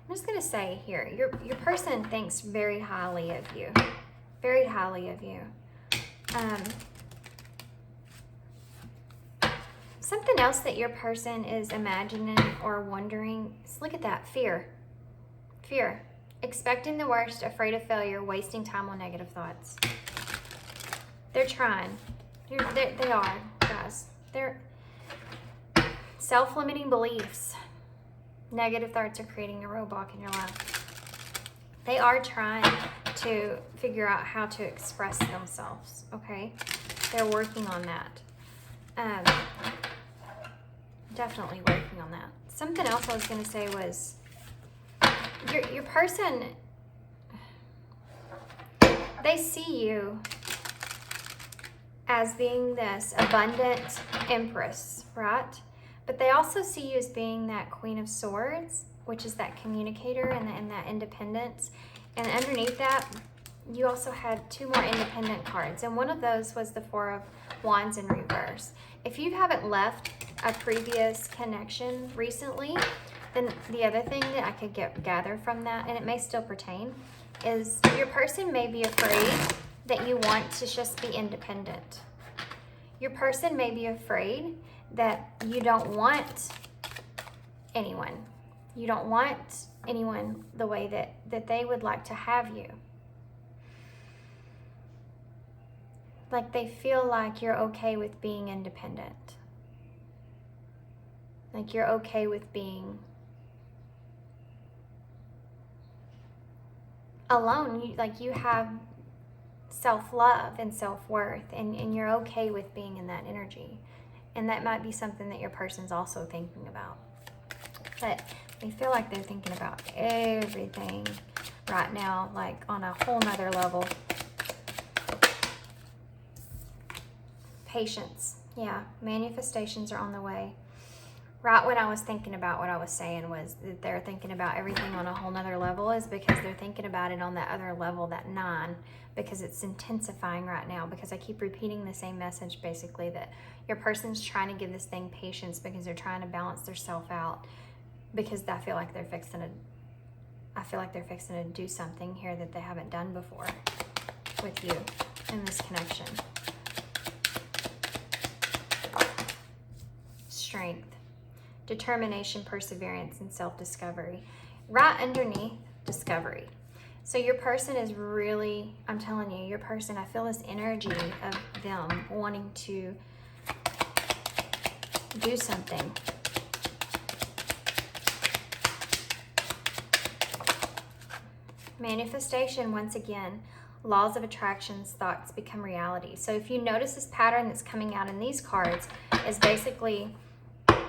I'm just gonna say here, your person thinks very highly of you. Very highly of you. Something else that your person is imagining or wondering is, look at that, fear. Fear. Expecting the worst, afraid of failure, wasting time on negative thoughts. They're trying. They are, guys. They're self-limiting beliefs. Negative thoughts are creating a roadblock in your life. They are trying to figure out how to express themselves, okay? They're working on that. Definitely working on that. Something else I was going to say was, your person, they see you as being this abundant empress, right? But they also see you as being that Queen of Swords, which is that communicator and that independence. And underneath that, you also had two more independent cards. And one of those was the Four of Wands in reverse. If you haven't left a previous connection recently, then the other thing that I could gather from that, and it may still pertain, is your person may be afraid that you want to just be independent. Your person may be afraid that you don't want anyone. You don't want anyone the way that they would like to have you. Like they feel like you're okay with being independent. Like you're okay with being alone. You have self-love and self-worth, and you're okay with being in that energy. And that might be something that your person's also thinking about. But they feel like they're thinking about everything right now, like on a whole nother level. Patience. Yeah, manifestations are on the way. Right when I was thinking about what I was saying was that they're thinking about everything on a whole nother level, is because they're thinking about it on that other level, that 9, because it's intensifying right now. Because I keep repeating the same message, basically, that your person's trying to give this thing patience because they're trying to balance their self out, because I feel like they're fixing to do something here that they haven't done before with you in this connection. Strength, determination, perseverance, and self-discovery. Right underneath discovery. So your person is really, I'm telling you, your person, I feel this energy of them wanting to do something. Manifestation, once again, laws of attractions, thoughts become reality. So if you notice this pattern that's coming out in these cards, is basically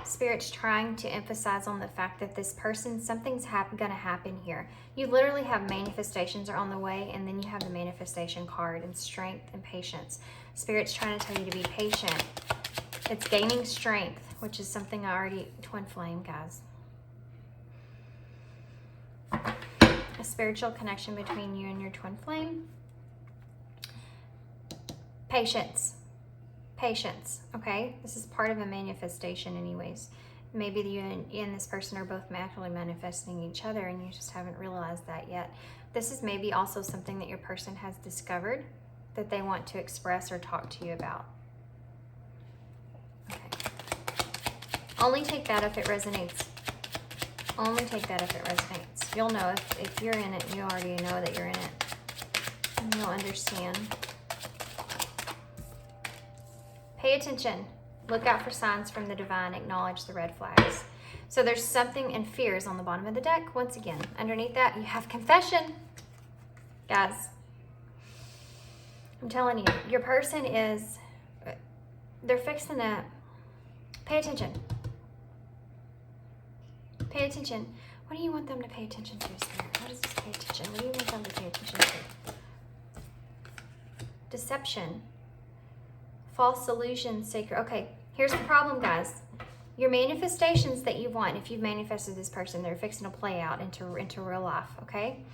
Spirit's trying to emphasize on the fact that this person, something's going to happen here. You literally have manifestations are on the way, and then you have the manifestation card, and strength and patience. Spirit's trying to tell you to be patient. It's gaining strength, which is something I already, twin flame, guys. A spiritual connection between you and your twin flame. Patience. Patience, okay? This is part of a manifestation anyways. Maybe you and this person are both actually manifesting each other and you just haven't realized that yet. This is maybe also something that your person has discovered that they want to express or talk to you about. Okay. Only take that if it resonates. Only take that if it resonates. You'll know if you're in it, you already know that you're in it. And you'll understand. Pay attention. Look out for signs from the divine. Acknowledge the red flags. So there's something, and fears on the bottom of the deck. Once again, underneath that, you have confession. Guys, I'm telling you, your person is, they're fixing to, pay attention. Pay attention. What do you want them to pay attention to, Spirit? What is this pay attention? What do you want them to pay attention to? Deception. False illusions, sacred. Okay, here's the problem, guys. Your manifestations that you want, if you've manifested this person, they're fixing to play out into real life, okay?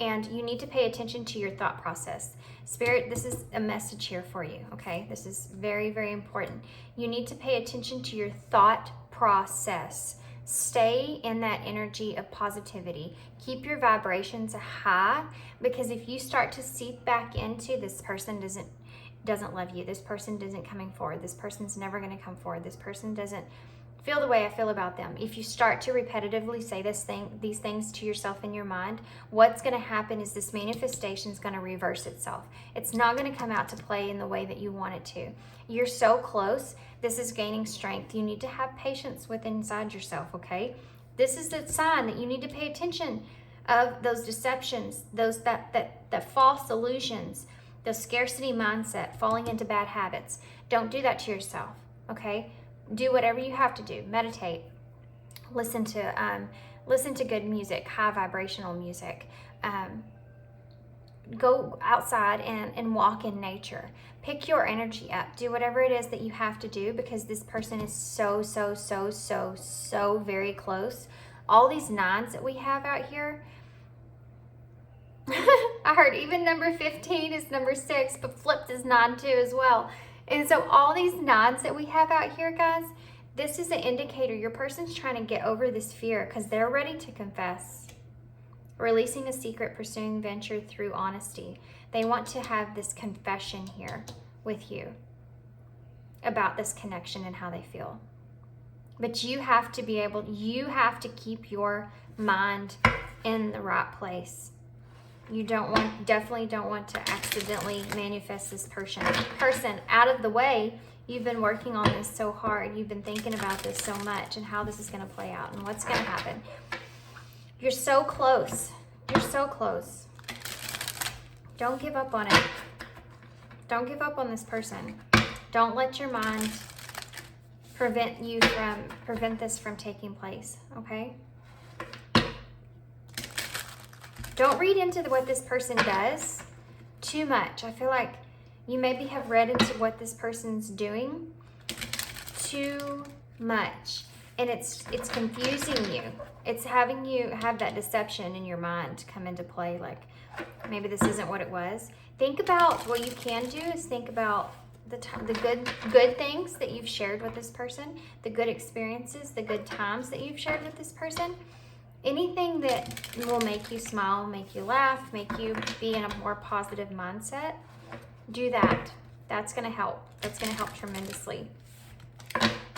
And you need to pay attention to your thought process. Spirit, this is a message here for you, okay? This is very, very important. You need to pay attention to your thought process. Stay in that energy of positivity. Keep your vibrations high, because if you start to seep back into this person doesn't love you, this person isn't coming forward, this person's never going to come forward, this person doesn't feel the way I feel about them. If you start to repetitively say these things to yourself in your mind, what's going to happen is this manifestation is going to reverse itself. It's not going to come out to play in the way that you want it to. You're so close. This is gaining strength. You need to have patience with inside yourself, okay? This is the sign that you need to pay attention of those deceptions, those that false illusions, the scarcity mindset, falling into bad habits. Don't do that to yourself, okay? Do whatever you have to do. Meditate. Listen to good music, high vibrational music. Go outside and walk in nature. Pick your energy up. Do whatever it is that you have to do, because this person is so very close. All these nines that we have out here, I heard even number 15 is number 6, but flipped is 9 too as well. And so all these nines that we have out here, guys, this is an indicator your person's trying to get over this fear, because they're ready to confess. Releasing a secret, pursuing venture through honesty. They want to have this confession here with you about this connection and how they feel. But you have to to keep your mind in the right place. You definitely don't want to accidentally manifest this person out of the way. You've been working on this so hard. You've been thinking about this so much and how this is going to play out and what's going to happen. You're so close. You're so close. Don't give up on it. Don't give up on this person. Don't let your mind prevent this from taking place, okay? Don't read into what this person does too much. I feel like you maybe have read into what this person's doing too much. And it's confusing you. It's having you have that deception in your mind come into play, like maybe this isn't what it was. Think about what you can do is think about the good things that you've shared with this person, the good experiences, the good times that you've shared with this person. Anything that will make you smile, make you laugh, make you be in a more positive mindset, do that. That's going to help. That's going to help tremendously.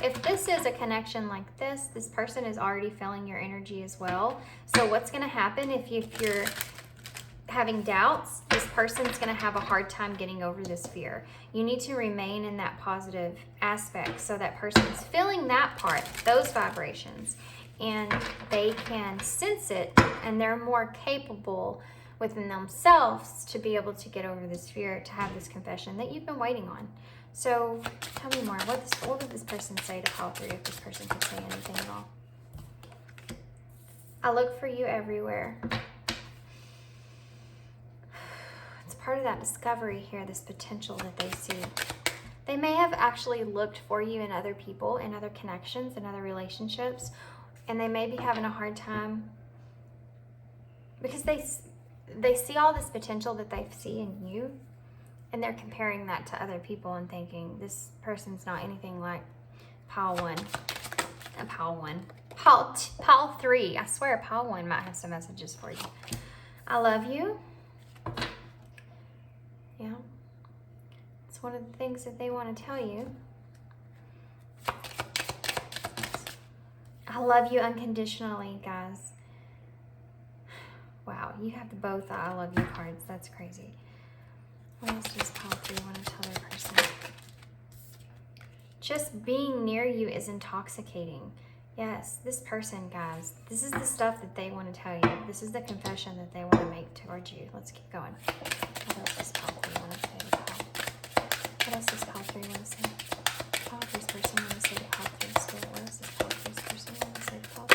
If this is a connection like this person is already feeling your energy as well. So what's going to happen if you're having doubts, this person's going to have a hard time getting over this fear. You need to remain in that positive aspect so that person's feeling that part, those vibrations, and they can sense it, and they're more capable within themselves to be able to get over this fear, to have this confession that you've been waiting on. So tell me more. What would this person say to call through if this person could say anything at all? I look for you everywhere. It's part of that discovery here, this potential that they see. They may have actually looked for you in other people, in other connections, in other relationships, and they may be having a hard time because they see all this potential that they see in you, and they're comparing that to other people and thinking, this person's not anything like pile 1. Pile 3. I swear pile 1 might have some messages for you. I love you. Yeah. It's one of the things that they want to tell you. I love you unconditionally, guys. Wow, you have both I love you cards. That's crazy. What else does pile 3 want to tell their person? Just being near you is intoxicating. Yes, this person, guys, this is the stuff that they want to tell you. This is the confession that they want to make towards you. Let's keep going. What else does pile 3 want to say to pile? What else does pile 3 want to say? Pile 3's person want to say to pile 3 still. What else does pile 3's person want to say to pile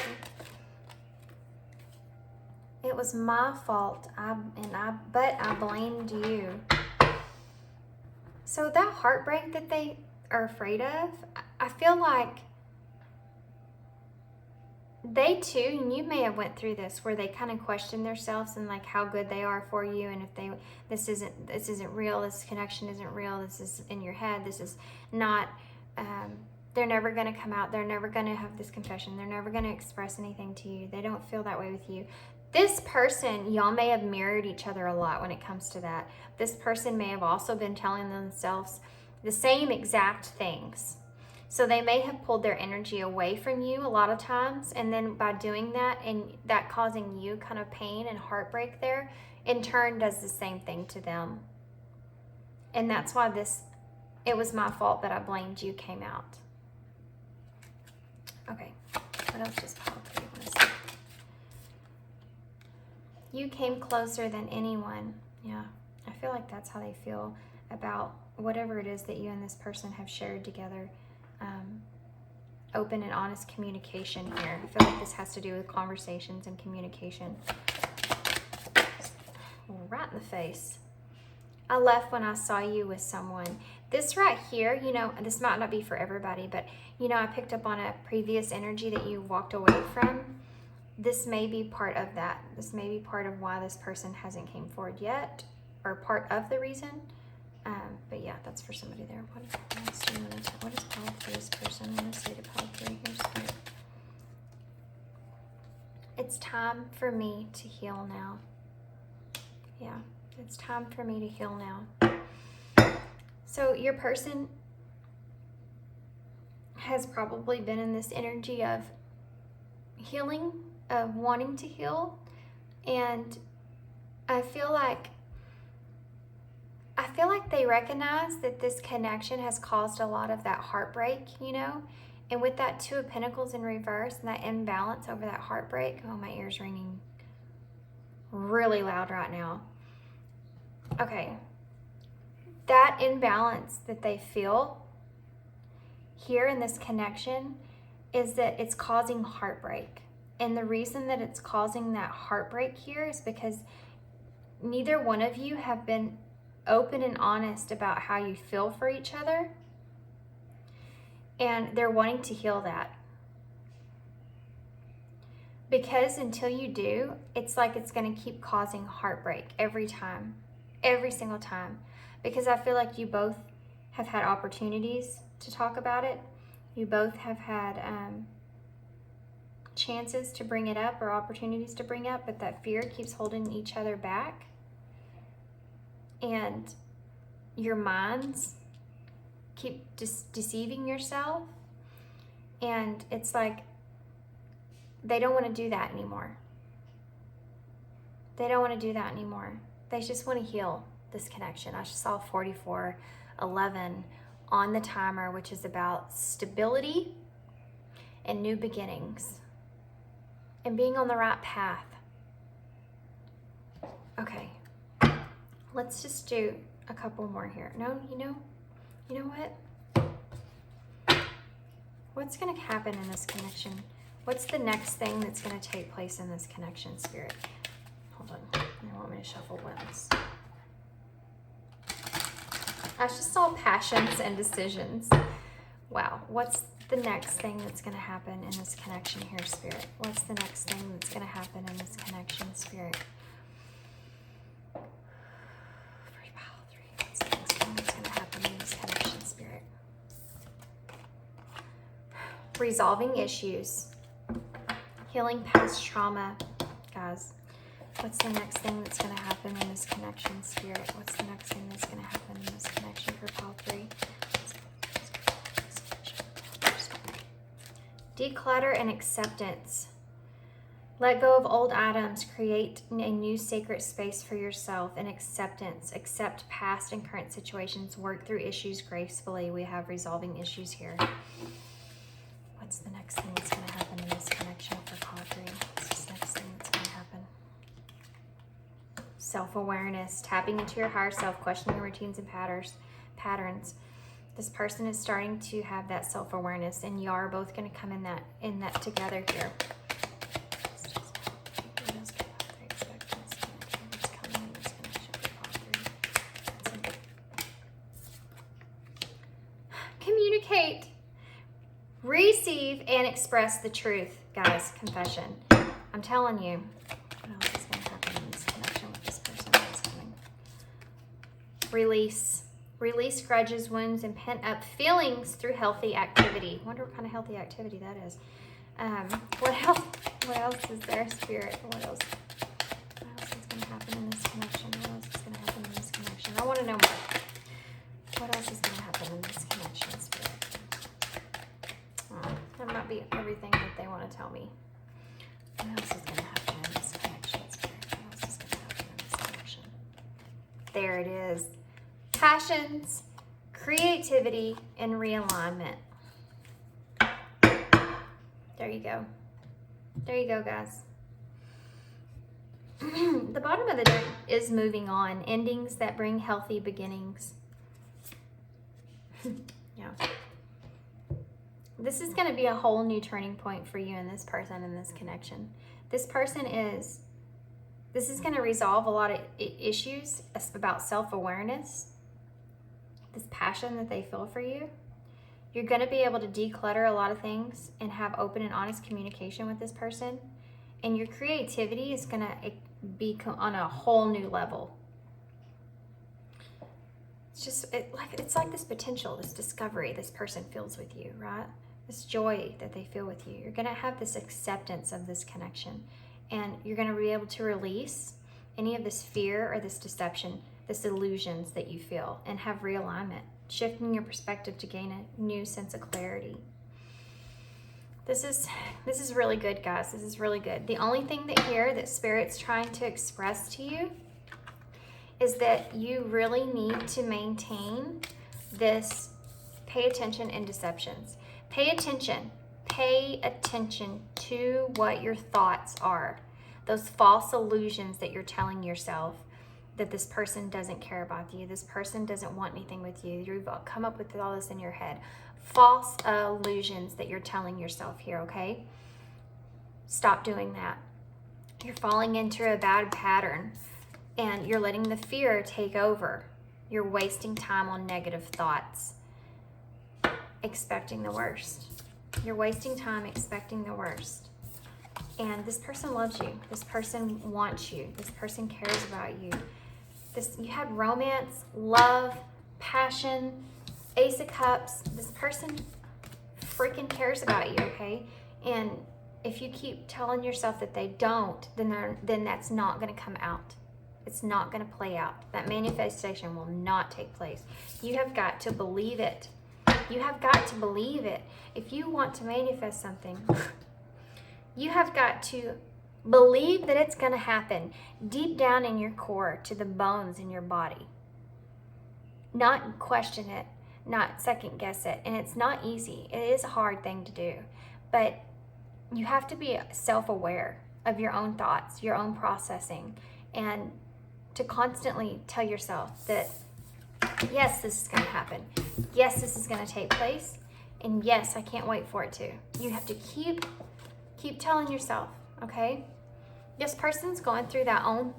3? It was my fault, but I blamed you. So that heartbreak that they are afraid of, I feel like they too, and you may have went through this, where they kind of question themselves and like how good they are for you, and if this isn't real, this connection isn't real, this is in your head, this is not, they're never going to come out, they're never going to have this confession, they're never going to express anything to you, they don't feel that way with you. This person, y'all may have mirrored each other a lot when it comes to that. This person may have also been telling themselves the same exact things. So they may have pulled their energy away from you a lot of times, and then by doing that and that causing you kind of pain and heartbreak there, in turn does the same thing to them. And that's why this, it was my fault but I blamed you, came out. Okay, what else does pile 3 want to say? You came closer than anyone. Yeah, I feel like that's how they feel about whatever it is that you and this person have shared together. Open and honest communication here. I feel like this has to do with conversations and communication. Right in the face. I left when I saw you with someone. This right here, you know, this might not be for everybody, but you know, I picked up on a previous energy that you walked away from. This may be part of that. This may be part of why this person hasn't came forward yet, or part of the reason. But yeah, that's for somebody there. What does pile 3's person want to say to pile 3? Here's good. It's time for me to heal now. Yeah, it's time for me to heal now. So your person has probably been in this energy of healing, of wanting to heal, and I feel like they recognize that this connection has caused a lot of that heartbreak, you know, and with that 2 of Pentacles in reverse and that imbalance over that heartbreak, oh, my ear's ringing really loud right now. Okay, that imbalance that they feel here in this connection is that it's causing heartbreak. And the reason that it's causing that heartbreak here is because neither one of you have been open and honest about how you feel for each other. And they're wanting to heal that. Because until you do, it's like it's going to keep causing heartbreak every time. Every single time. Because I feel like you both have had opportunities to talk about it. You both have had chances to bring it up or opportunities to bring up, but that fear keeps holding each other back. And your minds keep deceiving yourself. And it's like they don't want to do that anymore. They don't want to do that anymore. They just want to heal this connection. I just saw 4411 on the timer, which is about stability and new beginnings and being on the right path. Okay, let's just do a couple more here. No, you know what? What's going to happen in this connection? What's the next thing that's going to take place in this connection, Spirit? Hold on, you want me to shuffle once. I just saw passions and decisions. Wow. What's the next thing that's going to happen in this connection here, Spirit? What's the next thing that's going to happen in this connection, Spirit? What's the next thing that's going to happen in this connection, Spirit? Resolving issues. Healing past trauma. Guys, what's the next thing that's going to happen in this connection, Spirit? What's the next thing that's going to happen in this connection for pile 3? Declutter and acceptance. Let go of old items. Create a new sacred space for yourself and acceptance. Accept past and current situations. Work through issues gracefully. We have resolving issues here. What's the next thing that's going to happen in this connection for pile 3? What's the next thing that's going to happen? Self-awareness. Tapping into your higher self. Questioning routines and patterns. This person is starting to have that self-awareness, and you are both going to come in that together here. Communicate, receive, and express the truth, guys. Confession. I'm telling you. What else is going to happen in this connection with this person that's coming? Release. Release grudges, wounds, and pent-up feelings through healthy activity. I wonder what kind of healthy activity that is. What else? What else is there, Spirit? What else? What else is going to happen in this connection? What else is going to happen in this connection? I want to know more. What else is going to happen in this connection, Spirit? That might be everything that they want to tell me. What else is going to happen in this connection, Spirit? What else is going to happen in this connection? There it is. Passions, creativity, and realignment. There you go. There you go, guys. The bottom of the deck is moving on. Endings that bring healthy beginnings. Yeah. This is going to be a whole new turning point for you and this person in this connection. This is going to resolve a lot of issues about self-awareness. This passion that they feel for you. You're going to be able to declutter a lot of things and have open and honest communication with this person. And your creativity is going to be on a whole new level. It's just, it's like this potential, this discovery this person feels with you, right? This joy that they feel with you. You're going to have this acceptance of this connection. And you're going to be able to release any of this fear or this deception, this illusions that you feel, and have realignment, shifting your perspective to gain a new sense of clarity. This is really good, guys. This is really good. The only thing that Spirit's trying to express to you is that you really need to maintain this pay attention and deceptions. Pay attention to what your thoughts are. Those false illusions that you're telling yourself, that this person doesn't care about you, this person doesn't want anything with you. You've come up with all this in your head. False illusions that you're telling yourself here, okay? Stop doing that. You're falling into a bad pattern and you're letting the fear take over. You're wasting time on negative thoughts, expecting the worst. You're wasting time expecting the worst. And this person loves you. This person wants you. This person cares about you. You had romance, love, passion, Ace of Cups. This person freaking cares about you, okay? And if you keep telling yourself that they don't, then that's not going to come out. It's not going to play out. That manifestation will not take place. You have got to believe it. You have got to believe it. If you want to manifest something, you have got to believe that it's going to happen deep down in your core, to the bones in your body. Not question it, not second guess it. And it's not easy. It is a hard thing to do. But you have to be self-aware of your own thoughts, your own processing, and to constantly tell yourself that, yes, this is going to happen. Yes, this is going to take place. And yes, I can't wait for it to. You have to keep telling yourself, okay? This person's going through that own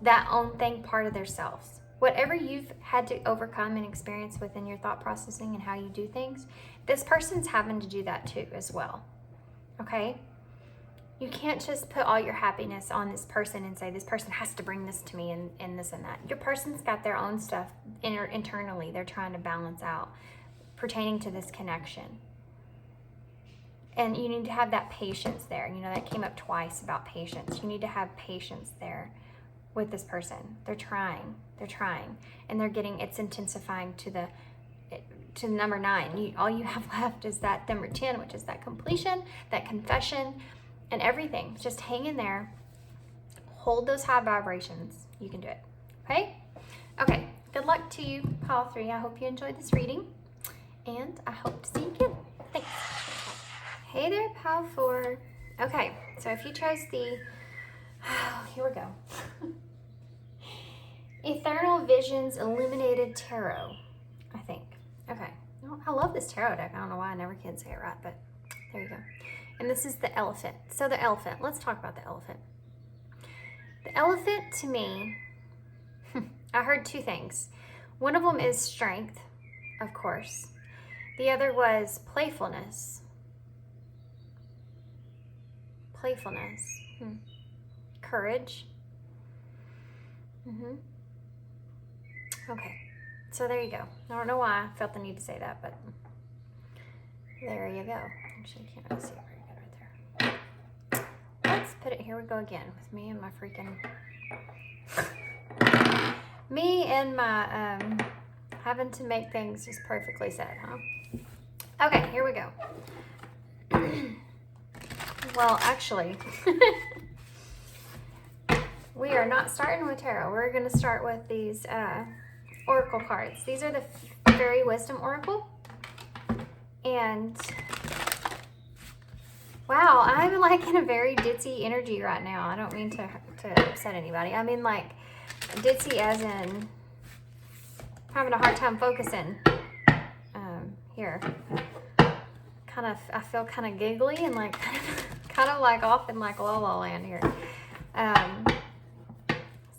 thing part of themselves. whatever you've had to overcome and experience within your thought processing and how you do things, this person's having to do that too as well. Okay? You can't just put all your happiness on this person and say, this person has to bring this to me and this and that. Your person's got their own stuff internally they're trying to balance out pertaining to this connection. And you need to have that patience there. You know, that came up twice about patience. You need to have patience there with this person. They're trying, and they're getting, it's intensifying to number 9. All you have left is that number 10, which is that completion, that confession, and everything. Just hang in there. Hold those high vibrations. You can do it. Okay? Okay. Good luck to you, Pile 3. I hope you enjoyed this reading, and I hope to see you again. Thanks. Hey there, Pile 4. Okay, so if you chose the, here we go. Ethereal Visions Illuminated Tarot, I think. Okay. Well, I love this tarot deck. I don't know why I never can say it right, but there you go. And this is the elephant. So the elephant, let's talk about the elephant. The elephant, to me, I heard 2 things. One of them is strength, of course. The other was playfulness. Courage. Okay, so there you go. I don't know why I felt the need to say that, but there you go. Actually, I can't really see it very good right there. Let's put it, here we go again with me and my freaking, having to make things just perfectly set, huh? Okay, here we go. Well, actually, we are not starting with tarot. We're going to start with these oracle cards. These are the Fairy Wisdom Oracle. And wow, I'm like in a very ditzy energy right now. I don't mean to upset anybody. I mean like ditzy as in having a hard time focusing. Here. I feel kind of giggly and like kind of like off in like la la land here.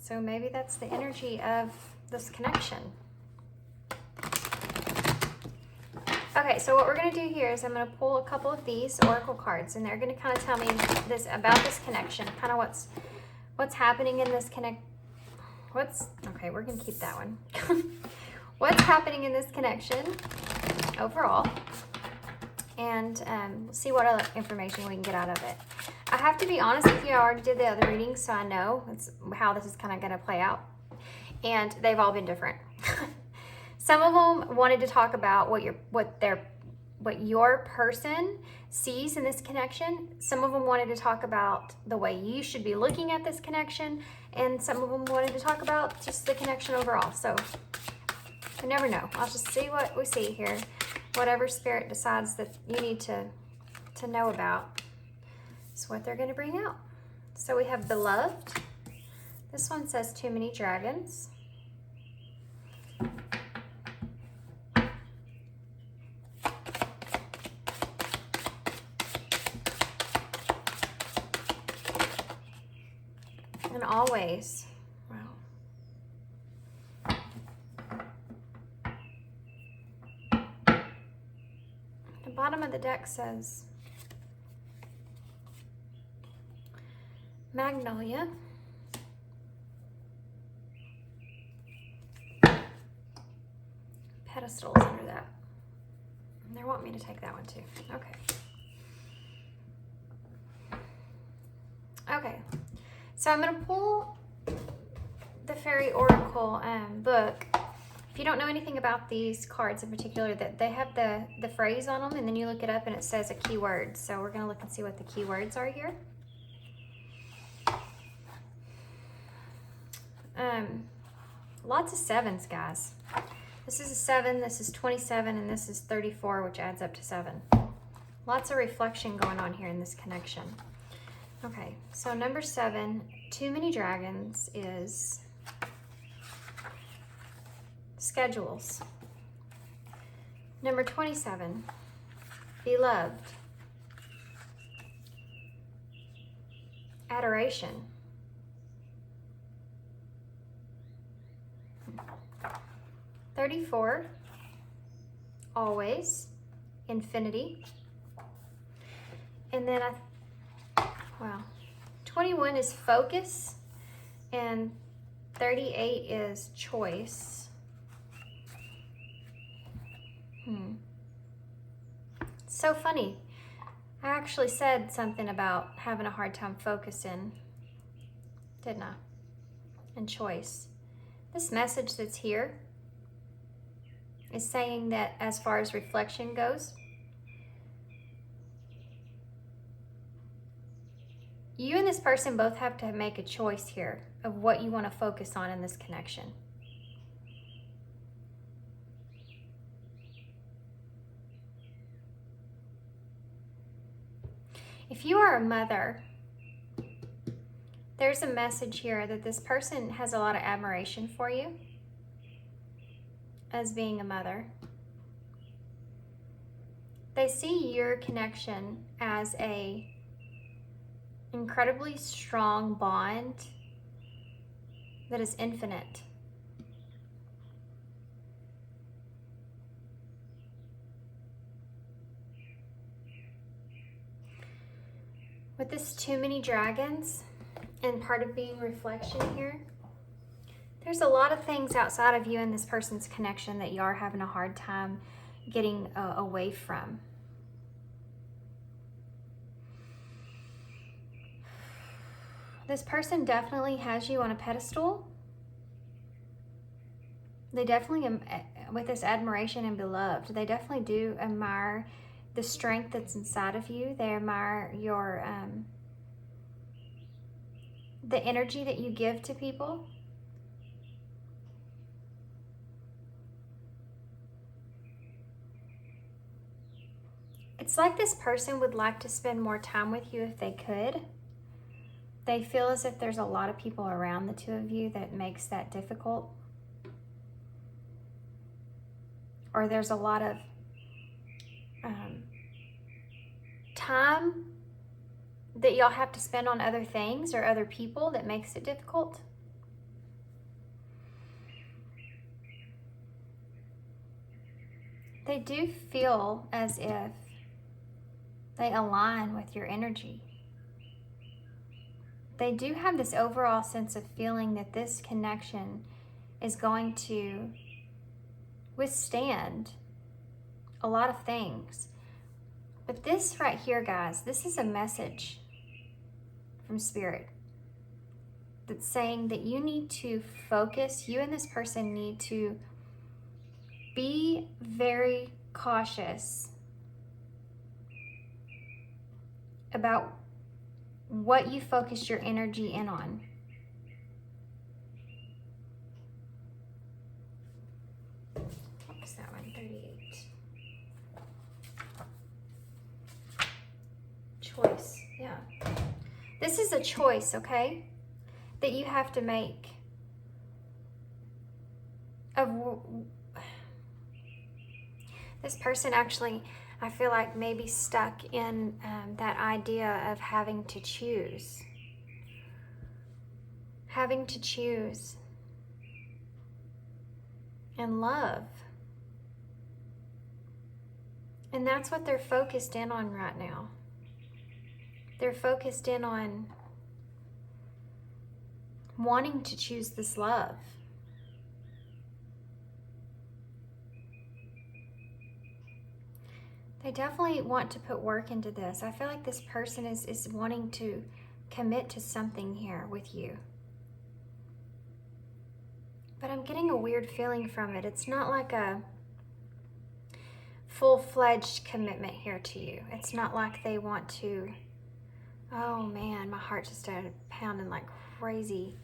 So maybe that's the energy of this connection. Okay, so what we're going to do here is I'm going to pull a couple of these oracle cards, and they're going to kind of tell me this about this connection, kind of what's happening in this okay, we're going to keep that one. What's happening in this connection overall, and see what other information we can get out of it. I have to be honest with you, I already did the other readings, so I know how this is kind of going to play out, and they've all been different. Some of them wanted to talk about what your person sees in this connection. Some of them wanted to talk about the way you should be looking at this connection, and some of them wanted to talk about just the connection overall. So you never know. I'll just see what we see here. Whatever spirit decides that you need to know about is what they're going to bring out. So we have Beloved. This one says Too Many Dragons. And Always. Wow. The bottom of the deck says Magnolia. Pedestals under that. And they want me to take that one too. Okay. Okay. So I'm going to pull the Fairy Oracle book. If you don't know anything about these cards in particular, that they have the phrase on them, and then you look it up and it says a keyword. So we're going to look and see what the keywords are here. Lots of 7s, guys. This is a 7, this is 27, and this is 34, which adds up to 7. Lots of reflection going on here in this connection. Okay, so number 7, Too Many Dragons, is schedules. Number 27, Beloved, adoration. 34, always, infinity. And then 21 is focus, and 38 is choice. So funny. I actually said something about having a hard time focusing, didn't I? And choice. This message that's here is saying that as far as reflection goes, you and this person both have to make a choice here of what you want to focus on in this connection. If you are a mother, there's a message here that this person has a lot of admiration for you as being a mother. They see your connection as a incredibly strong bond that is infinite. With this too many dragons and part of being reflection here, there's a lot of things outside of you and this person's connection that you are having a hard time getting away from. This person definitely has you on a pedestal. They definitely, with this admiration and beloved, they definitely do admire the strength that's inside of you. They admire your, the energy that you give to people. It's like this person would like to spend more time with you if they could. They feel as if there's a lot of people around the two of you that makes that difficult. Or there's a lot of time that y'all have to spend on other things or other people that makes it difficult. They do feel as if they align with your energy. They do have this overall sense of feeling that this connection is going to withstand a lot of things. But this right here, guys, this is a message from Spirit that's saying that you need to focus, you and this person need to be very cautious about what you focus your energy in on. What's that one? 38. Choice. Yeah. This is a choice, okay, that you have to make of this person. Actually, I feel like maybe stuck in that idea of having to choose. Having to choose and love. And that's what they're focused in on right now. They're focused in on wanting to choose this love. They definitely want to put work into this. I feel like this person is wanting to commit to something here with you. But I'm getting a weird feeling from it. It's not like a full-fledged commitment here to you. It's not like they want to, oh man, my heart just started pounding like crazy.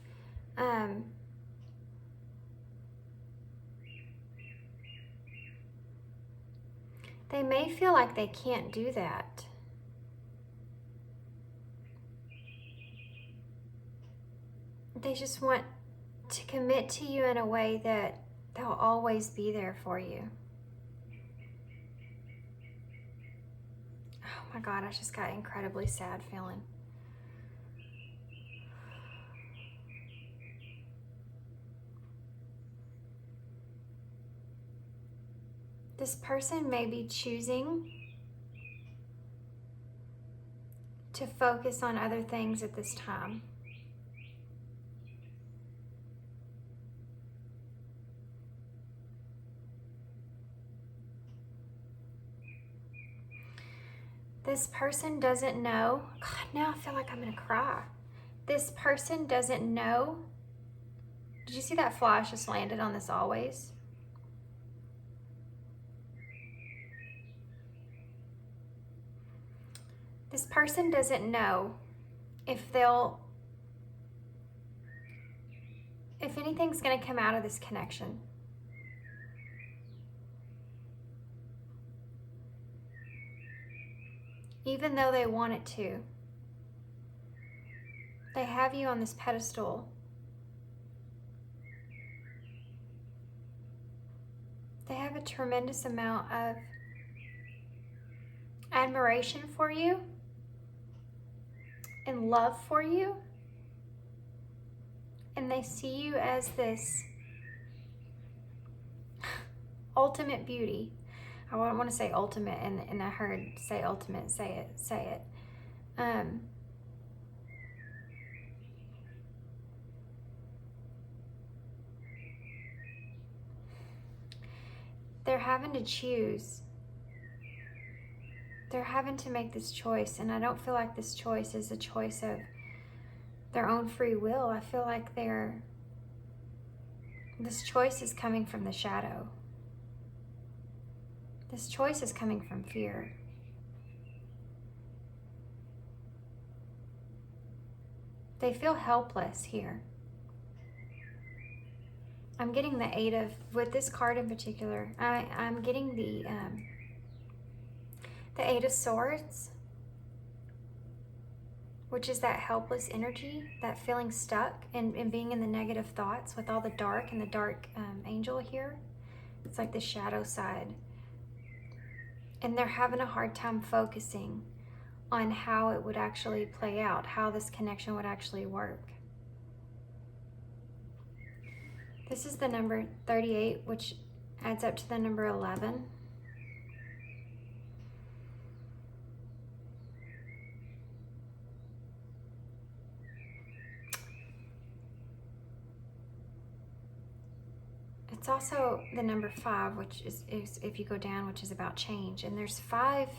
They may feel like they can't do that. They just want to commit to you in a way that they'll always be there for you. Oh my God, I just got incredibly sad feeling. This person may be choosing to focus on other things at this time. This person doesn't know. God, now I feel like I'm gonna cry. This person doesn't know. Did you see that flash just landed on this always? This person doesn't know if anything's gonna come out of this connection. Even though they want it to. They have you on this pedestal. They have a tremendous amount of admiration for you and love for you. And they see you as this ultimate beauty. I don't want to say ultimate, and I heard say ultimate, say it. They're having to choose. They're having to make this choice, and I don't feel like this choice is a choice of their own free will. I feel like this choice is coming from the shadow. This choice is coming from fear. They feel helpless here. I'm getting the Eight of, with this card in particular, I'm getting the Eight of Swords, which is that helpless energy, that feeling stuck and being in the negative thoughts with all the dark and the dark angel here. It's like the shadow side. And they're having a hard time focusing on how it would actually play out, how this connection would actually work. This is the number 38, which adds up to the number 11. It's also the number 5, which is if you go down, which is about change. And there's 5.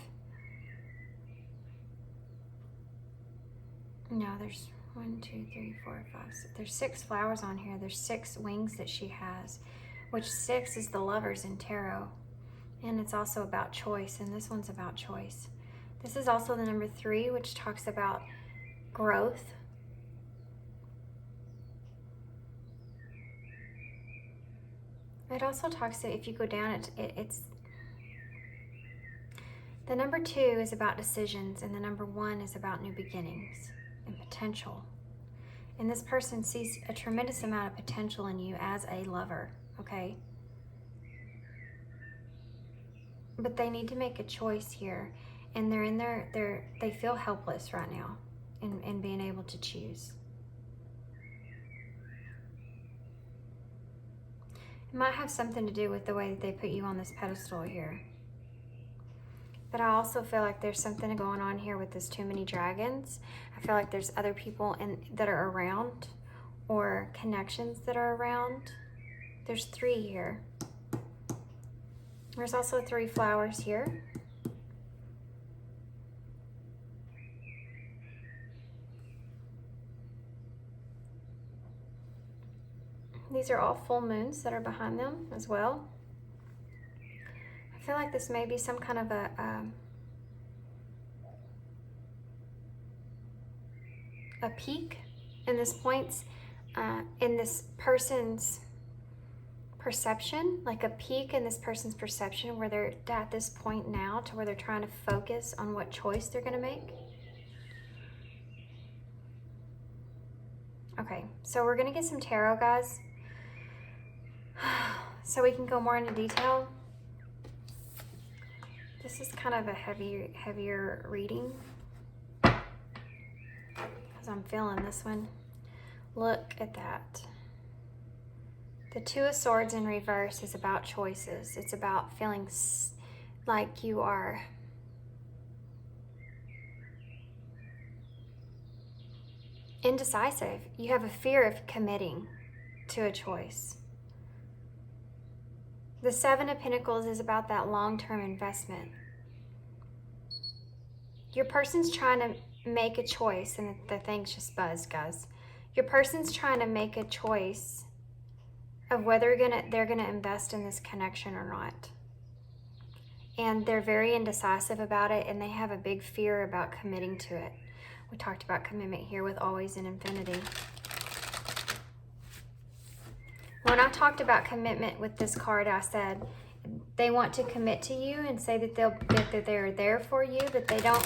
No, there's 1, 2, 3, 4, 5, 6. There's 6 flowers on here. There's 6 wings that she has, which 6 is the Lovers in tarot. And it's also about choice, and this one's about choice. This is also the number 3, which talks about growth. It also talks that if you go down, it's the number 2 is about decisions, and the number 1 is about new beginnings and potential. And this person sees a tremendous amount of potential in you as a lover, okay? But they need to make a choice here, and they're in there, they feel helpless right now in being able to choose. It might have something to do with the way that they put you on this pedestal here. But I also feel like there's something going on here with this too many dragons. I feel like there's other people that are around, or connections that are around. There's 3 here. There's also 3 flowers here. These are all full moons that are behind them as well. I feel like this may be some kind of a peak in this points in this person's perception, like a peak in this person's perception where they're at this point now to where they're trying to focus on what choice they're going to make. Okay, so we're going to get some tarot, guys, so we can go more into detail. This is kind of a heavier reading because I'm feeling this one. Look at that. The Two of Swords in reverse is about choices. It's about feeling like you are indecisive. You have a fear of committing to a choice. The Seven of Pentacles is about that long-term investment. Your person's trying to make a choice, and the thing's just buzzed, guys. Your person's trying to make a choice of whether they're gonna invest in this connection or not. And they're very indecisive about it, and they have a big fear about committing to it. We talked about commitment here with always and infinity. When I talked about commitment with this card, I said they want to commit to you and say that they're there for you, but they don't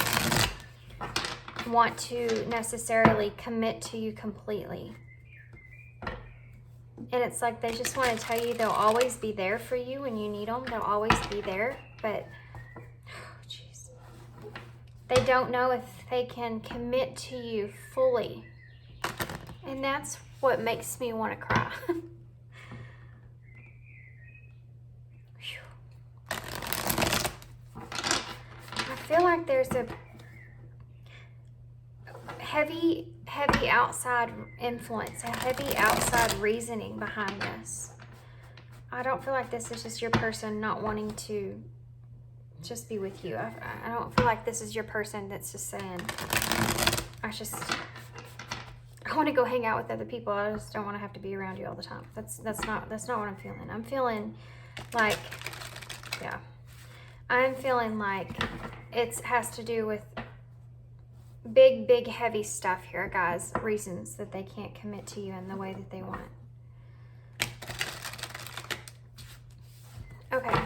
want to necessarily commit to you completely. And it's like they just want to tell you they'll always be there for you when you need them. They'll always be there, but jeez, they don't know if they can commit to you fully. And that's what makes me want to cry. I feel like there's a heavy outside influence, a heavy outside reasoning behind this. I don't feel like this is just your person not wanting to just be with you. I don't feel like this is your person that's just saying, I want to go hang out with other people. I just don't want to have to be around you all the time. That's not what I'm feeling. I'm feeling like, yeah, I'm feeling like it has to do with big, heavy stuff here, guys. Reasons that they can't commit to you in the way that they want. Okay.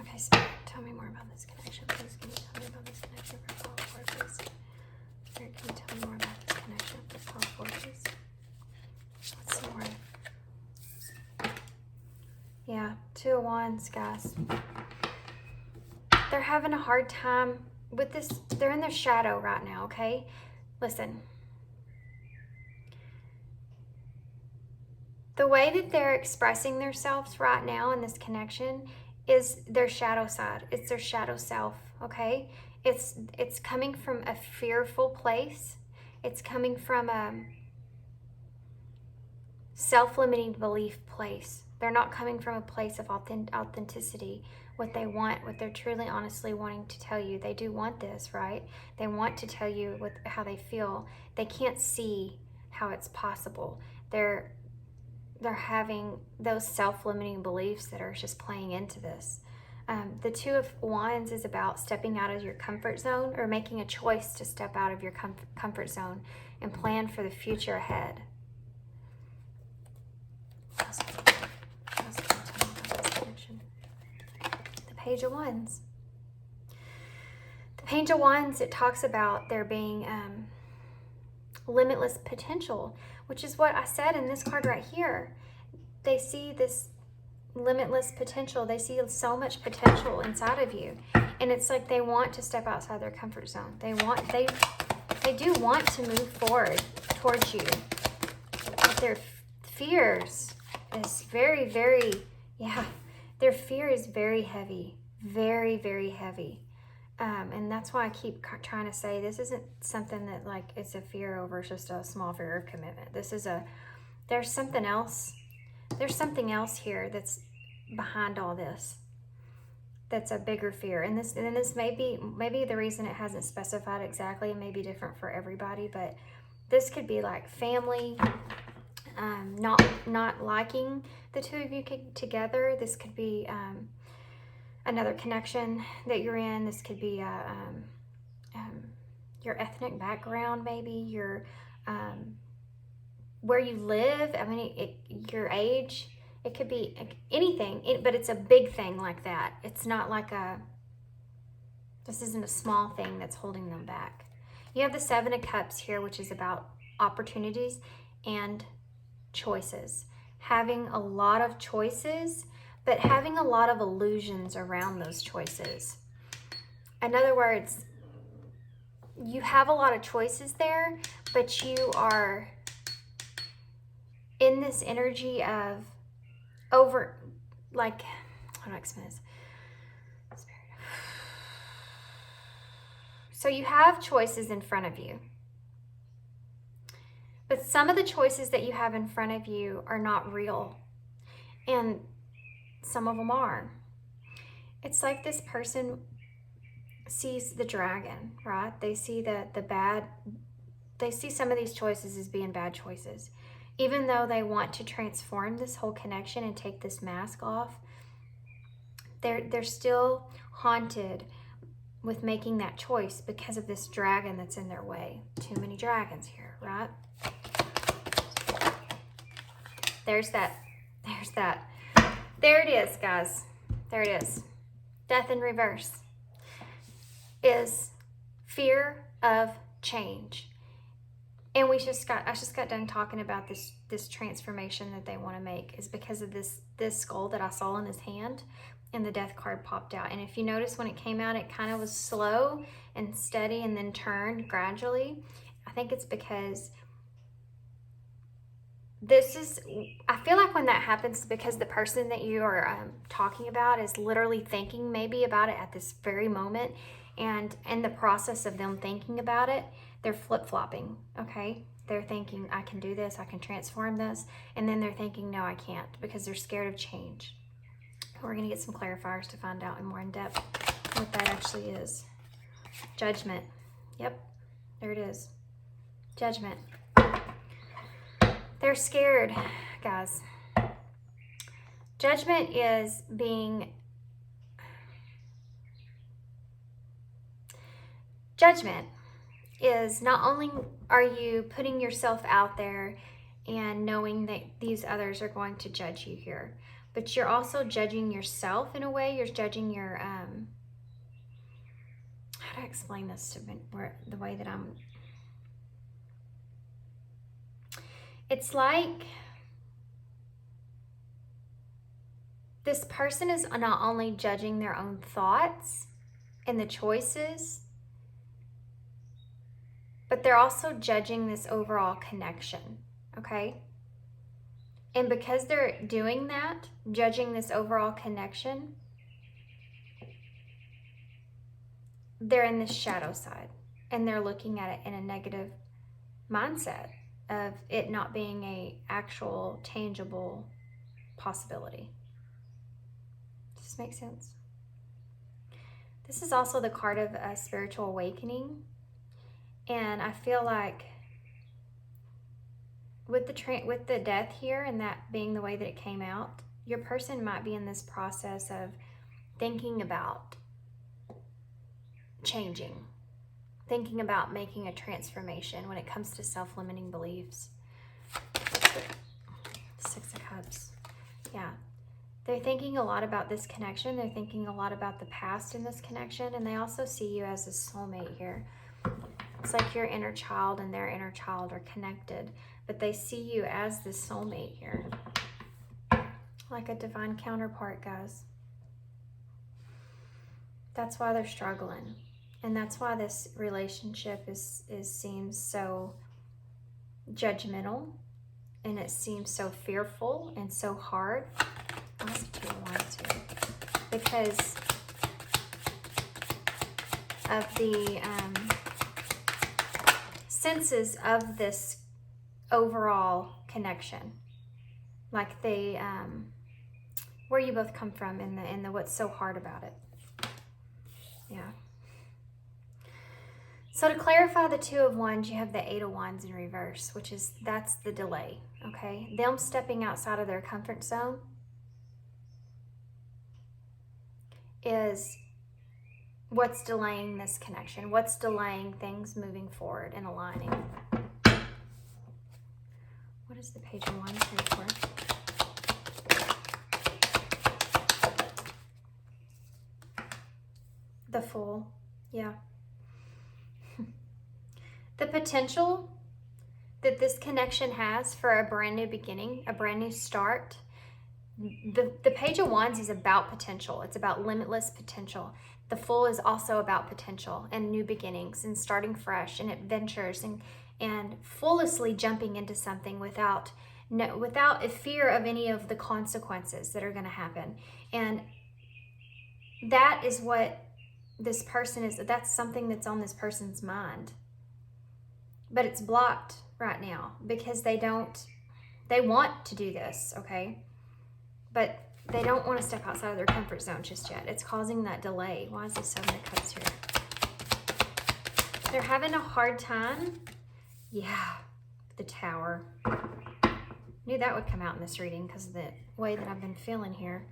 Okay, Spirit, tell me more about this connection. Please, can you tell me about this connection for Power Forces? Spirit, can you tell me more about this connection for Power Forces? Let's see more. Yeah, Two of Wands, guys. They're having a hard time with this. They're in their shadow right now, okay? Listen. The way that they're expressing themselves right now in this connection is their shadow side. It's their shadow self, okay? It's coming from a fearful place. It's coming from a self-limiting belief place. They're not coming from a place of authenticity, what they want, what they're truly honestly wanting to tell you. They do want this, right? They want to tell you how they feel. They can't see how it's possible. They're having those self-limiting beliefs that are just playing into this. The Two of Wands is about stepping out of your comfort zone, or making a choice to step out of your comfort zone and plan for the future ahead. The Page of Wands. The Page of Wands, it talks about there being limitless potential, which is what I said in this card right here. They see this limitless potential. They see so much potential inside of you. And it's like they want to step outside their comfort zone. They do want to move forward towards you. But their fears is very, their fear is very heavy. Very, very heavy. And that's why I keep trying to say this isn't something that like it's a fear over just a small fear of commitment. There's something else. There's something else here that's behind all this. That's a bigger fear. And this may be the reason it hasn't specified exactly. It may be different for everybody, but this could be like family, not liking the two of you together. This could be another connection that you're in. This could be your ethnic background, maybe your where you live. I mean, your age. It could be anything, but it's a big thing like that. It's not like this isn't a small thing that's holding them back. You have the Seven of Cups here, which is about opportunities and choices. Having a lot of choices, but having a lot of illusions around those choices. In other words, you have a lot of choices there, but you are in this energy of over, like, how do I explain this? So you have choices in front of you. But some of the choices that you have in front of you are not real. And some of them are. It's like this person sees the dragon, right? They see the bad, they see some of these choices as being bad choices. Even though they want to transform this whole connection and take this mask off, they're still haunted with making that choice because of this dragon that's in their way. Too many dragons here, right? There's that. There it is, guys. There it is. Death in reverse is fear of change. And I just got done talking about this transformation that they want to make is because of this skull that I saw in his hand, and the death card popped out. And if you notice when it came out, it kind of was slow and steady and then turned gradually. I think it's because I feel like when that happens, because the person that you are talking about is literally thinking maybe about it at this very moment. And in the process of them thinking about it, they're flip-flopping, okay? They're thinking, I can do this, I can transform this. And then they're thinking, no, I can't, because they're scared of change. We're going to get some clarifiers to find out in more in depth what that actually is. Judgment. Yep, there it is. Judgment. They're scared, guys. Judgment is being... Judgment is not only are you putting yourself out there and knowing that these others are going to judge you here, but you're also judging yourself in a way. You're judging your, how do I explain this to the way that I'm, it's like this person is not only judging their own thoughts and the choices, but they're also judging this overall connection, okay? And because they're doing that, judging this overall connection, they're in this shadow side, and they're looking at it in a negative mindset of it not being a actual, tangible possibility. Does this make sense? This is also the card of a spiritual awakening. And I feel like with the death here and that being the way that it came out, your person might be in this process of thinking about changing, thinking about making a transformation when it comes to self-limiting beliefs. 6 of Cups. Yeah. They're thinking a lot about this connection. They're thinking a lot about the past in this connection. And they also see you as a soulmate here. It's like your inner child and their inner child are connected, but they see you as this soulmate here. Like a divine counterpart, guys. That's why they're struggling. And that's why this relationship seems so judgmental, and it seems so fearful and so hard. That's 2 of Wands here. Because of the senses of this overall connection, like the where you both come from in the what's so hard about it. Yeah. So to clarify the 2 of Wands, you have the 8 of Wands in reverse, that's the delay. Okay, them stepping outside of their comfort zone is what's delaying this connection, what's delaying things moving forward and aligning. What is the Page of Wands here for? The Fool. Yeah. The potential that this connection has for a brand new beginning, a brand new start. The Page of Wands is about potential. It's about limitless potential. The Fool is also about potential and new beginnings and starting fresh and adventures and foolishly jumping into something without a fear of any of the consequences that are going to happen. And that is what this person is. That's something that's on this person's mind. But it's blocked right now because they want to do this, okay? But they don't want to step outside of their comfort zone just yet. It's causing that delay. Why is this 7 of Cups here? They're having a hard time. Yeah, the Tower. Knew that would come out in this reading because of the way that I've been feeling here.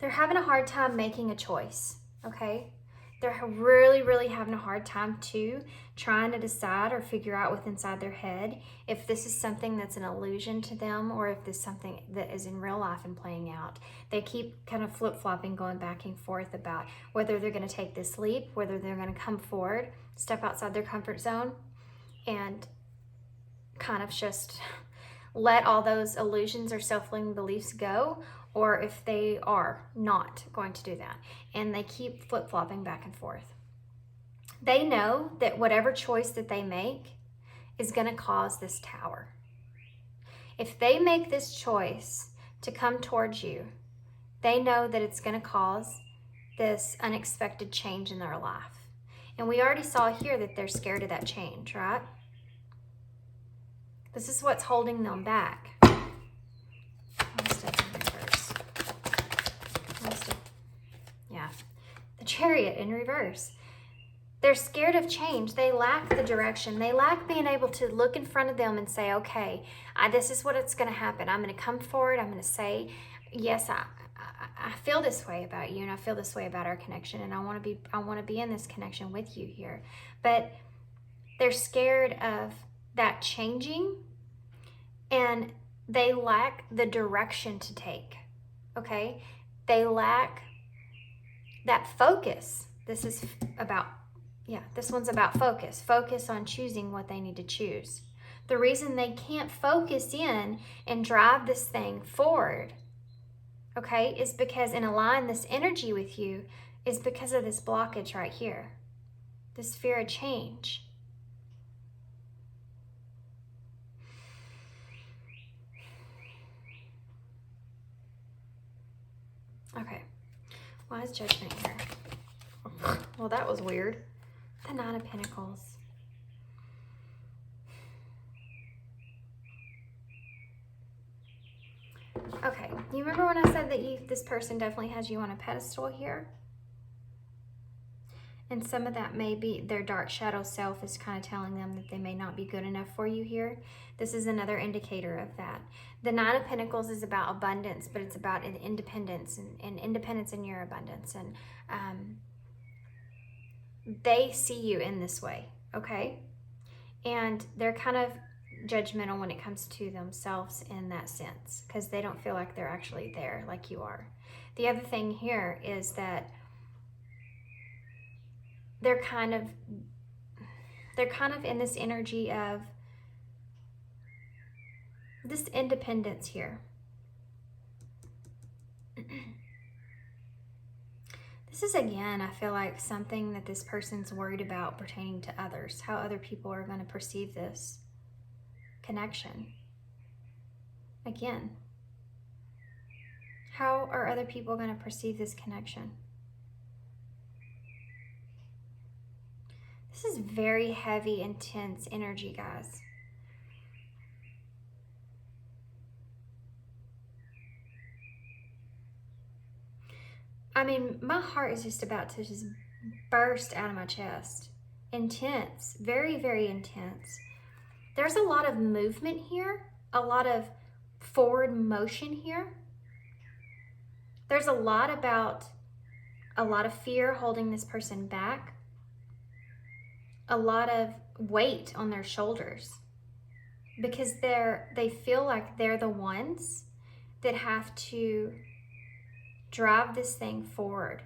They're having a hard time making a choice, okay? They're really, really having a hard time too, trying to decide or figure out what's inside their head if this is something that's an illusion to them or if this is something that is in real life and playing out. They keep kind of flip-flopping, going back and forth about whether they're going to take this leap, whether they're going to come forward, step outside their comfort zone, and kind of just let all those illusions or self-limiting beliefs go, or if they are not going to do that. And they keep flip-flopping back and forth. They know that whatever choice that they make is going to cause this Tower. If they make this choice to come towards you, they know that it's going to cause this unexpected change in their life. And we already saw here that they're scared of that change, right? This is what's holding them back. Yeah, the Chariot in reverse. They're scared of change. They lack the direction. They lack being able to look in front of them and say, okay, this is what it's going to happen. I'm going to come forward. I'm going to say, yes, I feel this way about you, and I feel this way about our connection, and I want to be in this connection with you here. But they're scared of that changing, and they lack the direction to take. Okay? They lack that focus. This one's about focus. Focus on choosing what they need to choose. The reason they can't focus in and drive this thing forward, okay, is because and align this energy with you is because of this blockage right here. This fear of change. Okay. Why is Judgment here? Well, that was weird. The 9 of Pentacles. Okay, you remember when I said that this person definitely has you on a pedestal here? And some of that may be their dark shadow self is kind of telling them that they may not be good enough for you here. This is another indicator of that. The 9 of Pentacles is about abundance, but it's about an independence and independence in your abundance. And they see you in this way, okay? And they're kind of judgmental when it comes to themselves in that sense because they don't feel like they're actually there like you are. The other thing here is that they're kind of in this energy of this independence here. This is, again, I feel like something that this person's worried about pertaining to others, how other people are going to perceive this connection. Again, how are other people going to perceive this connection? This is very heavy, intense energy, guys. I mean, my heart is just about to just burst out of my chest. Intense, very, very intense. There's a lot of movement here, a lot of forward motion here. There's a lot of fear holding this person back. A lot of weight on their shoulders because they feel like they're the ones that have to drive this thing forward.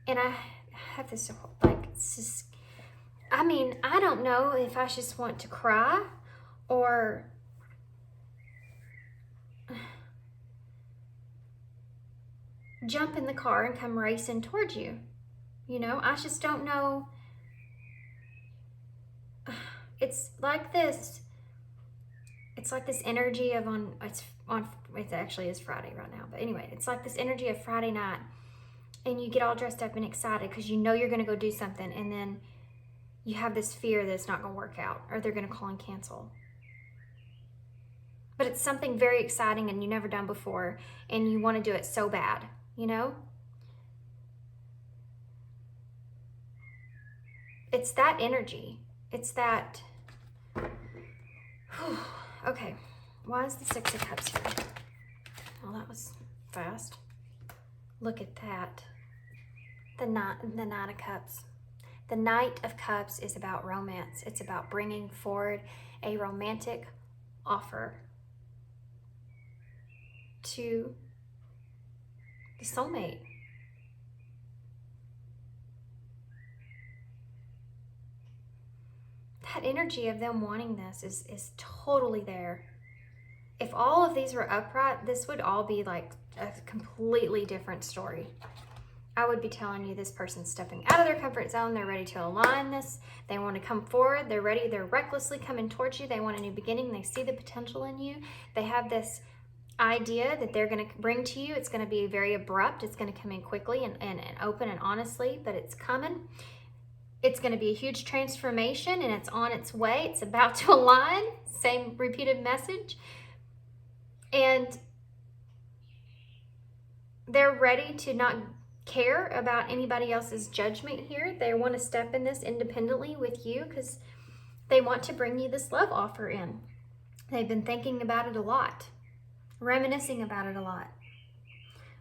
And I have this, like, it's just, I mean, I don't know if I just want to cry or jump in the car and come racing towards you. You know, I just don't know. It's like this. It's like this energy of it actually is Friday right now. But anyway, it's like this energy of Friday night. And you get all dressed up and excited because you know you're going to go do something. And then you have this fear that it's not going to work out or they're going to call and cancel. But it's something very exciting and you've never done before. And you want to do it so bad, you know? It's that energy. It's that... Okay. Why is the Six of Cups here? Well, that was fast. Look at that. The Nine of Cups. The Knight of Cups is about romance. It's about bringing forward a romantic offer to the soulmate. That energy of them wanting this is totally there. If all of these were upright, this would all be like a completely different story. I would be telling you this person's stepping out of their comfort zone. They're ready to align this. They want to come forward. They're ready. They're recklessly coming towards you. They want a new beginning. They see the potential in you. They have this idea that they're going to bring to you. It's going to be very abrupt. It's going to come in quickly and open and honestly, but it's coming. It's going to be a huge transformation and it's on its way. It's about to align. Same repeated message. And they're ready to not care about anybody else's judgment here. They want to step in this independently with you because they want to bring you this love offer in. They've been thinking about it a lot, reminiscing about it a lot.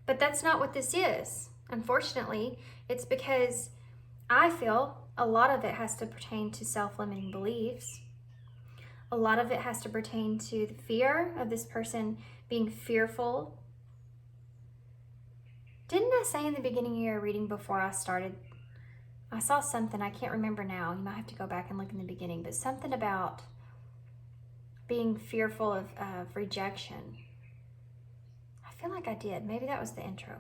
But that's not what this is. Unfortunately, it's because I feel a lot of it has to pertain to self-limiting beliefs. A lot of it has to pertain to the fear of this person being fearful. Didn't I say in the beginning of your reading before I started, I saw something, I can't remember now, you might have to go back and look in the beginning, but something about being fearful of rejection. I feel like I did. Maybe that was the intro.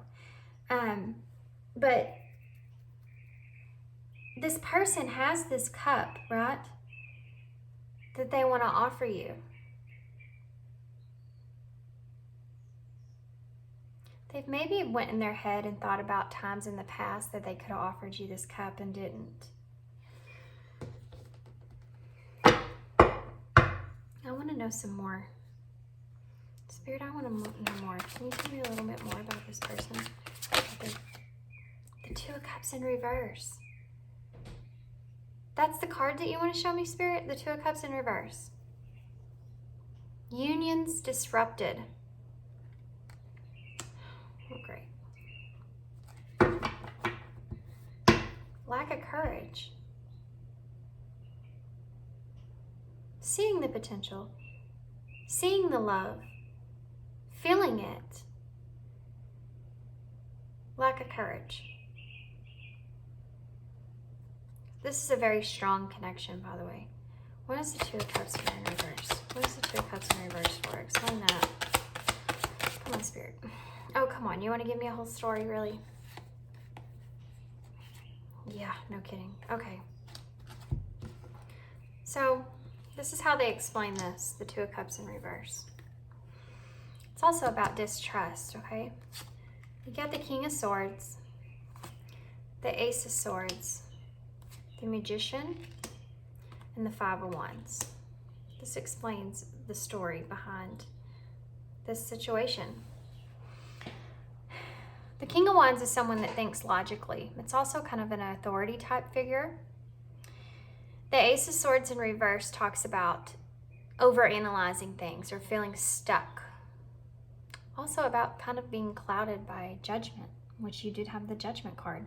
But this person has this cup, right, that they want to offer you. They've maybe went in their head and thought about times in the past that they could have offered you this cup and didn't. I want to know some more. Spirit, I want to know more. Can you tell me a little bit more about this person? The Two of Cups in reverse. That's the card that you want to show me, Spirit? The Two of Cups in reverse. Unions disrupted. Oh, great. Lack of courage. Seeing the potential. Seeing the love. Feeling it. Lack of courage. This is a very strong connection, by the way. What is the Two of Cups here in reverse? What is the Two of Cups in reverse for? Explain that. Come on, Spirit. Oh, come on. You want to give me a whole story, really? Yeah, no kidding. Okay. So, this is how they explain this, the Two of Cups in reverse. It's also about distrust, okay? You got the King of Swords, the Ace of Swords, the Magician, and the Five of Wands. This explains the story behind this situation. The King of Wands is someone that thinks logically. It's also kind of an authority type figure. The Ace of Swords in reverse talks about overanalyzing things or feeling stuck. Also about kind of being clouded by judgment, which you did have the Judgment card.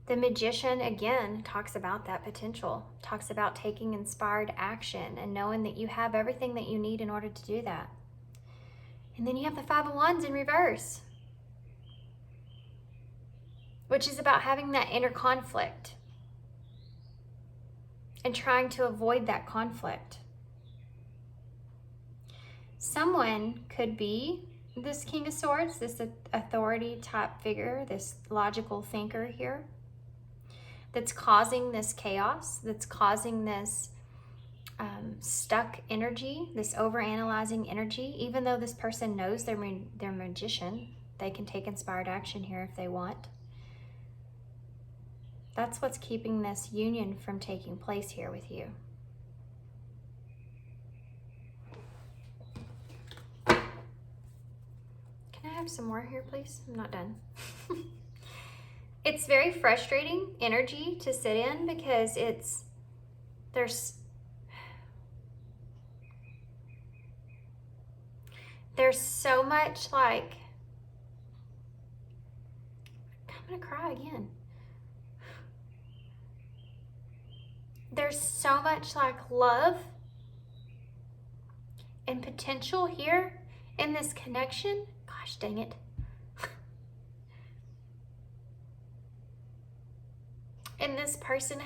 The Magician, again, talks about that potential, talks about taking inspired action and knowing that you have everything that you need in order to do that. And then you have the Five of Wands in reverse, which is about having that inner conflict and trying to avoid that conflict. Someone could be this King of Swords, this authority type figure, this logical thinker here, that's causing this chaos, that's causing this stuck energy, this overanalyzing energy. Even though this person knows they're a magician, they can take inspired action here if they want. That's what's keeping this union from taking place here with you. Can I have some more here, please? I'm not done. It's very frustrating energy to sit in because there's so much like, I'm gonna cry again. There's so much like love and potential here in this connection. Gosh dang it. And this person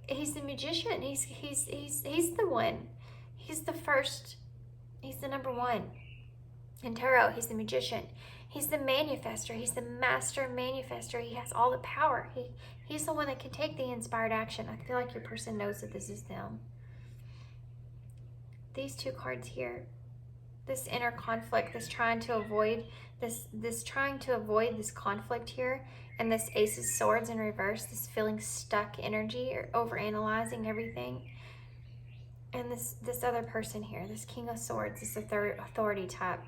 he's the magician. He's the one. He's the first. He's the number one. In tarot, he's the magician. He's the manifester. He's the master manifester. He has all the power. He's the one that can take the inspired action. I feel like your person knows that this is them. These two cards here, this inner conflict, this trying to avoid this conflict here, and this Ace of Swords in reverse, this feeling stuck energy or overanalyzing everything. And this other person here, this King of Swords, this authority type.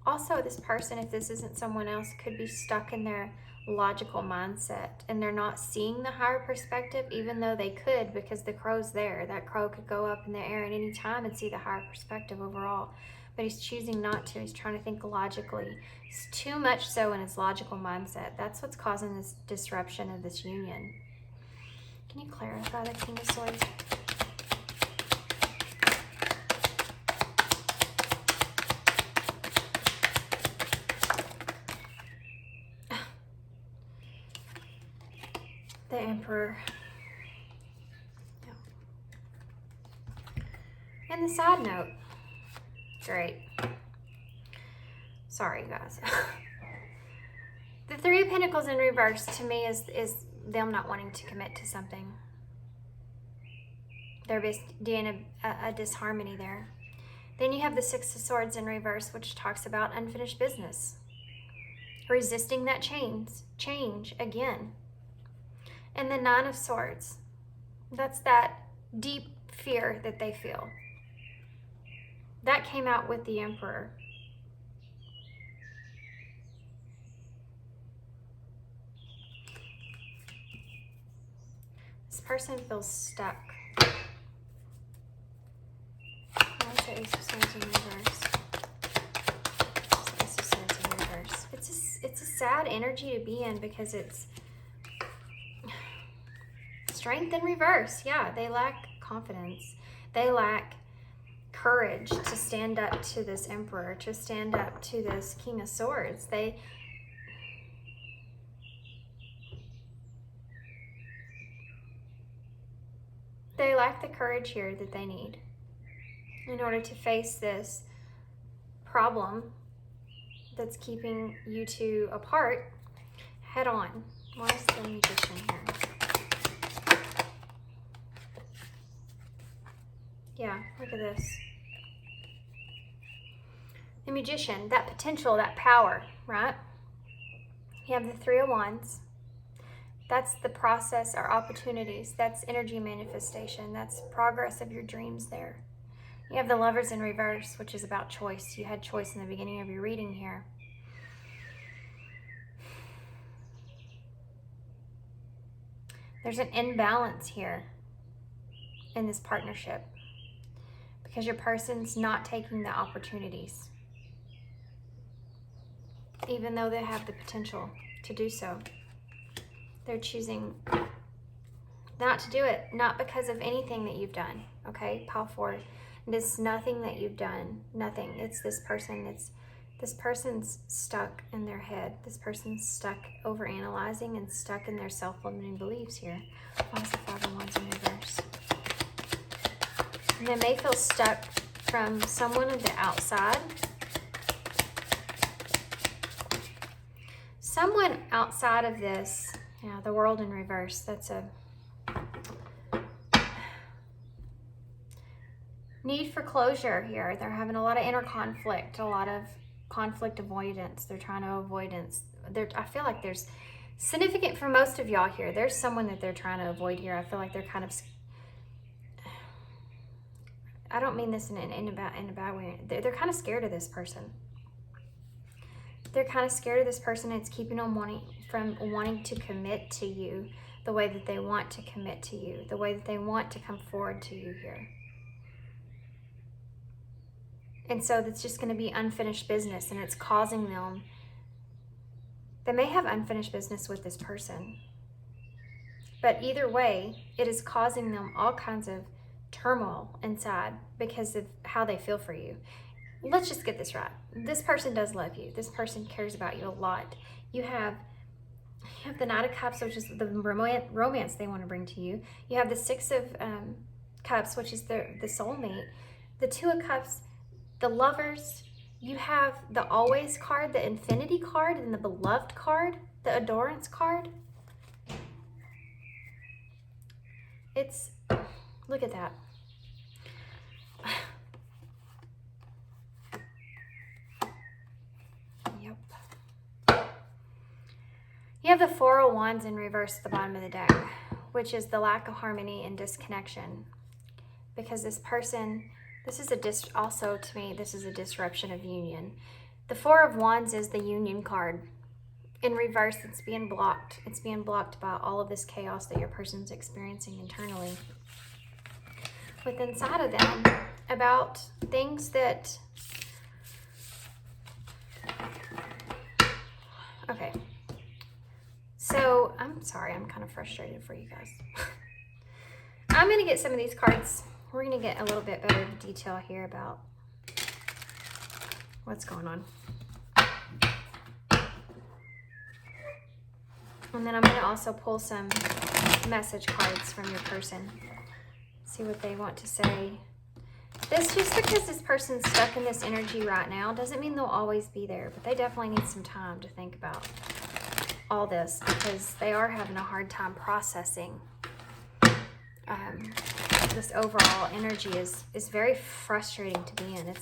Also, this person, if this isn't someone else, could be stuck in their logical mindset and they're not seeing the higher perspective, even though they could, because the crow's there. That crow could go up in the air at any time and see the higher perspective overall. But he's choosing not to. He's trying to think logically. He's too much so in his logical mindset. That's what's causing this disruption of this union. Can you clarify the King of Swords? The Emperor. And the side note. Great. Sorry, guys. The Three of Pentacles in reverse to me is them not wanting to commit to something. There being a disharmony there. Then you have the Six of Swords in reverse, which talks about unfinished business. Resisting that change again. And the Nine of Swords. That's that deep fear that they feel. That came out with the Emperor. This person feels stuck. Why is the Ace of Swords in reverse? Ace of Swords in reverse. It's a sad energy to be in because it's strength in reverse. Yeah, they lack confidence. They lack courage to stand up to this Emperor, to stand up to this King of Swords. They lack the courage here that they need in order to face this problem that's keeping you two apart head on. Why is the Magician here? Yeah, look at this. The Magician, that potential, that power, right? You have the Three of Wands. That's the process or opportunities. That's energy manifestation. That's progress of your dreams there. You have the Lovers in reverse, which is about choice. You had choice in the beginning of your reading here. There's an imbalance here in this partnership because your person's not taking the opportunities, even though they have the potential to do so. They're choosing not to do it, not because of anything that you've done, okay? Pile forward. It's nothing that you've done, nothing. It's this person. This person's stuck in their head. This person's stuck overanalyzing and stuck in their self-limiting beliefs here. Why is the Five of Wands in reverse? And they may feel stuck from someone on the outside. Someone outside of this, yeah, the world in reverse, that's a need for closure here. They're having a lot of inner conflict, a lot of conflict avoidance. They're trying to avoidance. I feel like there's significant for most of y'all here. There's someone that they're trying to avoid here. I feel like they're kind of, I don't mean this in a bad way. They're kind of scared of this person. They're kind of scared of this person. It's keeping them from wanting to commit to you the way that they want to commit to you, the way that they want to come forward to you here. And so that's just going to be unfinished business, and it's causing them, they may have unfinished business with this person. But either way, it is causing them all kinds of turmoil inside because of how they feel for you. Let's just get this right. This person does love you. This person cares about you a lot. You have the Knight of Cups, which is the romance they want to bring to you. You have the Six of Cups, which is the soulmate. The Two of Cups, the lovers. You have the Always card, the Infinity card, and the Beloved card, the Adorance card. It's, look at that. Yep. You have the Four of Wands in reverse at the bottom of the deck, which is the lack of harmony and disconnection. Because this person, this is also to me, this is a disruption of union. The Four of Wands is the union card. In reverse, it's being blocked. It's being blocked by all of this chaos that your person's experiencing internally. With inside of them, about things that, okay. So, I'm sorry, I'm kind of frustrated for you guys. I'm going to get some of these cards. We're going to get a little bit better detail here about what's going on. And then I'm going to also pull some message cards from your person. See what they want to say. This, just because this person's stuck in this energy right now doesn't mean they'll always be there, but they definitely need some time to think about all this because they are having a hard time processing. This overall energy is very frustrating to be in.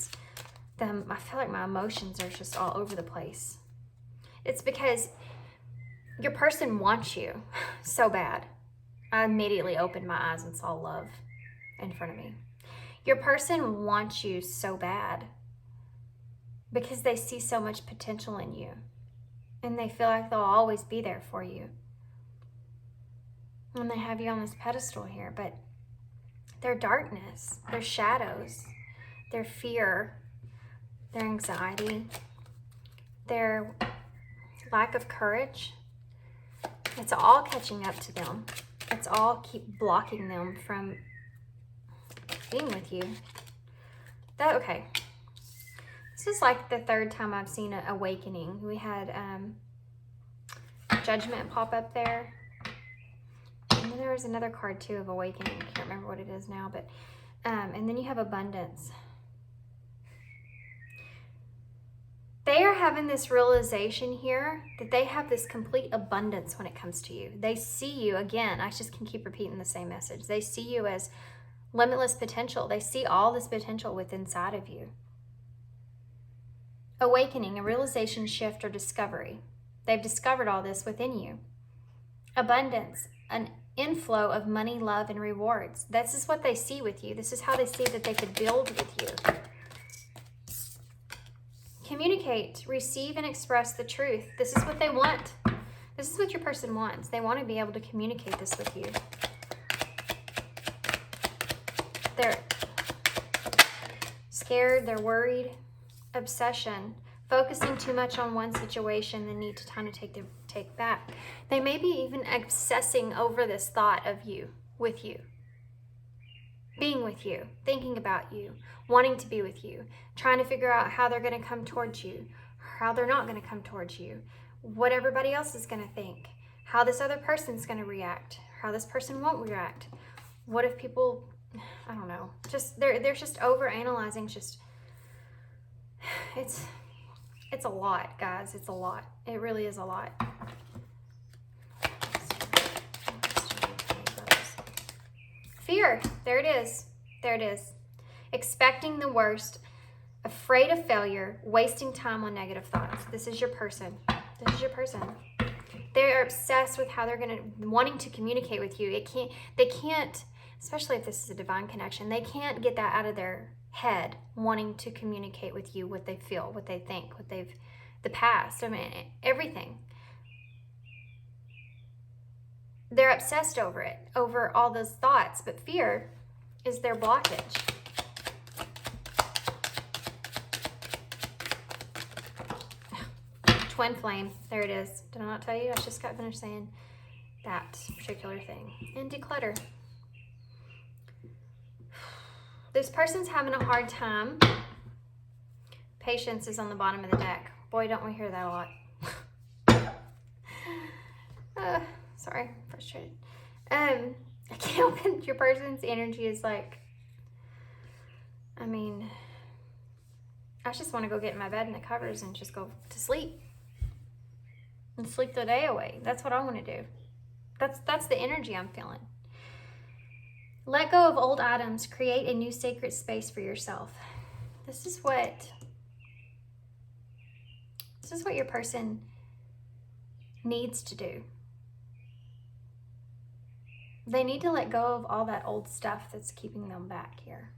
I feel like my emotions are just all over the place. It's because your person wants you so bad. I immediately opened my eyes and saw love in front of me. Your person wants you so bad because they see so much potential in you. And they feel like they'll always be there for you. And they have you on this pedestal here, but their darkness, their shadows, their fear, their anxiety, their lack of courage, it's all catching up to them. It's all keep blocking them from being with you. Okay. This is like the third time I've seen an awakening. We had Judgment pop up there. And then there was another card too of awakening. I can't remember what it is now, but and then you have abundance. They are having this realization here that they have this complete abundance when it comes to you. They see you, again, I just can keep repeating the same message. They see you as limitless potential. They see all this potential within inside of you. Awakening, a realization shift or discovery. They've discovered all this within you. Abundance, an inflow of money, love, and rewards. This is what they see with you. This is how they see that they could build with you. Communicate, receive, and express the truth. This is what they want. This is what your person wants. They want to be able to communicate this with you. They're scared, they're worried, obsession, focusing too much on one situation, the need to kind of take back. They may be even obsessing over this thought of you, with you, being with you, thinking about you, wanting to be with you, trying to figure out how they're going to come towards you, how they're not going to come towards you, what everybody else is going to think, how this other person's going to react, how this person won't react. What if people I don't know. Just they're just over analyzing. It's a lot, guys. It's a lot. It really is a lot. Fear. There it is. There it is. Expecting the worst, afraid of failure, wasting time on negative thoughts. This is your person. This is your person. They're obsessed with how they're wanting to communicate with you. They can't, especially if this is a divine connection, they can't get that out of their head, wanting to communicate with you what they feel, what they think, the past. I mean, everything. They're obsessed over it, over all those thoughts, but fear is their blockage. Twin flame, there it is. Did I not tell you? I just got finished saying that particular thing. And declutter. This person's having a hard time. Patience is on the bottom of the deck. Boy, don't we hear that a lot. Sorry, frustrated. I can't help it. Your person's energy is like, I mean, I just want to go get in my bed in the covers and just go to sleep. And sleep the day away. That's what I want to do. That's the energy I'm feeling. Let go of old items. Create a new sacred space for yourself. This is what your person needs to do. They need to let go of all that old stuff that's keeping them back here.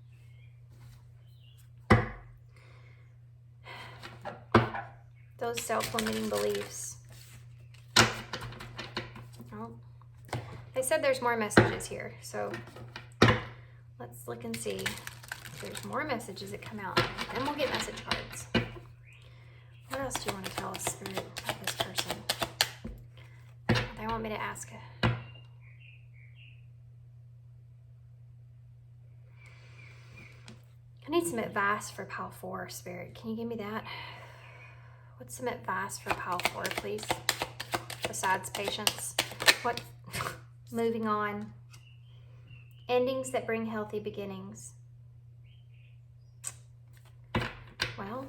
Those self-limiting beliefs. Oh, they said there's more messages here, so let's look and see if there's more messages that come out. Then we'll get message cards. What else do you want to tell us, Spirit, about this person? They want me to ask. I need some advice for pile 4, Spirit. Can you give me that? What's some advice for pile 4, please? Besides patience. What? Moving on. Endings that bring healthy beginnings. Well,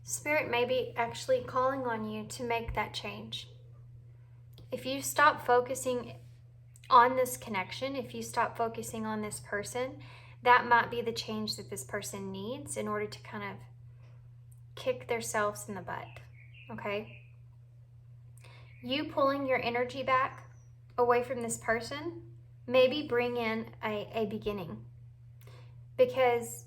Spirit may be actually calling on you to make that change. If you stop focusing on this connection, if you stop focusing on this person, that might be the change that this person needs in order to kind of kick themselves in the butt, okay? You pulling your energy back away from this person, maybe bring in a beginning, because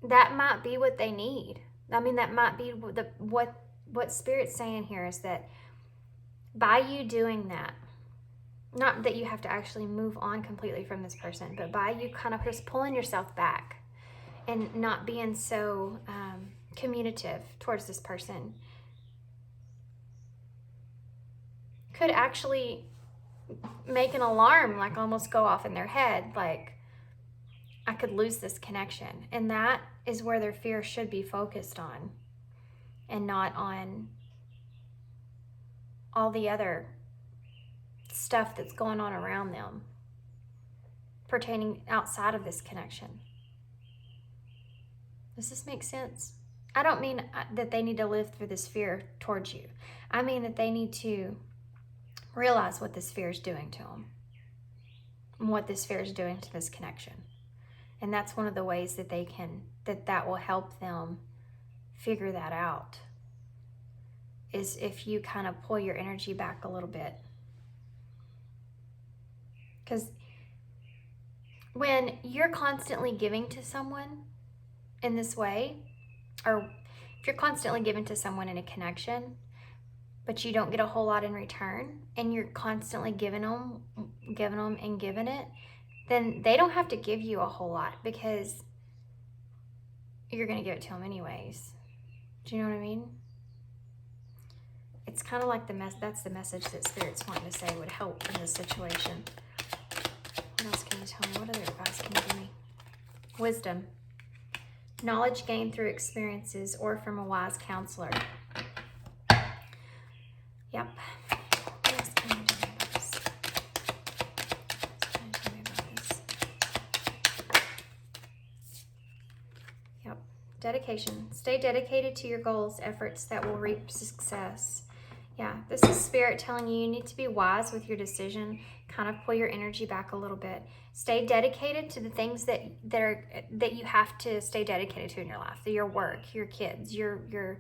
that might be what they need. I mean, that might be what Spirit's saying here is that by you doing that, not that you have to actually move on completely from this person, but by you kind of just pulling yourself back and not being so communicative towards this person could actually make an alarm like almost go off in their head, like, I could lose this connection. And that is where their fear should be focused on, and not on all the other stuff that's going on around them pertaining outside of this connection. Does this make sense? I don't mean that they need to live through this fear towards you. I mean that they need to realize what this fear is doing to them and what this fear is doing to this connection. And that's one of the ways that they can, that will help them figure that out, is if you kind of pull your energy back a little bit. Because when you're constantly giving to someone in this way, or if you're constantly giving to someone in a connection, but you don't get a whole lot in return, and you're constantly giving them and giving it, then they don't have to give you a whole lot, because you're going to give it to them anyways. Do you know what I mean? It's kind of like that's the message that Spirit's wanting to say would help in this situation. What else can you tell me? What other advice can you give me? Wisdom. Knowledge gained through experiences or from a wise counselor. Yep. dedication. Stay dedicated to your goals, efforts that will reap success. Yeah, this is Spirit telling you need to be wise with your decision. Kind of pull your energy back a little bit. Stay dedicated to the things that you have to stay dedicated to in your life. Your work, your kids, your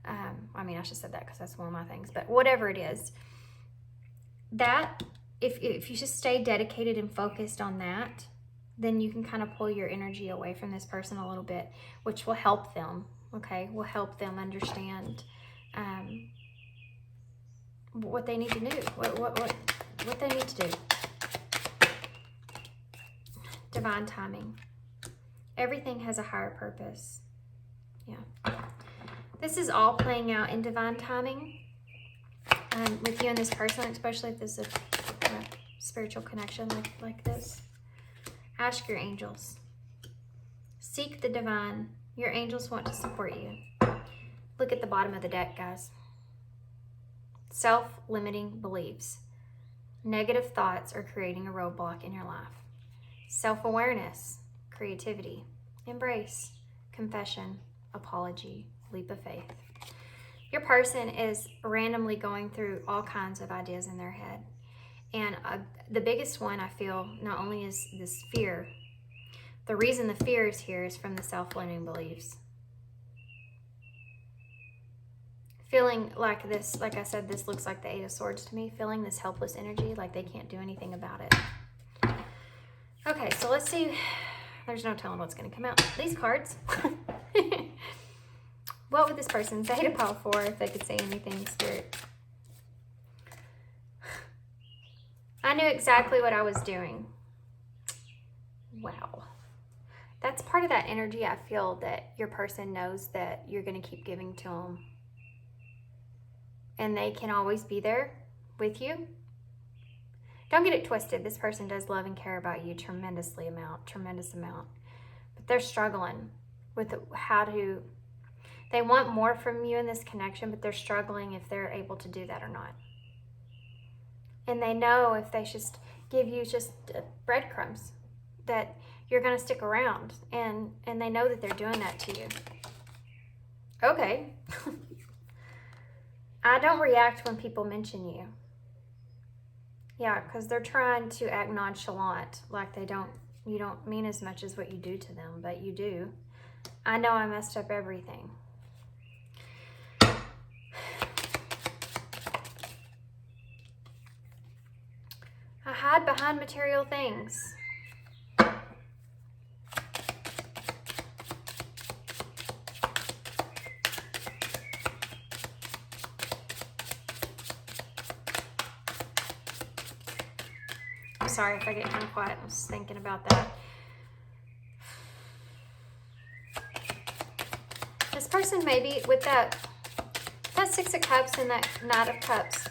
I mean, I should have said that because that's one of my things, but whatever it is, that if you just stay dedicated and focused on that, then you can kind of pull your energy away from this person a little bit, which will help them, okay? Will help them understand what they need to do, what they need to do. Divine timing. Everything has a higher purpose. Yeah. This is all playing out in divine timing with you and this person, especially if there's a spiritual connection like this. Ask your angels. Seek the divine. Your angels want to support you. Look at the bottom of the deck, guys. Self-limiting beliefs. Negative thoughts are creating a roadblock in your life. Self-awareness, creativity, embrace, confession, apology, leap of faith. Your person is randomly going through all kinds of ideas in their head. And the biggest one I feel not only is this fear. The reason the fear is here is from the self-limiting beliefs. Feeling like this, like I said, this looks like the Eight of Swords to me. Feeling this helpless energy, like they can't do anything about it. Okay, so let's see. There's no telling what's going to come out. These cards. What would this person say to pile 4 if they could say anything, Spirit? I knew exactly what I was doing. Wow. That's part of that energy I feel that your person knows that you're going to keep giving to them. And they can always be there with you. Don't get it twisted. This person does love and care about you tremendous amount. But they're struggling with how to, they want more from you in this connection, but they're struggling if they're able to do that or not. And they know if they just give you just breadcrumbs that you're going to stick around. And they know that they're doing that to you. Okay. I don't react when people mention you. Yeah, because they're trying to act nonchalant, like you don't mean as much as what you do to them, but you do. I know I messed up everything. I hide behind material things. Sorry if I get kind of quiet. I was thinking about that. This person maybe with that 6 of Cups and that Knight of Cups,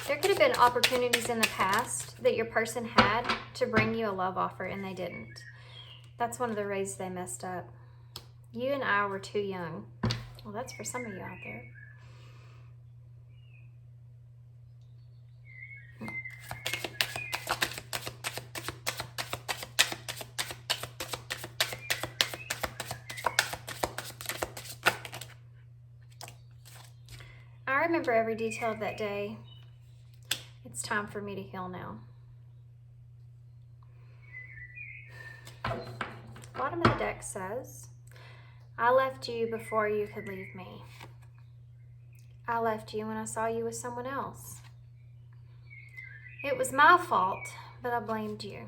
there could have been opportunities in the past that your person had to bring you a love offer and they didn't. That's one of the ways they messed up. You and I were too young. Well, that's for some of you out there. I remember every detail of that day. It's time for me to heal now. Bottom of the deck says, I left you before you could leave me. I left you when I saw you with someone else. It was my fault, but I blamed you.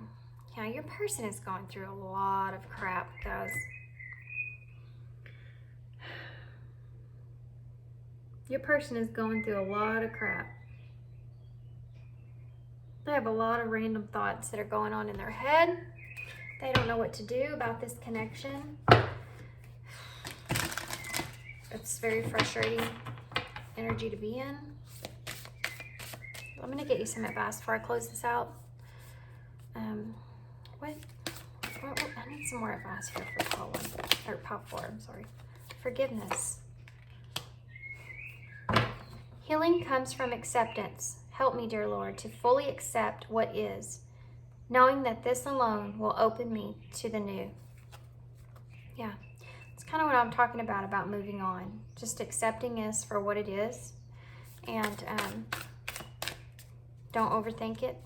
Yeah, your person is going through a lot of crap, guys. Your person is going through a lot of crap. They have a lot of random thoughts that are going on in their head. They don't know what to do about this connection. It's very frustrating energy to be in. I'm going to get you some advice before I close this out. I need some more advice here for pile 1, or pile 4, I'm sorry. Forgiveness. Healing comes from acceptance. Help me, dear Lord, to fully accept what is, knowing that this alone will open me to the new. Yeah, it's kind of what I'm talking about moving on. Just accepting this for what it is, and don't overthink it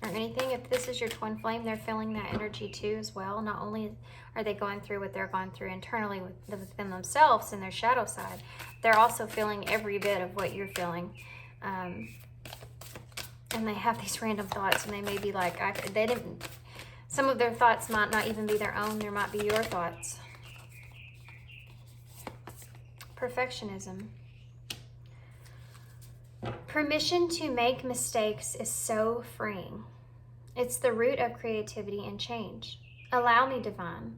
or anything. If this is your twin flame, they're feeling that energy too as well. Not only are they going through what they're going through internally within themselves and their shadow side, they're also feeling every bit of what you're feeling. And they have these random thoughts, and they may be like, some of their thoughts might not even be their own. There might be your thoughts. Perfectionism. Permission to make mistakes is so freeing. It's the root of creativity and change. Allow me, Divine,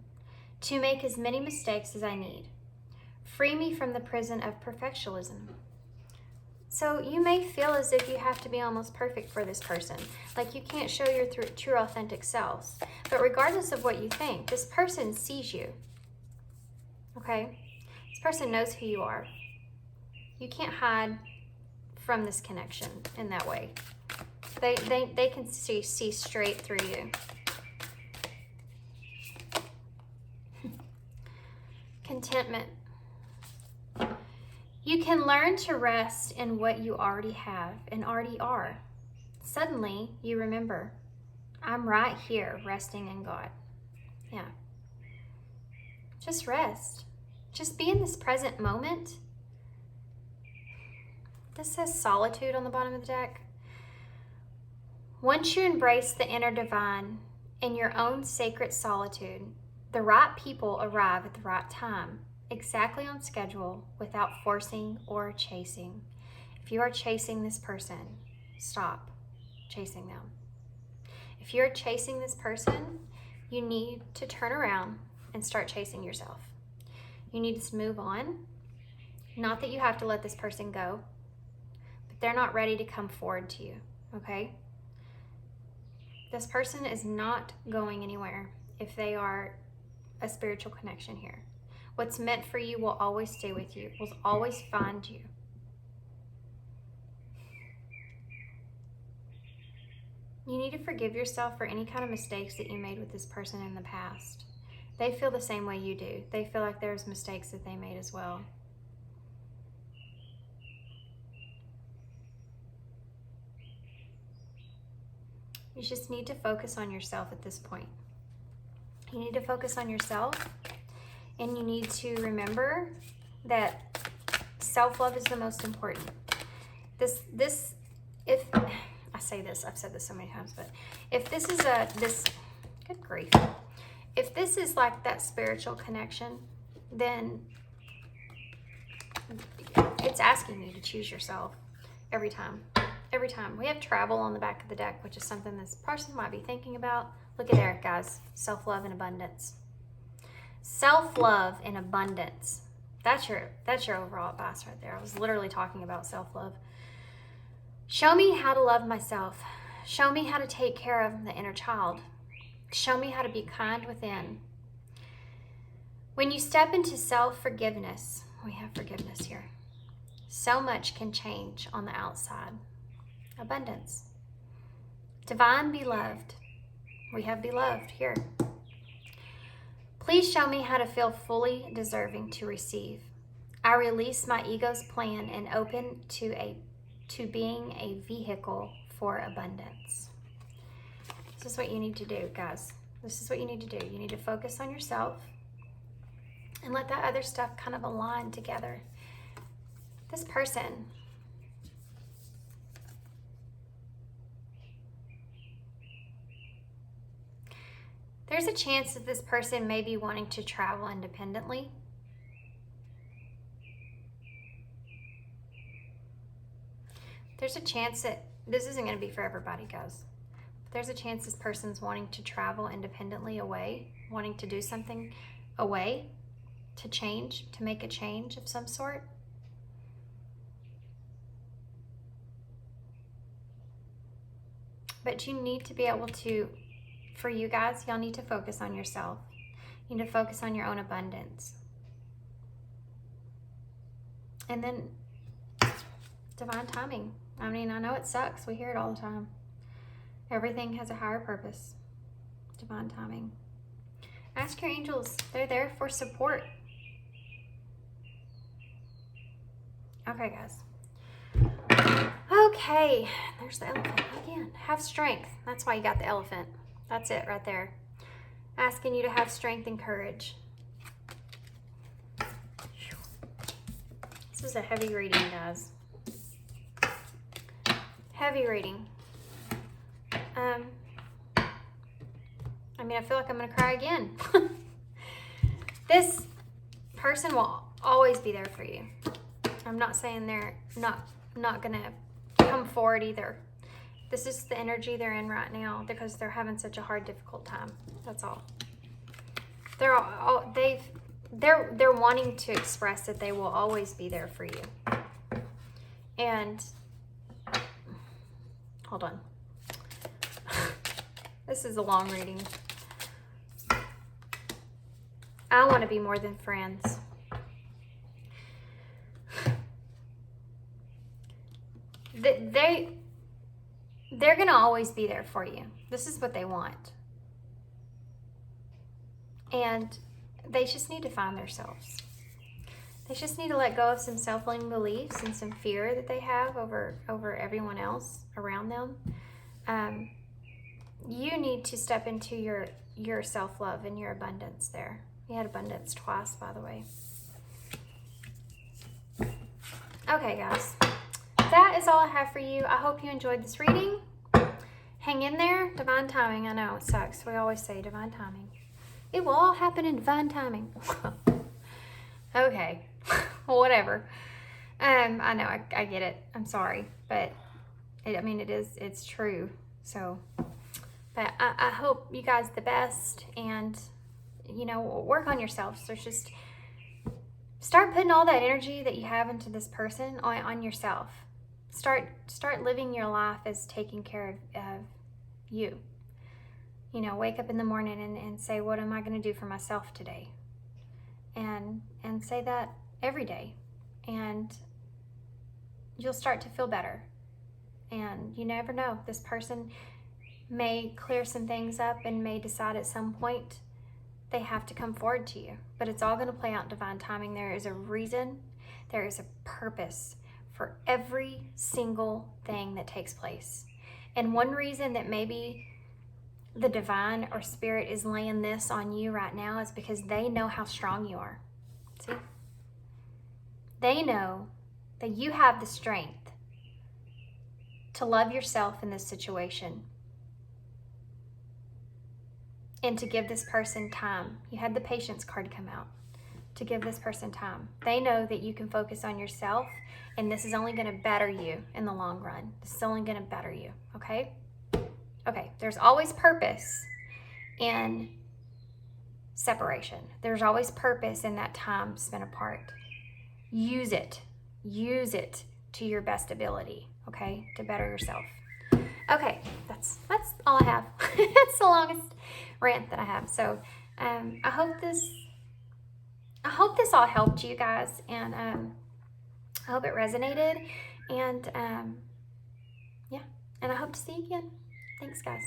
to make as many mistakes as I need. Free me from the prison of perfectionism. So you may feel as if you have to be almost perfect for this person, like you can't show your true authentic selves. But regardless of what you think, this person sees you, okay? This person knows who you are. You can't hide from this connection in that way. They can see straight through you. Contentment. You can learn to rest in what you already have and already are. Suddenly, you remember, I'm right here resting in God. Yeah. Just rest. Just be in this present moment. This says solitude on the bottom of the deck. Once you embrace the inner divine in your own sacred solitude, the right people arrive at the right time, exactly on schedule, without forcing or chasing. If you are chasing this person, stop chasing them. If you're chasing this person, you need to turn around and start chasing yourself. You need to move on. Not that you have to let this person go, but they're not ready to come forward to you, okay? This person is not going anywhere if they are a spiritual connection here. What's meant for you will always stay with you, will always find you. You need to forgive yourself for any kind of mistakes that you made with this person in the past. They feel the same way you do. They feel like there's mistakes that they made as well. You just need to focus on yourself at this point. You need to focus on yourself, and you need to remember that self-love is the most important. If I say this, I've said this so many times, but if this is good grief, if this is like that spiritual connection, then it's asking you to choose yourself every time. Every time. We have travel on the back of the deck, which is something this person might be thinking about. Look at there, guys. Self-love and abundance. Self-love and abundance. That's your overall advice right there. I was literally talking about self-love. Show me how to love myself. Show me how to take care of the inner child. Show me how to be kind within. When you step into self-forgiveness, we have forgiveness here. So much can change on the outside. Abundance. Divine beloved. We have beloved here. Please show me how to feel fully deserving to receive. I release my ego's plan and open to being a vehicle for abundance. This is what you need to do, guys. This is what you need to do. You need to focus on yourself and let that other stuff kind of align together. This person, there's a chance that this person may be wanting to travel independently. There's a chance that this isn't going to be for everybody, guys. But there's a chance this person's wanting to travel independently away, wanting to do something away, to change, to make a change of some sort. But you need to be able to, for you guys, y'all need to focus on yourself. You need to focus on your own abundance. And then divine timing. I mean, I know it sucks. We hear it all the time. Everything has a higher purpose. Divine timing. Ask your angels. They're there for support. Okay, guys. Okay, there's the elephant again. Have strength. That's why you got the elephant. That's it right there. Asking you to have strength and courage. This is a heavy reading, guys. Heavy reading. I mean, I feel like I'm going to cry again. This person will always be there for you. I'm not saying they're not going to come forward either. This is the energy they're in right now because they're having such a hard, difficult time. That's all. They're wanting to express that they will always be there for you. And hold on. This is a long reading. I want to be more than friends. They're going to always be there for you. This is what they want. And they just need to find themselves. They just need to let go of some self-limiting beliefs and some fear that they have over everyone else around them. You need to step into your self-love and your abundance there. You had abundance twice, by the way. Okay, guys. That is all I have for you. I hope you enjoyed this reading. Hang in there. Divine timing. I know it sucks. We always say divine timing. It will all happen in divine timing. Okay. Whatever. I know. I get it. I'm sorry. But, it's true. So, but I hope you guys the best. And, work on yourself. So just start putting all that energy that you have into this person on yourself. Start living your life as taking care of you. Wake up in the morning and say, what am I going to do for myself today? And say that every day. And you'll start to feel better. And you never know. This person may clear some things up and may decide at some point they have to come forward to you. But it's all going to play out in divine timing. There is a reason. There is a purpose for every single thing that takes place. And one reason that maybe the divine or spirit is laying this on you right now is because they know how strong you are. See? They know that you have the strength to love yourself in this situation and to give this person time. You had the patience card come out. To give this person time. They know that you can focus on yourself, and this is only going to better you in the long run. This is only going to better you, okay? Okay, there's always purpose in separation. There's always purpose in that time spent apart. Use it. Use it to your best ability, okay? To better yourself. Okay, that's all I have. It's the longest rant that I have. So I hope this all helped you guys, and I hope it resonated, and yeah, and I hope to see you again. Thanks, guys.